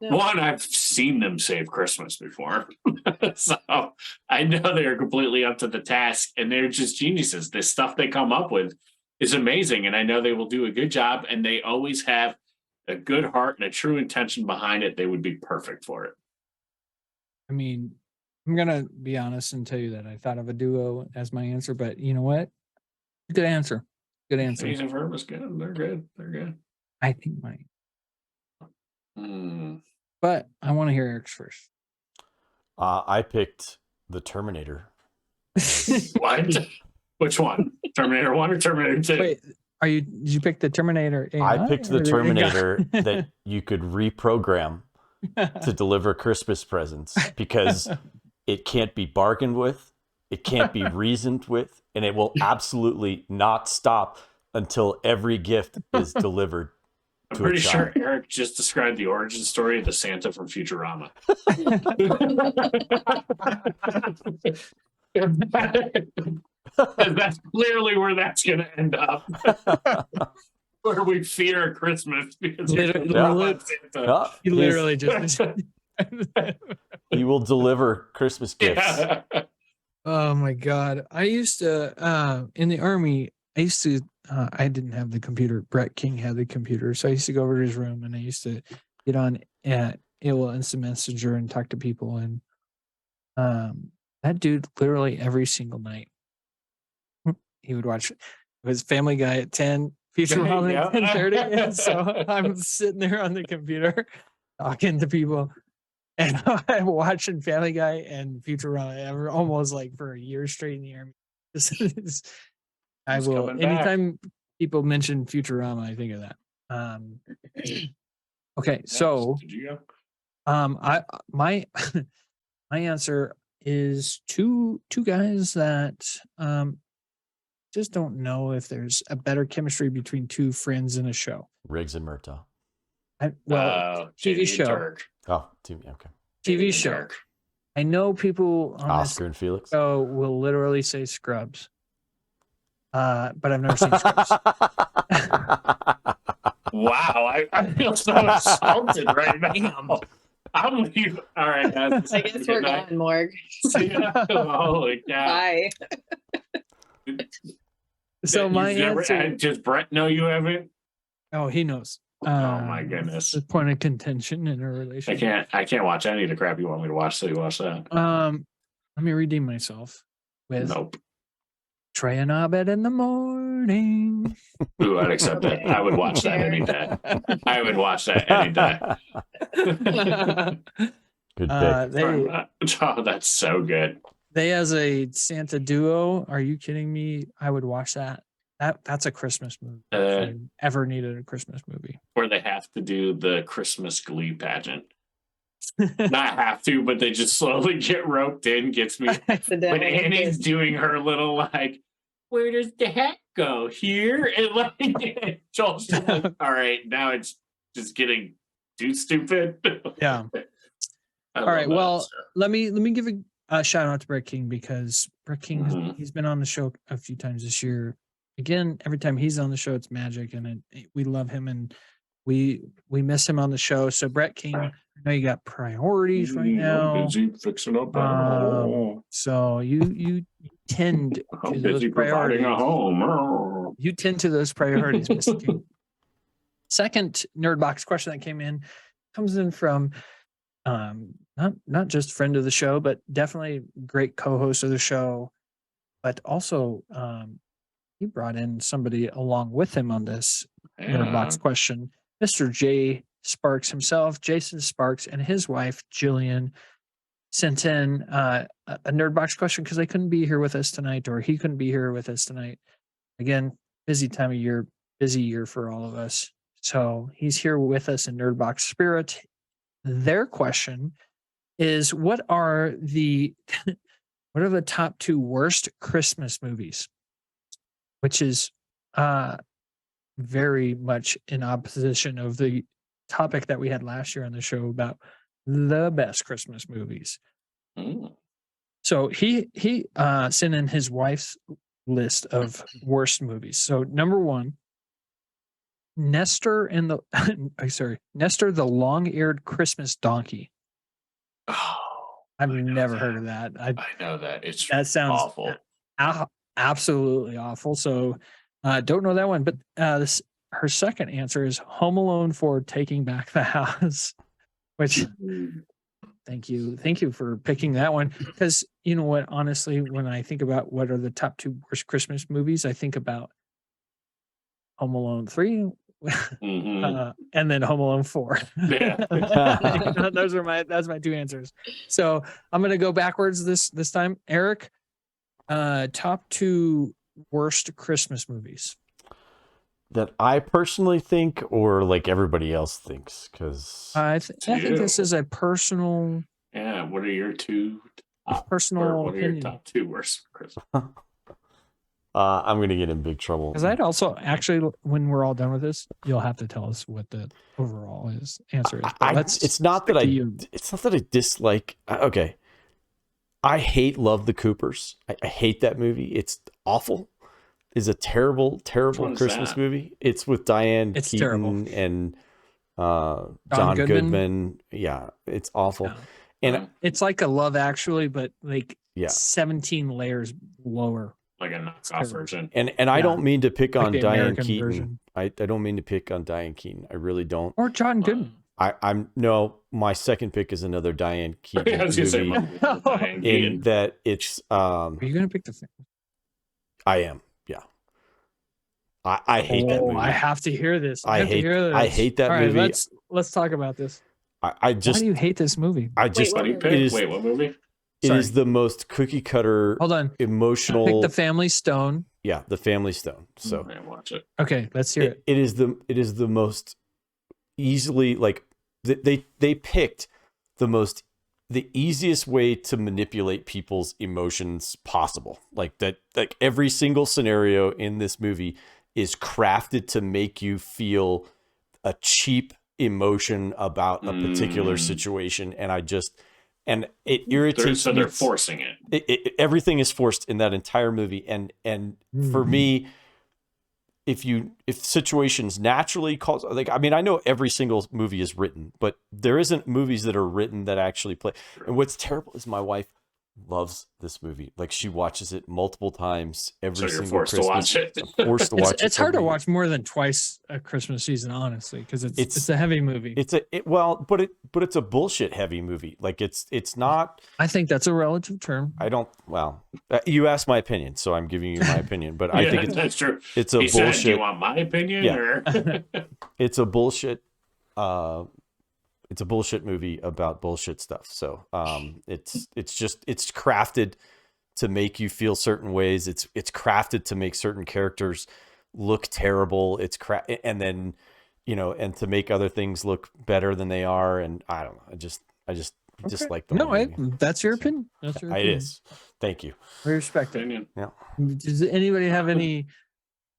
Speaker 4: No.
Speaker 3: one, I've seen them save Christmas before. So I know they're completely up to the task and they're just geniuses. The stuff they come up with is amazing. And I know they will do a good job and they always have a good heart and a true intention behind it. They would be perfect for it.
Speaker 1: I mean, I'm gonna be honest and tell you that I thought of a duo as my answer, but you know what? Good answer. Good answer.
Speaker 3: Phineas and Ferb is good. They're good. They're good.
Speaker 1: I think mine.
Speaker 3: Hmm.
Speaker 1: But I want to hear Eric's first.
Speaker 5: I picked the Terminator.
Speaker 3: What? Which one? Terminator 1 or Terminator 2?
Speaker 1: Wait, did you pick the Terminator AI?
Speaker 5: I picked the Terminator that you could reprogram to deliver Christmas presents because it can't be bargained with, it can't be reasoned with, and it will absolutely not stop until every gift is delivered
Speaker 3: I'm
Speaker 5: to
Speaker 3: pretty
Speaker 5: a
Speaker 3: sure
Speaker 5: child.
Speaker 3: Eric just described the origin story of the Santa from Futurama. That's clearly where that's going to end up. Where we fear Christmas because
Speaker 5: Yeah,
Speaker 1: He literally just.
Speaker 5: he will deliver Christmas gifts.
Speaker 3: Yeah.
Speaker 1: Oh my God. I used to, in the Army, I didn't have the computer. Brett King had the computer. So I used to go over to his room and I used to get on AOL Instant Messenger and talk to people. And that dude literally every single night, he would watch his Family Guy at 10, Futurama at 10:30. And so I'm sitting there on the computer talking to people. And I'm watching Family Guy and Futurama almost like for a year straight in the Army. I
Speaker 3: He's
Speaker 1: will,
Speaker 3: coming back.
Speaker 1: anytime people mention Futurama, I think of that. Okay, so
Speaker 3: Did you go?
Speaker 1: my my answer is two guys that just don't know if there's a better chemistry between two friends in a show.
Speaker 5: Riggs and Murtaugh.
Speaker 1: TV
Speaker 3: Jamie and
Speaker 1: show.
Speaker 3: Turk.
Speaker 5: Oh, okay.
Speaker 3: Jamie
Speaker 1: TV
Speaker 3: and
Speaker 1: show.
Speaker 3: Turk.
Speaker 1: I know people on
Speaker 5: Oscar and Felix.
Speaker 1: this show will literally say Scrubs. But I've never seen Scrubs.
Speaker 3: Wow, I feel so insulted right now. I'm leaving. All right, guys.
Speaker 4: I guess we're gone, Morg.
Speaker 3: See ya. Holy cow.
Speaker 4: Bye.
Speaker 1: So my answer.
Speaker 3: Does Brett know you haven't?
Speaker 1: Oh, he knows.
Speaker 3: Oh my goodness.
Speaker 1: The point of contention in a relationship.
Speaker 3: I can't watch any of the crap you want me to watch, so you watch that.
Speaker 1: Let me redeem myself with
Speaker 3: Nope.
Speaker 1: Trey and Abed in the morning.
Speaker 3: Ooh, I'd accept that. I would watch that any day. I would watch that any day.
Speaker 5: Good pick.
Speaker 3: Oh, that's so good.
Speaker 1: They as a Santa duo. Are you kidding me? I would watch that. That's a Christmas movie. If I ever needed a Christmas movie.
Speaker 3: Where they have to do the Christmas Glee pageant. Not have to, but they just slowly get roped in. Gets me. When Annie's doing her little like, where does the hat go? Here? And like, Joel's just like, all right, now it's just getting too stupid.
Speaker 1: Yeah. All right. Well, let me give a shout out to Brett King because Brett King he's been on the show a few times this year. Again, every time he's on the show, it's magic, and we love him, and we miss him on the show. So Brett King, I know you got priorities right now.
Speaker 3: Busy fixing up.
Speaker 1: So you tend to those priorities.
Speaker 3: A home.
Speaker 1: You tend to those priorities, Mr. King. Second NRDbox question that came in comes in from not just friend of the show, but definitely great co-host of the show, but also he brought in somebody along with him on this NRDbox question. Mr. J. Sparks himself, Jason Sparks, and his wife, Jillian, sent in a NRDbox question because they couldn't be here with us tonight, or he couldn't be here with us tonight. Again, busy time of year, busy year for all of us. So he's here with us in NRDbox spirit. Their question is, what are the top two worst Christmas movies? Which is very much in opposition of the topic that we had last year on the show about the best Christmas movies.
Speaker 3: Mm.
Speaker 1: So he sent in his wife's list of worst movies. So number 1, Nestor the long-eared Christmas donkey.
Speaker 3: Oh,
Speaker 1: I've
Speaker 3: I know
Speaker 1: never
Speaker 3: that.
Speaker 1: heard of that.
Speaker 3: I know that. It's
Speaker 1: That sounds
Speaker 3: awful.
Speaker 1: absolutely awful. So don't know that one. But her second answer is Home Alone 4 Taking Back the House, which thank you for picking that one. Because you know what, honestly, when I think about what are the top 2 worst Christmas movies, I think about Home Alone 3
Speaker 3: Mhm.
Speaker 1: and then Home Alone 4.
Speaker 3: Yeah.
Speaker 1: That's my 2 answers. So I'm gonna go backwards this time. Eric, top 2 worst Christmas movies.
Speaker 5: That I personally think, or like everybody else thinks, because
Speaker 1: I think this is a personal
Speaker 3: Yeah. What are your 2?
Speaker 1: personal
Speaker 3: What are your
Speaker 1: opinion.
Speaker 3: top 2 worst Christmas?
Speaker 5: I'm gonna get in big trouble.
Speaker 1: Because I'd also actually, when we're all done with this, you'll have to tell us what the overall answer is. But
Speaker 5: It's not that I dislike. Okay, I love the Coopers. I hate that movie. It's awful. It's a terrible Christmas movie. It's with Diane
Speaker 1: It's
Speaker 5: Keaton
Speaker 1: terrible.
Speaker 5: and John Goodman. Yeah, it's awful.
Speaker 1: Yeah.
Speaker 5: And
Speaker 1: it's like a Love Actually, but like
Speaker 5: yeah,
Speaker 1: 17 layers lower.
Speaker 3: Like a knockoff version.
Speaker 5: And I don't mean to pick on
Speaker 1: the
Speaker 5: Diane
Speaker 1: American
Speaker 5: Keaton.
Speaker 1: version.
Speaker 5: I don't mean to pick on Diane Keaton. I really don't.
Speaker 1: Or John Goodman.
Speaker 5: My second pick is another Diane Keaton
Speaker 3: I was gonna say,
Speaker 5: movie.
Speaker 3: Diane
Speaker 5: In
Speaker 3: Keaton.
Speaker 5: that it's
Speaker 1: Are you gonna pick the thing?
Speaker 5: I am, yeah. I hate that movie.
Speaker 1: I have to hear this.
Speaker 5: I hate that
Speaker 1: All right,
Speaker 5: movie.
Speaker 1: let's talk about this.
Speaker 5: I just
Speaker 1: Why do you hate this movie?
Speaker 5: I just
Speaker 3: What do you
Speaker 5: it
Speaker 3: pick?
Speaker 5: is
Speaker 3: Wait, what movie?
Speaker 5: it is the most cookie cutter
Speaker 1: Hold on.
Speaker 5: emotional
Speaker 1: Pick the Family Stone.
Speaker 5: yeah, the Family Stone. So
Speaker 3: Okay, watch it.
Speaker 1: Okay, let's hear it.
Speaker 5: it is the most easily like they picked the easiest way to manipulate people's emotions possible. Like every single scenario in this movie is crafted to make you feel a cheap emotion about a particular situation. And it irritates me.
Speaker 3: So they're forcing it.
Speaker 5: Everything is forced in that entire movie. And for me, if situations naturally cause, like, I mean, I know every single movie is written, but there isn't movies that are written that actually play. And what's terrible is my wife loves this movie. Like, she watches it multiple times every single
Speaker 3: forced
Speaker 5: Christmas.
Speaker 3: to watch it.
Speaker 5: I'm forced to watch it.
Speaker 1: It's hard to watch more than twice a Christmas season, honestly, because it's a heavy movie.
Speaker 5: But it's a bullshit heavy movie. Like it's not.
Speaker 1: I think that's a relative term.
Speaker 5: I don't. Well, you asked my opinion, so I'm giving you my opinion. But I think
Speaker 3: that's true.
Speaker 5: It's a
Speaker 3: He
Speaker 5: bullshit.
Speaker 3: said, do you want my opinion?
Speaker 5: Yeah.
Speaker 3: Or?
Speaker 5: It's a bullshit. It's a bullshit movie about bullshit stuff. So it's crafted to make you feel certain ways. It's crafted to make certain characters look terrible. And then, and to make other things look better than they are. And I don't know. I just dislike the movie.
Speaker 1: That's your opinion. That's your
Speaker 5: It
Speaker 1: opinion.
Speaker 5: is. Thank you.
Speaker 1: We respect it.
Speaker 3: Opinion.
Speaker 5: Yeah.
Speaker 1: Does anybody have any?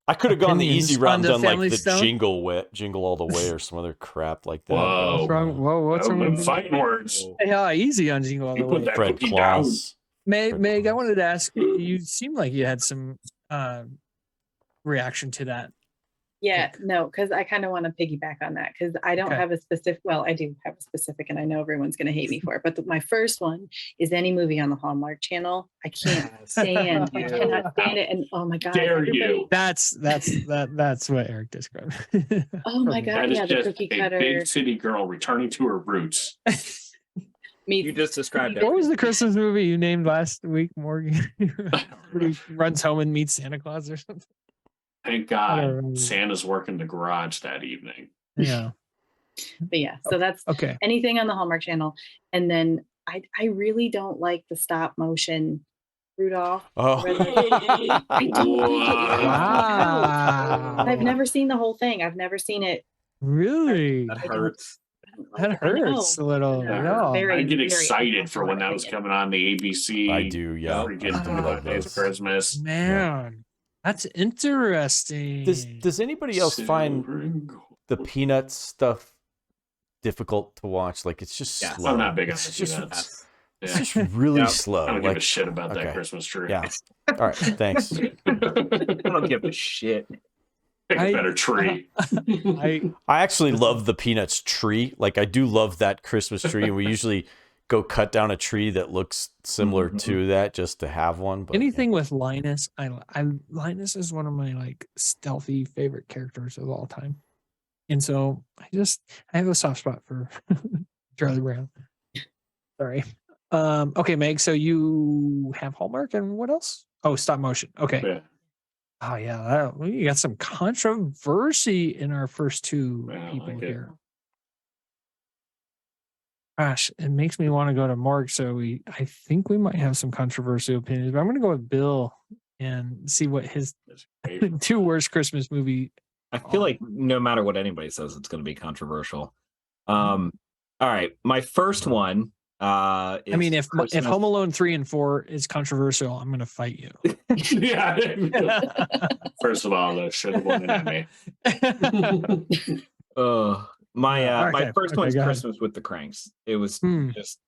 Speaker 5: I could have gone the easy route and
Speaker 1: on the
Speaker 5: done like
Speaker 1: Family
Speaker 5: the
Speaker 1: Stone?
Speaker 5: jingle all the way or some other crap like that.
Speaker 3: Whoa.
Speaker 1: What's wrong? Whoa, what's wrong? with-
Speaker 3: Fighting words.
Speaker 1: Yeah, easy on Jingle All the
Speaker 3: You put
Speaker 1: Way.
Speaker 3: that
Speaker 5: Fred
Speaker 3: cookie
Speaker 5: Claus.
Speaker 1: Meg, I wanted to ask you. You seemed like you had some reaction to that.
Speaker 4: Yeah, no, because I kind of want to piggyback on that because I don't
Speaker 1: Okay.
Speaker 4: have a specific, well, I do have a specific and I know everyone's going to hate me for it. But my first one is any movie on the Hallmark Channel. I can't stand, I cannot stand it. And oh my God.
Speaker 3: Dare
Speaker 4: everybody-
Speaker 3: you.
Speaker 1: That's what Eric described.
Speaker 4: Oh my God.
Speaker 3: That is
Speaker 4: Yeah, the
Speaker 3: just
Speaker 4: cookie
Speaker 3: a
Speaker 4: cutter.
Speaker 3: big city girl returning to her roots.
Speaker 4: meets-
Speaker 2: You just described it.
Speaker 1: What was the Christmas movie you named last week, Morgan? Where he runs home and meets Santa Claus or something.
Speaker 3: Thank
Speaker 1: I don't remember.
Speaker 3: God Santa's working the garage that evening.
Speaker 1: Yeah.
Speaker 4: But yeah, so that's
Speaker 1: Okay.
Speaker 4: anything on the Hallmark Channel. And then I really don't like the stop motion Rudolph.
Speaker 5: Oh,
Speaker 4: I don't think it works.
Speaker 1: Wow.
Speaker 4: I've never seen the whole thing. I've never seen it.
Speaker 1: Really?
Speaker 2: That hurts.
Speaker 1: That hurts a little.
Speaker 4: I know.
Speaker 1: No.
Speaker 4: Very-
Speaker 3: I get
Speaker 4: very
Speaker 3: excited for when that was
Speaker 4: opinion.
Speaker 3: coming on the ABC.
Speaker 5: I do. Yeah.
Speaker 3: Freaking
Speaker 5: I do love
Speaker 3: Days
Speaker 5: those.
Speaker 3: of Christmas.
Speaker 1: Man, that's interesting.
Speaker 5: Does anybody else find
Speaker 3: Silver and gold.
Speaker 5: the Peanuts stuff difficult to watch. Like it's just
Speaker 2: Yes.
Speaker 5: slow.
Speaker 3: I'm not big on
Speaker 5: it's
Speaker 3: the
Speaker 5: just,
Speaker 3: Peanuts.
Speaker 5: it's
Speaker 3: Yeah.
Speaker 5: just really
Speaker 2: Yep.
Speaker 5: slow.
Speaker 3: I don't
Speaker 5: like,
Speaker 3: give a shit about that
Speaker 5: okay.
Speaker 3: Christmas tree.
Speaker 5: Yeah. All right. Thanks.
Speaker 2: I don't give a shit.
Speaker 3: Pick a better tree.
Speaker 1: I
Speaker 5: I actually love the Peanuts tree. Like I do love that Christmas tree, and we usually go cut down a tree that looks similar to that just to have one. But
Speaker 1: anything with Linus, I Linus is one of my like stealthy favorite characters of all time, and so I have a soft spot for Charlie Brown. Sorry. Okay, Meg. So you have Hallmark, and what else? Oh, stop motion. Okay.
Speaker 3: Yeah.
Speaker 1: Oh yeah, we got some controversy in our first two
Speaker 3: Yeah, I
Speaker 1: people
Speaker 3: like it.
Speaker 1: here. Gosh, it makes me want to go to Mark. So I think we might have some controversial opinions, but I'm going to go with Bill and see what his
Speaker 3: That's great.
Speaker 1: two worst Christmas movie.
Speaker 2: I feel like no matter what anybody says, it's going to be controversial. All right, my first one.
Speaker 1: I mean, if
Speaker 2: Christmas-
Speaker 1: Home Alone 3 and 4 is controversial, I'm going to fight you.
Speaker 3: Yeah. First of all, that should have won an Emmy.
Speaker 2: my
Speaker 1: Okay,
Speaker 2: first one's
Speaker 1: go ahead.
Speaker 2: Christmas with the Cranks. It was just
Speaker 3: Hmm.
Speaker 1: It's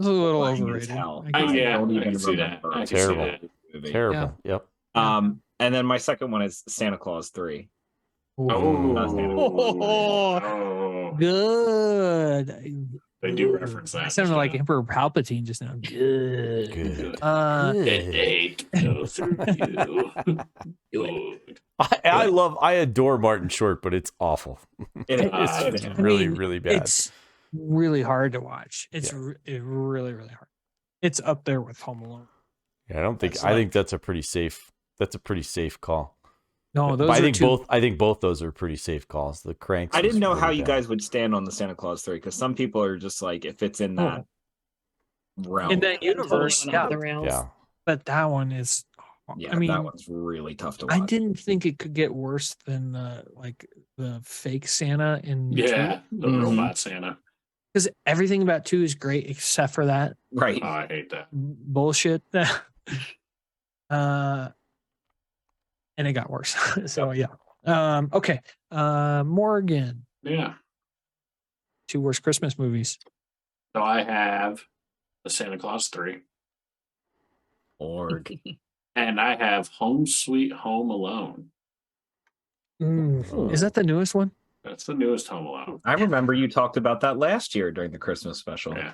Speaker 1: a little
Speaker 2: boring as
Speaker 1: overrated.
Speaker 2: hell.
Speaker 1: I guess.
Speaker 3: Yeah,
Speaker 2: don't
Speaker 3: I
Speaker 2: even
Speaker 3: can see that.
Speaker 2: remember.
Speaker 3: I can see
Speaker 5: Terrible.
Speaker 3: that.
Speaker 2: movie.
Speaker 5: terrible. Yep.
Speaker 2: And then my second one is Santa Claus 3.
Speaker 3: Oh,
Speaker 1: Good.
Speaker 3: they do reference that.
Speaker 1: I sounded like Emperor Palpatine just now. Good.
Speaker 5: Good.
Speaker 3: It ain't go through you. Good.
Speaker 5: I adore Martin Short, but it's awful. It's
Speaker 3: I
Speaker 5: really,
Speaker 1: mean,
Speaker 5: really bad.
Speaker 1: It's really hard to watch. It's really, really hard. It's up there with Home Alone.
Speaker 5: Yeah, I don't think.
Speaker 1: That's
Speaker 5: I
Speaker 1: like-
Speaker 5: think that's a pretty safe. That's a pretty safe call.
Speaker 1: No, those
Speaker 5: But I
Speaker 1: are
Speaker 5: think
Speaker 1: two.
Speaker 5: both. I think both those are pretty safe calls. The Cranks.
Speaker 2: I didn't
Speaker 5: was
Speaker 2: know
Speaker 5: really
Speaker 2: how you
Speaker 5: bad.
Speaker 2: guys would stand on the Santa Claus 3 because some people are just like, if it's in that realm.
Speaker 1: In that universe,
Speaker 4: Totally went off
Speaker 1: yeah.
Speaker 4: the rails.
Speaker 5: Yeah.
Speaker 1: But that one is.
Speaker 2: Yeah,
Speaker 1: I mean,
Speaker 2: that one's really tough to watch.
Speaker 1: I didn't think it could get worse than the fake Santa in
Speaker 3: Yeah, the
Speaker 2: Mhm.
Speaker 3: robot Santa.
Speaker 1: because everything about 2 is great except for that
Speaker 2: Right.
Speaker 3: Oh, I hate that.
Speaker 1: bullshit. And it got worse. So yeah. Okay. Morgan,
Speaker 3: Yeah.
Speaker 1: 2 worst Christmas movies.
Speaker 3: So I have the Santa Claus 3,
Speaker 2: Org.
Speaker 3: and I have Home Sweet Home Alone.
Speaker 1: Is that the newest one?
Speaker 3: That's the newest Home Alone.
Speaker 2: I remember you talked about that last year during the Christmas special.
Speaker 3: Yeah.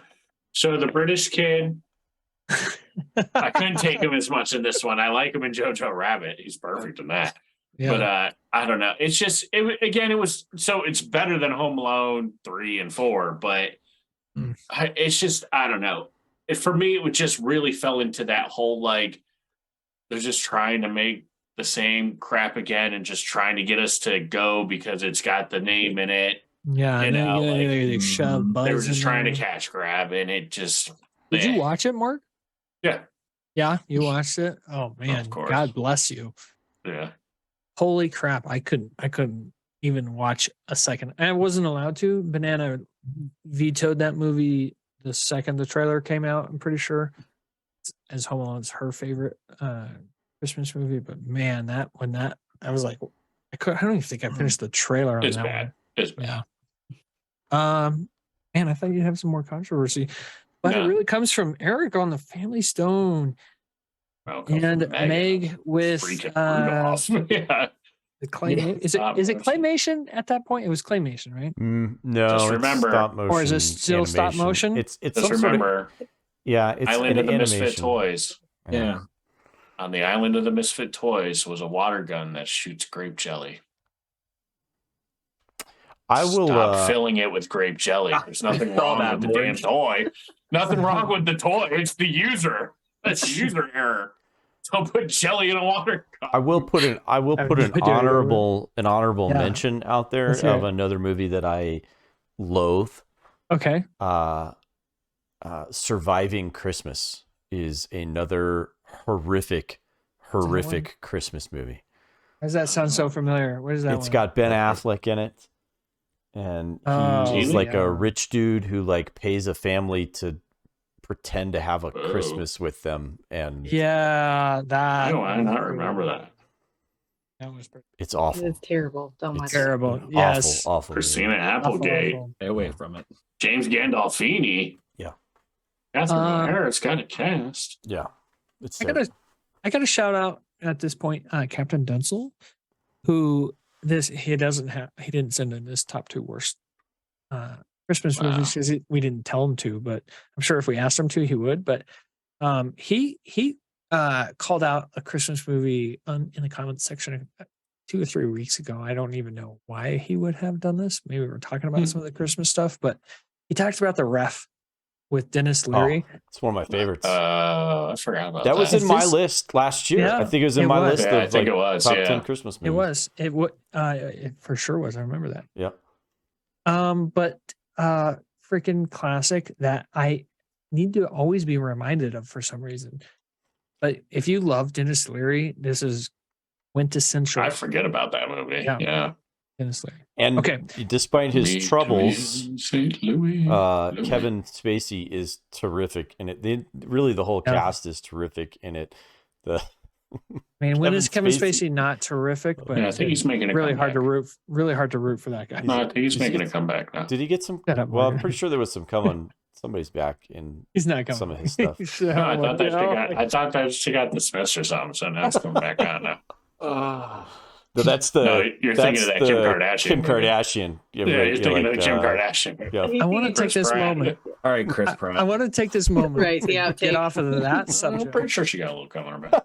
Speaker 3: So the British kid, I couldn't take him as much in this one. I like him in Jojo Rabbit. He's perfect in that.
Speaker 1: Yeah.
Speaker 3: But I don't know. It's just it was so it's better than Home Alone 3 and 4, but it's just I don't know. For me, it just really fell into that whole like they're just trying to make the same crap again and just trying to get us to go because it's got the name in it.
Speaker 1: Yeah.
Speaker 3: You
Speaker 1: And then
Speaker 3: know, like,
Speaker 1: they shove Buzz
Speaker 3: They were just
Speaker 1: in
Speaker 3: trying to
Speaker 1: there.
Speaker 3: cash grab, and it just.
Speaker 1: Did you watch it, Mark?
Speaker 3: Yeah.
Speaker 1: Yeah, you watched it. Oh man,
Speaker 3: course.
Speaker 1: God bless you.
Speaker 3: Yeah.
Speaker 1: Holy crap! I couldn't even watch a second. I wasn't allowed to. Banana vetoed that movie the second the trailer came out. I'm pretty sure, as Home Alone's her favorite Christmas movie. But man, I was like, I don't even think I finished the trailer on
Speaker 3: It's
Speaker 1: that
Speaker 3: bad.
Speaker 1: one.
Speaker 3: It's bad.
Speaker 1: Yeah. Man, I thought you'd have some more controversy, but it
Speaker 3: No.
Speaker 1: really comes from Erik on the Family Stone.
Speaker 3: Well, it comes
Speaker 1: And
Speaker 3: from Megan.
Speaker 1: Meg with
Speaker 3: Freaking Rudolph. Yeah.
Speaker 1: the claymation. Is
Speaker 3: stop
Speaker 1: it
Speaker 3: motion.
Speaker 1: claymation at that point? It was claymation, right?
Speaker 5: No,
Speaker 3: Just
Speaker 5: it's
Speaker 3: remember-
Speaker 5: stop motion.
Speaker 1: Or is this still stop
Speaker 5: animation.
Speaker 1: motion?
Speaker 5: It's
Speaker 3: Just
Speaker 5: some sort of
Speaker 3: remember,
Speaker 5: yeah. It's
Speaker 3: Island
Speaker 5: an
Speaker 3: of the Misfit
Speaker 5: animation.
Speaker 3: Toys.
Speaker 2: Yeah.
Speaker 3: On the Island of the Misfit Toys was a water gun that shoots grape jelly.
Speaker 5: I will.
Speaker 3: Stop filling it with grape jelly. There's nothing
Speaker 2: I saw
Speaker 3: wrong
Speaker 2: that,
Speaker 3: with the damn
Speaker 2: Morgan.
Speaker 3: toy. Nothing wrong with the toy. It's the user. That's user error. Don't put jelly in a water gun.
Speaker 5: I will put an
Speaker 1: I have no idea.
Speaker 5: honorable
Speaker 1: Yeah.
Speaker 5: mention out there
Speaker 1: Let's
Speaker 5: of
Speaker 1: hear it.
Speaker 5: another movie that I loathe.
Speaker 1: Okay.
Speaker 5: Surviving Christmas is another horrific Christmas movie.
Speaker 1: Why does that sound so familiar? What is that?
Speaker 5: It's
Speaker 1: one?
Speaker 5: got Ben Affleck in it, and
Speaker 1: Oh,
Speaker 5: he's like
Speaker 1: yeah.
Speaker 5: a rich dude who like pays a family to pretend to have a
Speaker 3: Oh.
Speaker 5: Christmas with them, and
Speaker 1: Yeah, that.
Speaker 3: Why do I not remember that?
Speaker 1: That was pretty
Speaker 5: It's awful.
Speaker 4: It's terrible. Don't watch
Speaker 5: It's
Speaker 4: it.
Speaker 1: terrible.
Speaker 5: awful,
Speaker 1: Yes.
Speaker 5: awful.
Speaker 3: Christina
Speaker 5: movie.
Speaker 3: Applegate,
Speaker 1: Awful.
Speaker 2: Stay away from it.
Speaker 3: James Gandolfini.
Speaker 5: Yeah.
Speaker 3: Catherine O'Hara's kind of cast.
Speaker 5: Yeah. It's
Speaker 1: I gotta shout out at this point, Captain Dunsel, who he didn't send in his top 2 worst Christmas movies because we didn't tell him to, but I'm sure if we asked him to, he would. But he called out a Christmas movie in the comments section 2 or 3 weeks ago. I don't even know why he would have done this. Maybe we were talking about some of the Christmas stuff, but he talked about The Ref with Dennis Leary.
Speaker 5: It's one of my favorites.
Speaker 3: I forgot about
Speaker 5: that was in my
Speaker 1: This-
Speaker 5: list last year.
Speaker 1: Yeah,
Speaker 5: I think it was in
Speaker 1: it
Speaker 5: my
Speaker 1: was.
Speaker 5: list
Speaker 3: Yeah, I
Speaker 5: of
Speaker 3: think
Speaker 5: like,
Speaker 3: it was,
Speaker 5: top
Speaker 3: yeah.
Speaker 5: 10 Christmas movies.
Speaker 1: It was. It for sure was. I remember that.
Speaker 5: Yeah.
Speaker 1: But freaking classic that I need to always be reminded of for some reason. But if you love Dennis Leary, this is quintessential.
Speaker 3: I forget about that movie.
Speaker 1: Yeah.
Speaker 3: Yeah.
Speaker 1: Dennis Leary.
Speaker 5: And
Speaker 1: Okay.
Speaker 5: despite his
Speaker 3: Meet
Speaker 5: troubles,
Speaker 3: me in St. Louis. Louis.
Speaker 5: Kevin Spacey is terrific in it. Really, the whole
Speaker 1: Yeah.
Speaker 5: cast is terrific in it. The
Speaker 1: I mean, when is Kevin
Speaker 5: Spacey.
Speaker 1: Spacey not terrific? But
Speaker 3: Yeah, I think he's making a
Speaker 1: really
Speaker 3: comeback.
Speaker 1: hard to root for that guy.
Speaker 3: No, I think he's making a comeback now.
Speaker 5: did he get some?
Speaker 1: Shut up,
Speaker 5: Well, I'm
Speaker 1: Morgan.
Speaker 5: pretty sure there was some come on somebody's back in
Speaker 1: He's not coming.
Speaker 5: some of his stuff.
Speaker 1: So,
Speaker 3: No, I thought that she
Speaker 1: you know,
Speaker 3: got. I thought that she got dismissed or something. So now it's coming back on now.
Speaker 5: No, that's the.
Speaker 3: No, you're thinking of
Speaker 5: that's
Speaker 3: that Kim
Speaker 5: the
Speaker 3: Kardashian
Speaker 5: Kim
Speaker 3: movie.
Speaker 5: Kardashian.
Speaker 3: Yeah, you're thinking
Speaker 5: like,
Speaker 3: of the Kim Kardashian.
Speaker 5: Yeah.
Speaker 1: I want to take
Speaker 3: Chris
Speaker 1: this
Speaker 3: Pratt.
Speaker 1: moment.
Speaker 2: All right, Chris
Speaker 1: I
Speaker 2: Pratt.
Speaker 1: want to take this moment
Speaker 4: Right,
Speaker 1: to
Speaker 4: the
Speaker 1: get
Speaker 4: outtake.
Speaker 1: off of that
Speaker 3: I'm
Speaker 1: subject.
Speaker 3: pretty sure she got a little coming her back.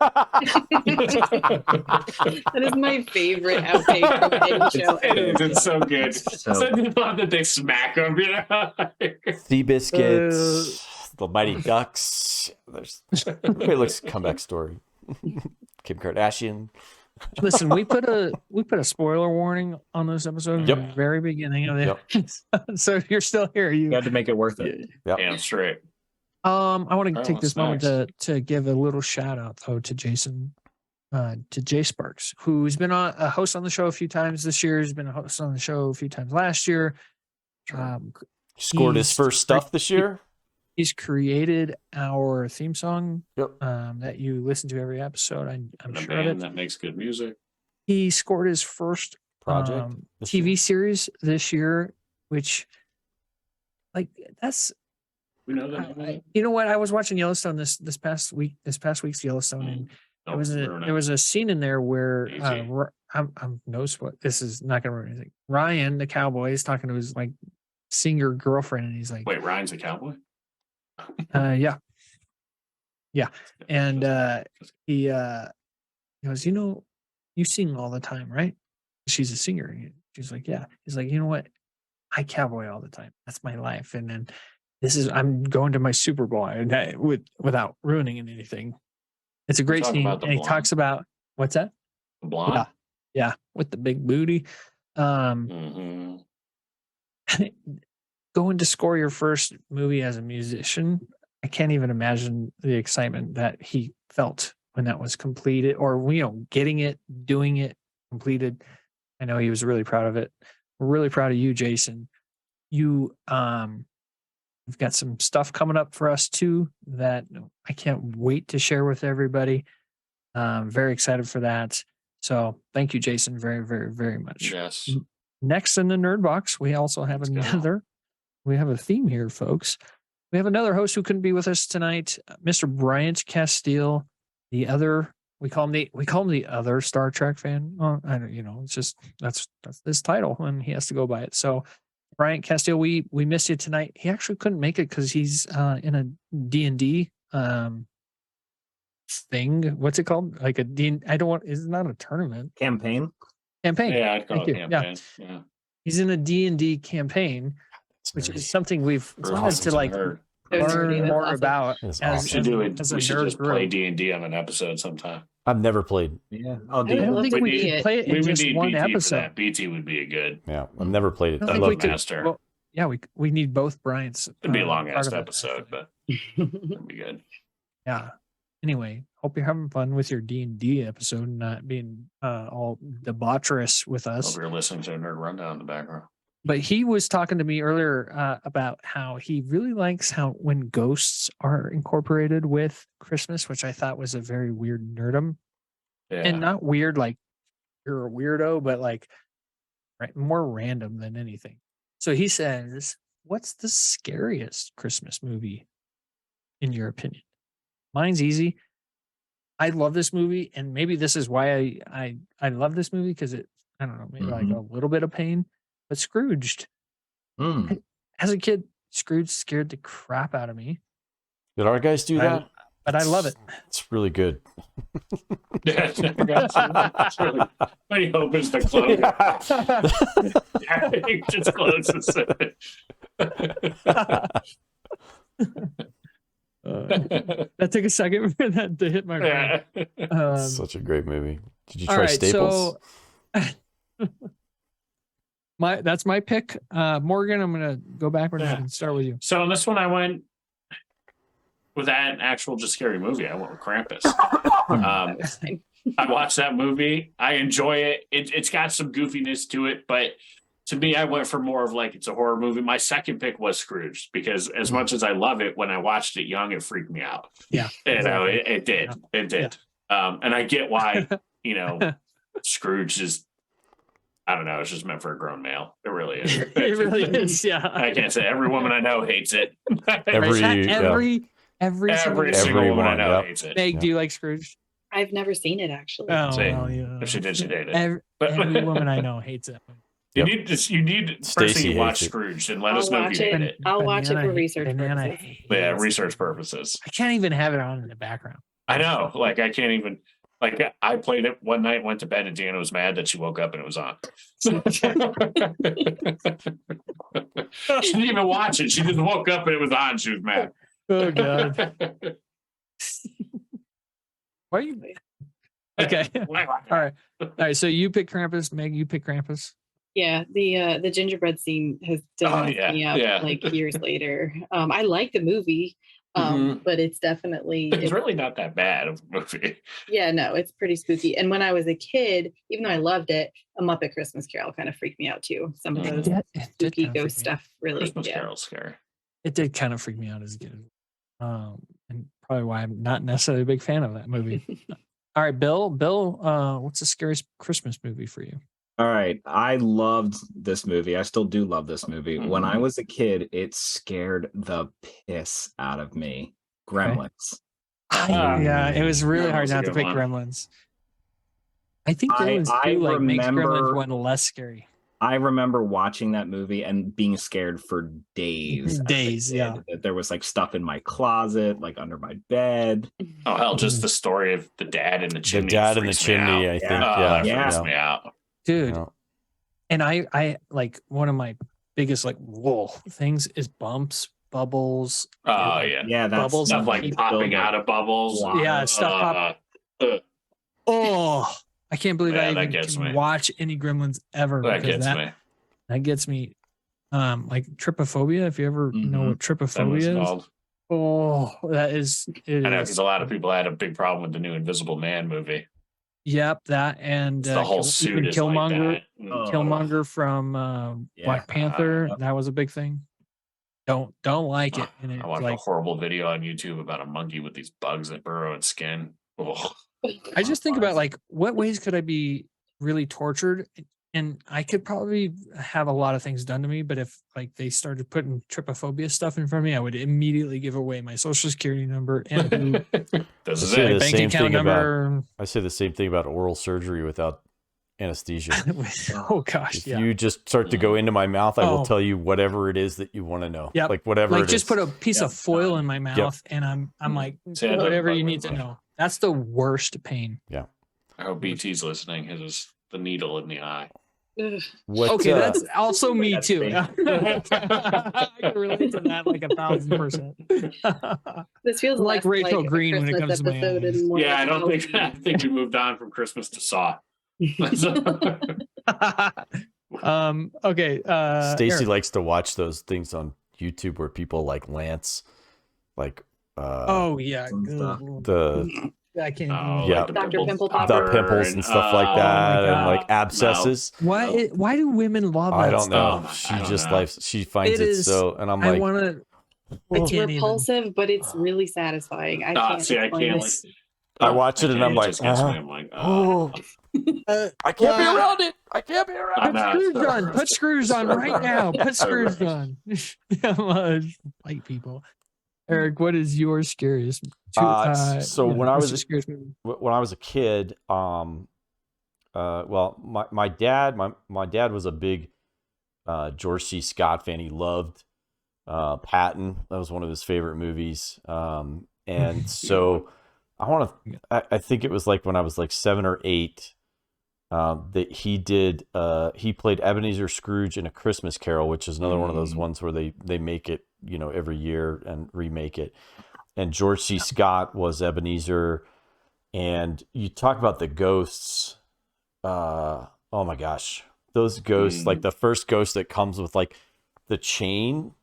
Speaker 4: That is my favorite outtake from any show ever.
Speaker 3: It's so good.
Speaker 2: So-
Speaker 3: So I love that they smack them, you know?
Speaker 5: Sea Biscuits, The Mighty Ducks. There's great looks comeback story. Kim Kardashian.
Speaker 1: Listen, we put a spoiler warning on this episode
Speaker 5: Yep.
Speaker 1: at the very beginning of it. So if you're still here,
Speaker 2: You had to make it worth it.
Speaker 5: Yep.
Speaker 3: Damn straight.
Speaker 1: I want to
Speaker 3: Oh,
Speaker 1: take this
Speaker 3: what's
Speaker 1: moment
Speaker 3: next?
Speaker 1: to give a little shout out though to Jason, to Jay Sparks, who's been a host on the show a few times this year. He's been a host on the show a few times last year.
Speaker 5: Scored his
Speaker 1: He's-
Speaker 5: first stuff this year.
Speaker 1: He's created our theme song
Speaker 5: Yep.
Speaker 1: that you listen to every episode. I'm
Speaker 3: And a
Speaker 1: sure of
Speaker 3: band
Speaker 1: it.
Speaker 3: that makes good music.
Speaker 1: He scored his first
Speaker 5: Project this
Speaker 1: TV
Speaker 5: year.
Speaker 1: series this year, which, like, that's
Speaker 3: We know that.
Speaker 1: you know what? I was watching Yellowstone this past week's Yellowstone, and
Speaker 3: Don't ruin it.
Speaker 1: there was a scene in there where
Speaker 3: Easy.
Speaker 1: I'm no spot. This is not going to ruin anything. Ryan, the cowboy, is talking to his like singer girlfriend, and he's like,
Speaker 3: Wait, Ryan's a cowboy?
Speaker 1: yeah, and he goes, you know, you sing all the time, right? She's a singer. And she's like, yeah. He's like, you know what? I cowboy all the time. That's my life. And then I'm going to my Super Bowl and without ruining anything. It's a great
Speaker 3: talking
Speaker 1: scene.
Speaker 3: about the
Speaker 1: And he
Speaker 3: blonde?
Speaker 1: talks about what's that?
Speaker 3: The blonde?
Speaker 1: Yeah, with the big booty.
Speaker 3: Mm-hmm.
Speaker 1: Going to score your first movie as a musician, I can't even imagine the excitement that he felt when that was completed, or getting it, doing it, completed. I know he was really proud of it. We're really proud of you, Jason. You've got some stuff coming up for us too that I can't wait to share with everybody. Very excited for that. So thank you, Jason, very, very, very much.
Speaker 3: Yes.
Speaker 1: Next in the Nerd Box, we also have
Speaker 3: Let's go.
Speaker 1: another. We have a theme here, folks. We have another host who couldn't be with us tonight, Mr. Bryant Castile, the other. We call him the other Star Trek fan. Well, I don't, it's just that's his title, and he has to go by it. So, Bryant Castile, we missed you tonight. He actually couldn't make it because he's in a D&D thing. What's it called? Like a D. I don't want. It's not a tournament.
Speaker 2: Campaign.
Speaker 1: Campaign.
Speaker 3: Yeah, I'd call
Speaker 1: Thank
Speaker 3: it
Speaker 1: you.
Speaker 3: campaign. Yeah.
Speaker 1: He's in a D&D campaign, which is something we've wanted to like
Speaker 3: Nerd.
Speaker 1: learn more
Speaker 4: Awesome.
Speaker 1: about
Speaker 5: That's
Speaker 1: as,
Speaker 5: awesome.
Speaker 3: We should do it.
Speaker 1: as a
Speaker 3: We should
Speaker 1: nerd
Speaker 3: just play
Speaker 1: group.
Speaker 3: D&D on an episode sometime.
Speaker 5: I've never played.
Speaker 2: Yeah, I'll
Speaker 1: I
Speaker 2: do
Speaker 1: don't
Speaker 2: that.
Speaker 1: think
Speaker 3: We
Speaker 1: we
Speaker 3: need-
Speaker 1: could play it
Speaker 3: We
Speaker 1: in
Speaker 3: would
Speaker 1: just
Speaker 3: need
Speaker 1: one
Speaker 3: BT for
Speaker 1: episode.
Speaker 3: that. BT would be a good.
Speaker 5: Yeah, I've never played it.
Speaker 1: I
Speaker 5: I'd
Speaker 1: don't think
Speaker 5: love
Speaker 1: we
Speaker 5: to.
Speaker 1: could.
Speaker 3: Master.
Speaker 1: Well, yeah, we need both Bryant's.
Speaker 3: It'd be a
Speaker 1: part
Speaker 3: long ass
Speaker 1: of it,
Speaker 3: episode,
Speaker 1: actually.
Speaker 3: but it'd be good.
Speaker 1: Yeah. Anyway, hope you're having fun with your D&D episode, and not being all debaucherous with us.
Speaker 3: Hope you're listening to a nerd rundown in the background.
Speaker 1: But he was talking to me earlier about how he really likes how when ghosts are incorporated with Christmas, which I thought was a very weird nerdum,
Speaker 3: Yeah.
Speaker 1: and not weird like you're a weirdo, but like more random than anything. So he says, what's the scariest Christmas movie in your opinion? Mine's easy. I love this movie, and maybe this is why I love this movie, because it, I don't know, maybe like a little bit of pain, but Scrooged. As a kid, Scrooge scared the crap out of me.
Speaker 5: Did our guys do that?
Speaker 1: But I love it.
Speaker 5: It's really good.
Speaker 3: Yeah, it's really, I hope it's the close. It just closes it.
Speaker 1: That took a second for that to hit my brain.
Speaker 5: Such a great movie. Did you
Speaker 1: all
Speaker 5: try
Speaker 1: right,
Speaker 5: Staples?
Speaker 1: So that's my pick. Morgan, I'm gonna go backwards and start with you.
Speaker 3: So on this one, I went with that actual just scary movie. I went with Krampus. I watched that movie. I enjoy it. It's got some goofiness to it, but to me, I went for more of like, it's a horror movie. My second pick was Scrooge, because as much as I love it, when I watched it young, it freaked me out.
Speaker 1: Yeah.
Speaker 3: You know, it did. Yeah. It did. Yeah. And I get why, you know, Scrooge is, I don't know, it's just meant for a grown male. It really is.
Speaker 1: It really is, yeah.
Speaker 3: I can't say every woman I know hates it.
Speaker 1: Every
Speaker 3: single woman I know hates it.
Speaker 1: Meg, do you like Scrooge?
Speaker 4: I've never seen it, actually.
Speaker 1: Oh,
Speaker 3: well, yeah. If she did, she dated it.
Speaker 1: Every woman I know hates it.
Speaker 3: You need to watch Scrooge and let us know if you hate it.
Speaker 4: I'll watch it for research purposes.
Speaker 3: Yeah, research purposes.
Speaker 1: I can't even have it on in the background.
Speaker 3: I know. Like, I can't even. Like, I played it one night, went to bed, and Deanna was mad that she woke up and it was on. She didn't even watch it. She just woke up and it was on. She was mad.
Speaker 1: Oh, God. Why are you... Okay. All right. So you pick Krampus. Meg, you pick Krampus.
Speaker 4: Yeah, the gingerbread scene has done me up like years later. I like the movie, but it's definitely
Speaker 3: it's really not that bad of a movie.
Speaker 4: Yeah, no, it's pretty spooky. And when I was a kid, even though I loved it, A Muppet Christmas Carol kind of freaked me out too. Some of those spooky ghost stuff really.
Speaker 3: Christmas Carol's scary.
Speaker 1: It did kind of freak me out as a kid, and probably why I'm not necessarily a big fan of that movie. All right, Bill, what's the scariest Christmas movie for you?
Speaker 2: All right. I loved this movie. I still do love this movie. When I was a kid, it scared the piss out of me. Gremlins.
Speaker 1: Yeah, it was really hard not to pick Gremlins. I think Gremlins makes Gremlins one less scary.
Speaker 2: I remember watching that movie and being scared for days.
Speaker 1: Yeah.
Speaker 2: There was like stuff in my closet, like under my bed.
Speaker 3: Oh, hell, just the story of the dad in the chimney.
Speaker 5: The dad in the chimney, I think.
Speaker 3: That freaks me out.
Speaker 1: Dude. Yeah. And I like, one of my biggest like things is bumps, bubbles.
Speaker 3: Oh, yeah.
Speaker 2: Yeah, that's
Speaker 3: bubbles stuff like popping out of bubbles.
Speaker 1: Yeah, stuff I can't believe I even can watch any Gremlins ever.
Speaker 3: That gets me.
Speaker 1: That gets me. Like trypophobia, if you ever know what trypophobia is.
Speaker 3: Called.
Speaker 1: Oh, that is.
Speaker 3: I know, because a lot of people had a big problem with the new Invisible Man movie.
Speaker 1: Yep, that and
Speaker 3: the whole suit is
Speaker 1: Killmonger.
Speaker 3: Like that.
Speaker 1: Killmonger from Black Panther. That was a big thing. Don't like it. And
Speaker 3: I watched a horrible video on YouTube about a monkey with these bugs that burrow its skin. Oh.
Speaker 1: I just think about like, what ways could I be really tortured? And I could probably have a lot of things done to me, but if like they started putting trypophobia stuff in front of me, I would immediately give away my social security number and my bank account number.
Speaker 5: I say the same thing about oral surgery without anesthesia.
Speaker 1: Oh gosh!
Speaker 5: If you just start to go into my mouth, I will tell you whatever it is that you want to know.
Speaker 1: Yeah,
Speaker 5: like whatever.
Speaker 1: Like just put a piece of foil in my mouth, and I'm like, whatever you need to know. That's the worst pain.
Speaker 5: Yeah.
Speaker 3: I hope BT's listening. It is the needle in the eye.
Speaker 1: Okay, that's also me too. I can relate to that like 1,000%.
Speaker 4: This feels
Speaker 1: like Rachel Green when it comes to my
Speaker 3: Yeah, I think we moved on from Christmas to Saw.
Speaker 1: Okay.
Speaker 5: Stacy likes to watch those things on YouTube where people like Lance, like
Speaker 1: I can't
Speaker 3: like
Speaker 4: Dr. Pimple Popper.
Speaker 5: The pimples and stuff like that, and like abscesses.
Speaker 1: Why do women love that?
Speaker 5: I don't know. She finds it so, and I'm like,
Speaker 4: it's repulsive, but it's really satisfying. I can't.
Speaker 3: I can't.
Speaker 5: I watch it and I'm like,
Speaker 3: oh.
Speaker 5: I can't be around it. I can't be around
Speaker 1: Put
Speaker 5: it.
Speaker 1: screws on. Put screws on right now. Put screws on. Fight people. Eric, what is your scariest?
Speaker 5: So when I was
Speaker 1: scariest movie?
Speaker 5: when I was a kid, well, my dad was a big George C. Scott fan. He loved Patton. That was one of his favorite movies. And so I think it was like when I was like 7 or 8, that he played Ebenezer Scrooge in A Christmas Carol, which is another one of those ones where they make it, every year and remake it. And George C. Scott was Ebenezer. And you talk about the ghosts. Oh my gosh, those ghosts, like the first ghost that comes with like the chain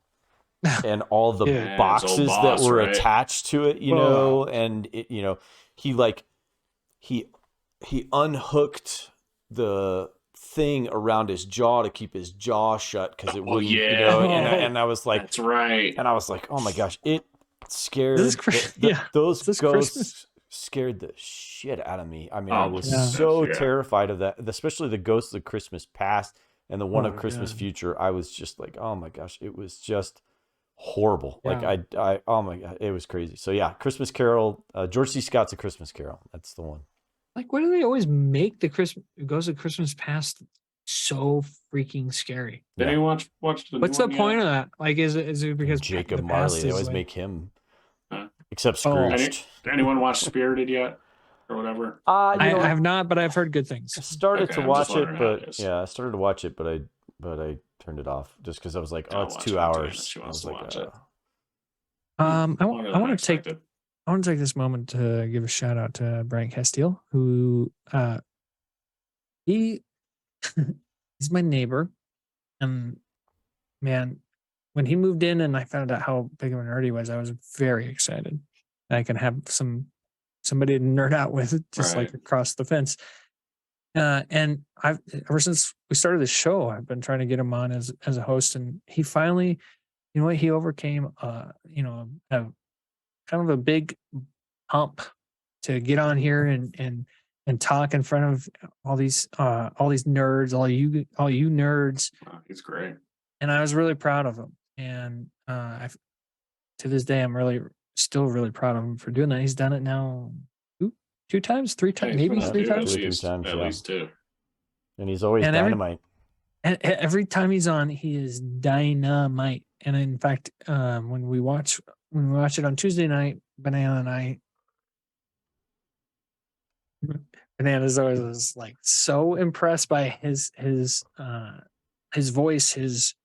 Speaker 5: and all the boxes that were attached to it, and it, he unhooked the thing around his jaw to keep his jaw shut because it wouldn't, and I was like,
Speaker 3: that's right.
Speaker 5: And I was like, oh my gosh, it scared those ghosts
Speaker 1: Christmas.
Speaker 5: Scared the shit out of me. I mean, I was so terrified of that, especially the Ghosts of Christmas Past and the one of Christmas Future. I was just like, oh my gosh, it was just horrible.
Speaker 1: Yeah.
Speaker 5: Like I oh my god, it was crazy. So yeah, Christmas Carol, George C. Scott's A Christmas Carol. That's the one.
Speaker 1: Like, why do they always make the Ghosts of Christmas Past so freaking scary?
Speaker 3: Did anyone watch the
Speaker 1: What's the point of that? Like, is it because
Speaker 5: Jacob
Speaker 1: the past
Speaker 5: Marley? They
Speaker 1: is
Speaker 5: always
Speaker 1: like-
Speaker 5: make him, except Scrooge.
Speaker 3: Did anyone watch Spirited yet, or whatever?
Speaker 1: I have not, but I've heard good things.
Speaker 5: I started to watch it, but
Speaker 3: I
Speaker 5: started to watch it, but I turned it off just because I was like, oh, it's 2 hours.
Speaker 3: She
Speaker 5: I
Speaker 3: wants
Speaker 5: was
Speaker 3: to
Speaker 5: like,
Speaker 3: watch it.
Speaker 1: I want to take this moment to give a shout out to Brian Castile, who he's my neighbor, and man, when he moved in and I found out how big of a nerd he was, I was very excited. I can have somebody to nerd out with, just like across the fence. And ever since we started the show, I've been trying to get him on as a host, and he finally, he overcame a kind of a big hump to get on here and talk in front of all these nerds, all you nerds.
Speaker 3: Wow, he's great.
Speaker 1: And I was really proud of him. And to this day, I'm still really proud of him for doing that. He's done it now 2 times, 3 times, maybe 3 times.
Speaker 3: At least 2.
Speaker 5: And he's always dynamite.
Speaker 1: And every time he's on, he is dynamite. And in fact, when we watch it on Tuesday night, Banana's always was like so impressed by his voice, his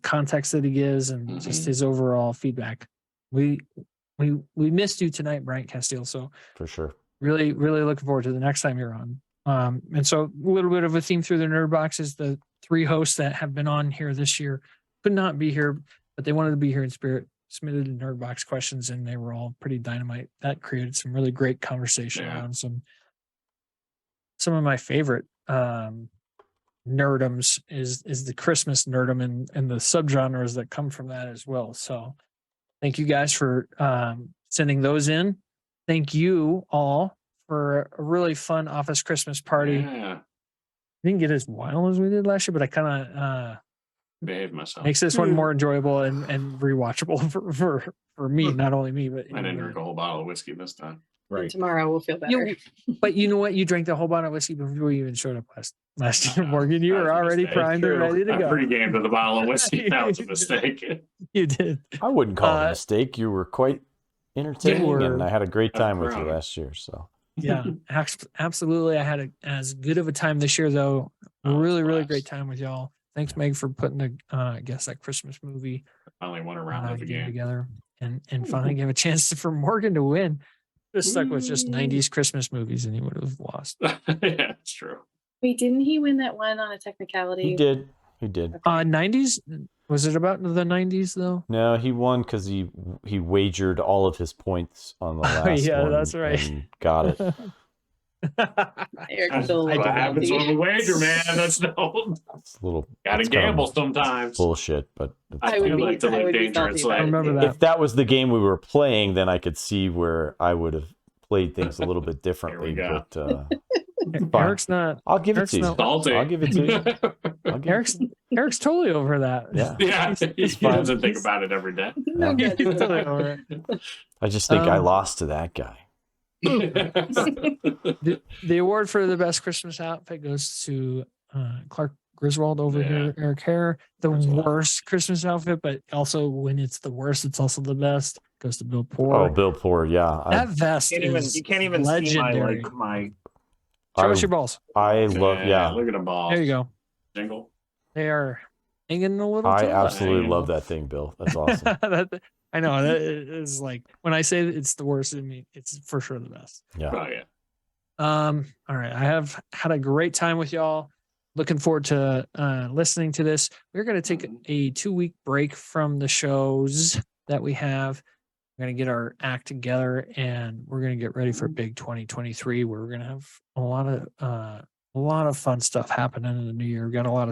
Speaker 1: context that he gives, and just his overall feedback. We missed you tonight, Brian Castile. So
Speaker 5: for sure, really,
Speaker 1: really looking forward to the next time you're on. And so a little bit of a theme through the Nerd Box is the 3 hosts that have been on here this year could not be here, but they wanted to be here in spirit, submitted the Nerd Box questions, and they were all pretty dynamite. That created some really great conversation around some of my favorite nerdums is the Christmas nerdum and the subgenres that come from that as well. So thank you guys for sending those in. Thank you all for a really fun office Christmas party.
Speaker 3: Yeah.
Speaker 1: Didn't get as wild as we did last year, but I kind of
Speaker 3: behaved myself.
Speaker 1: Makes this one more enjoyable and rewatchable for me, not only me, but
Speaker 3: I didn't drink a whole bottle of whiskey this time.
Speaker 4: And tomorrow we'll feel better.
Speaker 1: But you know what? You drank the whole bottle of whiskey before you even showed up last year, Morgan. You were already primed and ready to go.
Speaker 3: I pre-gamed with a bottle of whiskey. That was a mistake.
Speaker 1: You did.
Speaker 5: I wouldn't call it a mistake. You were quite entertaining, and I had a great time with you last year. So
Speaker 1: yeah, absolutely. I had as good of a time this year, though. Really great time with y'all. Thanks, Meg, for putting that Christmas movie.
Speaker 3: Finally won a round of the game
Speaker 1: together, and finally gave a chance for Morgan to win. Just stuck with just 90s Christmas movies, and he would have lost.
Speaker 3: Yeah, it's true.
Speaker 4: Wait, didn't he win that one on a technicality?
Speaker 5: He did.
Speaker 1: 90s? Was it about the 90s though?
Speaker 5: No, he won because he wagered all of his points on the last one.
Speaker 1: That's right.
Speaker 5: And got it.
Speaker 3: That's what happens when we wager, man. That's
Speaker 5: it's a little
Speaker 3: gotta gamble sometimes.
Speaker 5: Bullshit, but
Speaker 4: I would be
Speaker 3: dangerous.
Speaker 1: I remember that.
Speaker 5: If that was the game we were playing, then I could see where I would have played things a little bit differently. But Fine.
Speaker 1: Eric's not.
Speaker 5: I'll give it
Speaker 1: Eric's
Speaker 5: to you.
Speaker 1: not-
Speaker 3: Salty.
Speaker 5: I'll give it to you. I'll give
Speaker 1: Eric's totally over that.
Speaker 5: Yeah.
Speaker 3: Yeah,
Speaker 1: He's
Speaker 3: he doesn't think about it every day.
Speaker 4: No
Speaker 5: Yeah.
Speaker 1: He's
Speaker 4: judgment.
Speaker 1: totally over it.
Speaker 5: I just think I
Speaker 1: Um,
Speaker 5: lost to that guy.
Speaker 1: The award for the best Christmas outfit goes to Clark Griswold over here, Eric Hare. The
Speaker 3: Griswold.
Speaker 1: worst Christmas outfit, but also when it's the worst, it's also the best. Goes to Bill Poor.
Speaker 5: Oh, Bill Poor, yeah.
Speaker 1: That vest is
Speaker 2: You can't even
Speaker 1: legendary.
Speaker 2: see my
Speaker 1: Show us your balls.
Speaker 5: I love, yeah.
Speaker 3: Look at them balls.
Speaker 1: There you go.
Speaker 3: Jingle.
Speaker 1: They are hanging a little.
Speaker 5: I
Speaker 1: to the left.
Speaker 5: absolutely love that thing, Bill. That's awesome.
Speaker 1: I know that is like when I say it's the worst. I mean it's for sure the best.
Speaker 5: Yeah.
Speaker 3: Oh yeah.
Speaker 1: All right. I have had a great time with y'all. Looking forward to listening to this. We're going to take a 2-week break from the shows that we have. We're going to get our act together and we're going to get ready for big 2023 where we're going to have a lot of fun stuff happening in the new year. We've got a lot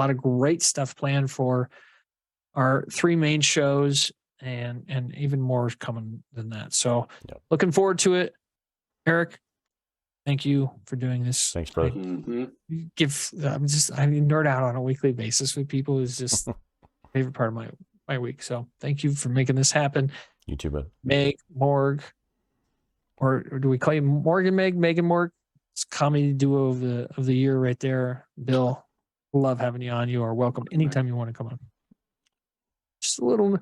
Speaker 1: of great stuff planned for our 3 main shows and even more coming than that. So looking forward to it. Eric, thank you for doing this.
Speaker 5: Thanks, brother.
Speaker 1: I nerd out on a weekly basis with people is just favorite part of my week. So thank you for making this happen.
Speaker 5: You too, man.
Speaker 1: Meg, Morg, or do we claim Morgan, Megan, Morg? It's comedy duo of the year right there. Bill, love having you on. You are welcome anytime you want to come on. Just a little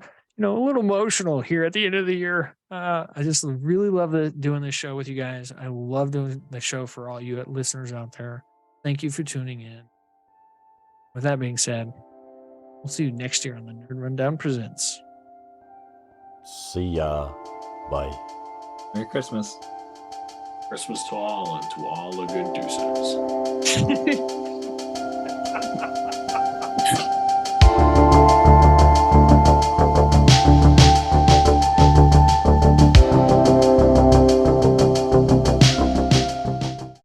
Speaker 1: emotional here at the end of the year. I just really love doing this show with you guys. I love doing the show for all you listeners out there. Thank you for tuning in. With that being said, we'll see you next year on the Nerd Rundown Presents.
Speaker 5: See ya. Bye.
Speaker 2: Merry Christmas.
Speaker 3: Christmas to all and to all the good deuces.